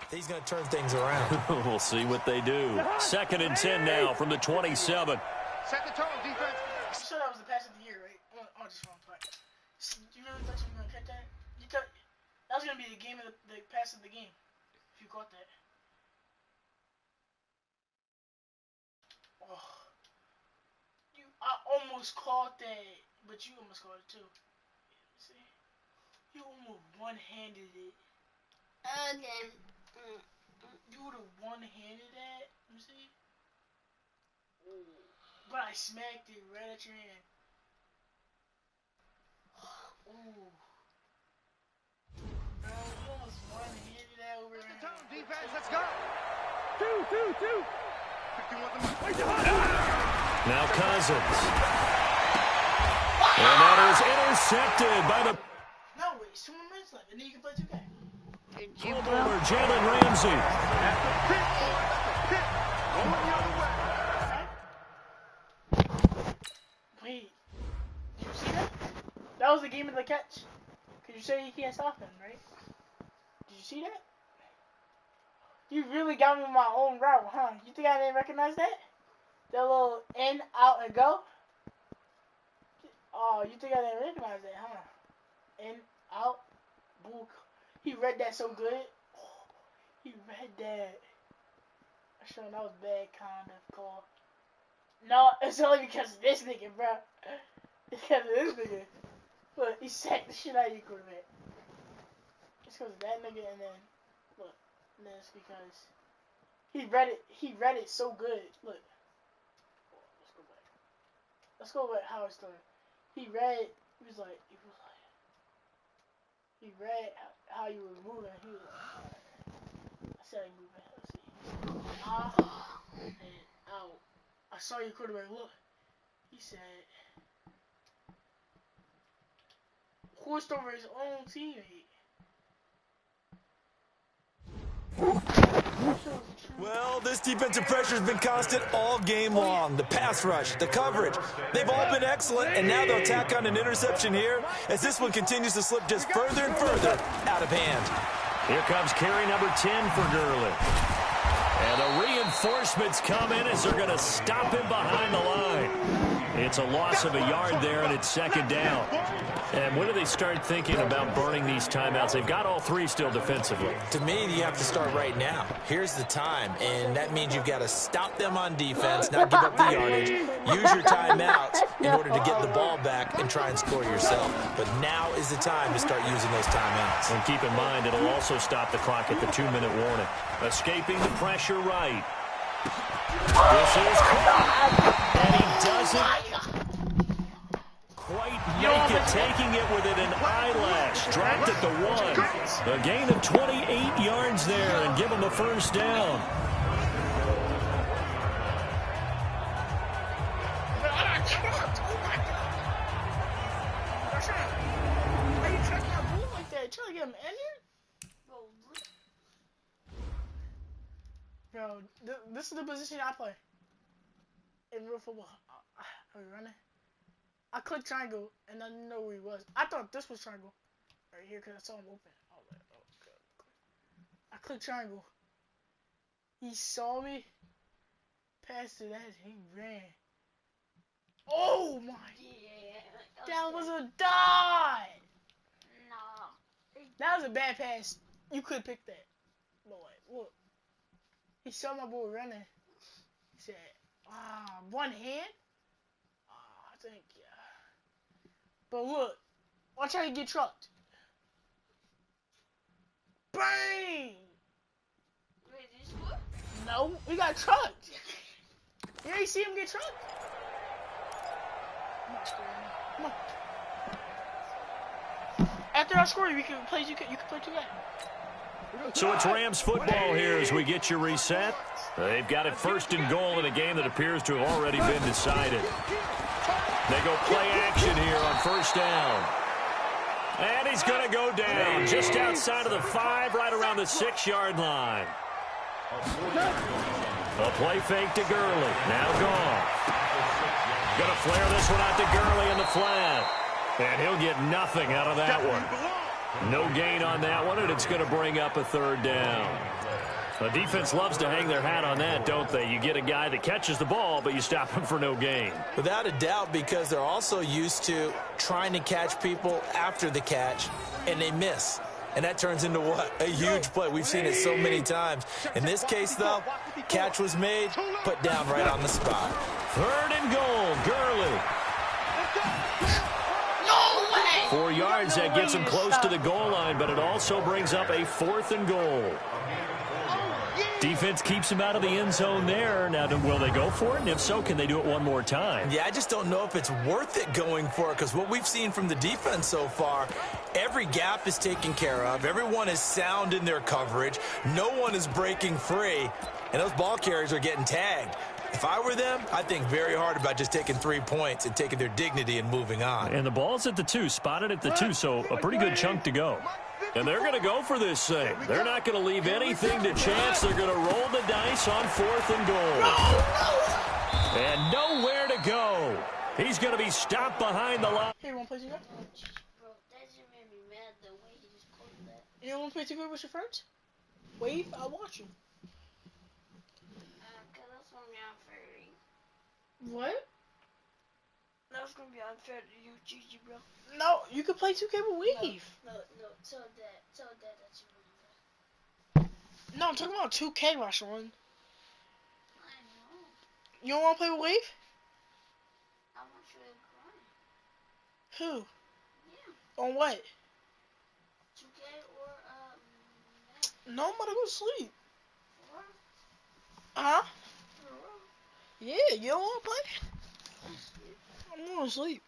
He's going to turn things around. We'll see what they do. 2nd and 10 now from the 27. Set the tone, defense. You said that was the pass of the year, right? On this one play. You really thought you were going to catch that? You thought that was going to be the game of the pass of the game. If you caught that. Oh. I almost caught that, but you almost caught it too. See? You almost one-handed it. Okay. You would have one-handed that. Let me see. Ooh. But I smacked it right at your hand. Ooh. Bro, you almost one-handed that over your hand. Defense, let's go. 2. 51. Now Cousins. And that is intercepted by the... No, wait, it's 2 more minutes left, and then you can play 2K. Over Jalen Ramsey. That's a pick, boy. That's a pick. Going the other way. Wait. Did you see that? That was the game of the catch. Because you said you can't stop him, right? Did you see that? You really got me on my own route, huh? You think I didn't recognize that? That little in, out, and go? Oh, you think I didn't recognize that, huh? In, out, book. He read that so good. Oh, he read that. I showed that was bad kind of call. No, it's only because of this nigga, bro. It's because of this nigga. Look, he sacked the shit out of you, quarterback. It's because of that nigga, and then look, and then it's because he read it so good. Look. Let's go back how it started. He read how you were moving. He was like, I said moving. Let's see. And out. I saw your quarterback. Look. He said, horsed over his own teammate. Well, this defensive pressure has been constant all game long. The pass rush, the coverage, they've all been excellent, and now they'll tack on an interception here as this one continues to slip just further and further out of hand. Here comes carry number 10 for Gurley. And the reinforcements come in as they're going to stop him behind the line. It's a loss of a yard there, and it's 2nd down. And when do they start thinking about burning these timeouts? They've got all 3 still defensively. To me, you have to start right now. Here's the time, and that means you've got to stop them on defense, not give up the yardage, use your timeouts in order to get the ball back and try and score yourself. But now is the time to start using those timeouts. And keep in mind, it'll also stop the clock at the 2-minute warning. Escaping the pressure right. This is caught, and he doesn't quite make it, taking it within an eyelash. Dropped at the 1. A gain of 28 yards there, and give him a 1st down. Are you trying to move like that? Trying to get him injured? Bro, this is the position I play in real football. Are we running? I clicked triangle and I didn't know where he was. I thought this was triangle right here because I saw him open. I was like, oh god. I clicked triangle. He saw me. Passed to that. He ran. Oh my! Yeah, that was a dot. No. That was a bad pass. You could pick that. Boy, look. He saw my boy running. He said, one hand? I think, yeah. But look, watch how you get trucked. Bang! Wait, did you score? No, we got trucked. Yeah, you see him get trucked? Come on. After I score, you can play 2K. You can play 2K. So it's Rams football here as we get you reset. They've got it 1st and goal in a game that appears to have already been decided. They go play action here on 1st down. And he's going to go down just outside of the 5, right around the 6-yard line. A play fake to Gurley. Now gone. Going to flare this one out to Gurley in the flat. And he'll get nothing out of that one. No gain on that one, and it's going to bring up a 3rd down. The defense loves to hang their hat on that, don't they? You get a guy that catches the ball, but you stop him for no gain. Without a doubt, because they're also used to trying to catch people after the catch, and they miss. And that turns into what? A huge play. We've seen it so many times. In this case, though, catch was made, put down right on the spot. 3rd and goal, Gurley. 4 yards, that gets him close to the goal line, but it also brings up a 4th and goal. Defense keeps him out of the end zone there. Now, will they go for it? And if so, can they do it one more time? Yeah, I just don't know if it's worth it going for it, because what we've seen from the defense so far, every gap is taken care of. Everyone is sound in their coverage. No one is breaking free, and those ball carriers are getting tagged. If I were them, I'd think very hard about just taking 3 points and taking their dignity and moving on. And the ball's at the 2, spotted at the 2, so a pretty good chunk to go. And they're going to go for this thing. They're not going to leave anything to chance. They're going to roll the dice on 4th and goal. And nowhere to go. He's going to be stopped behind the line. Hey, you want to play 2K? Bro, that just made me mad the way he just called that. You don't want to play 2K with your friends? Wave, I'll watch you. Cause that's gonna be unfair. What? That's gonna be unfair to you, Gigi, bro. No, you can play 2K with Weave. No, tell dad that you want that. No, I'm talking about 2K, Rashawn. I know. You don't want to play with Weave? I want you to grind. Who? Yeah. On what? 2K or No, I'm about to go to sleep. Or Huh? Yeah, you don't want to play? I'm going to sleep.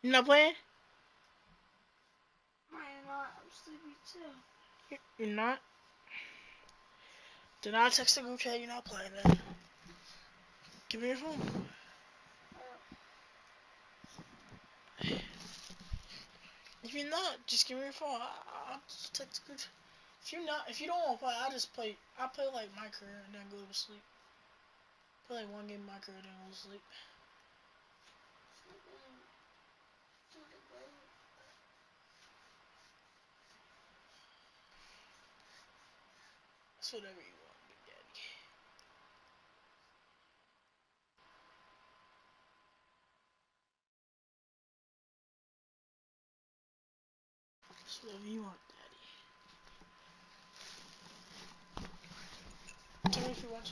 You not playing? I'm not. I'm sleepy too. You're not? Did not text the group chat, you're not playing then. Give me your phone. If you're not, just give me your phone. I'll just text the group chat. If you don't want to play, I'll play like my career and then go to sleep. Play like one game of my career and then go to sleep. It's whatever you want, Big Daddy. It's whatever you want, Daddy. Tell me if you want to.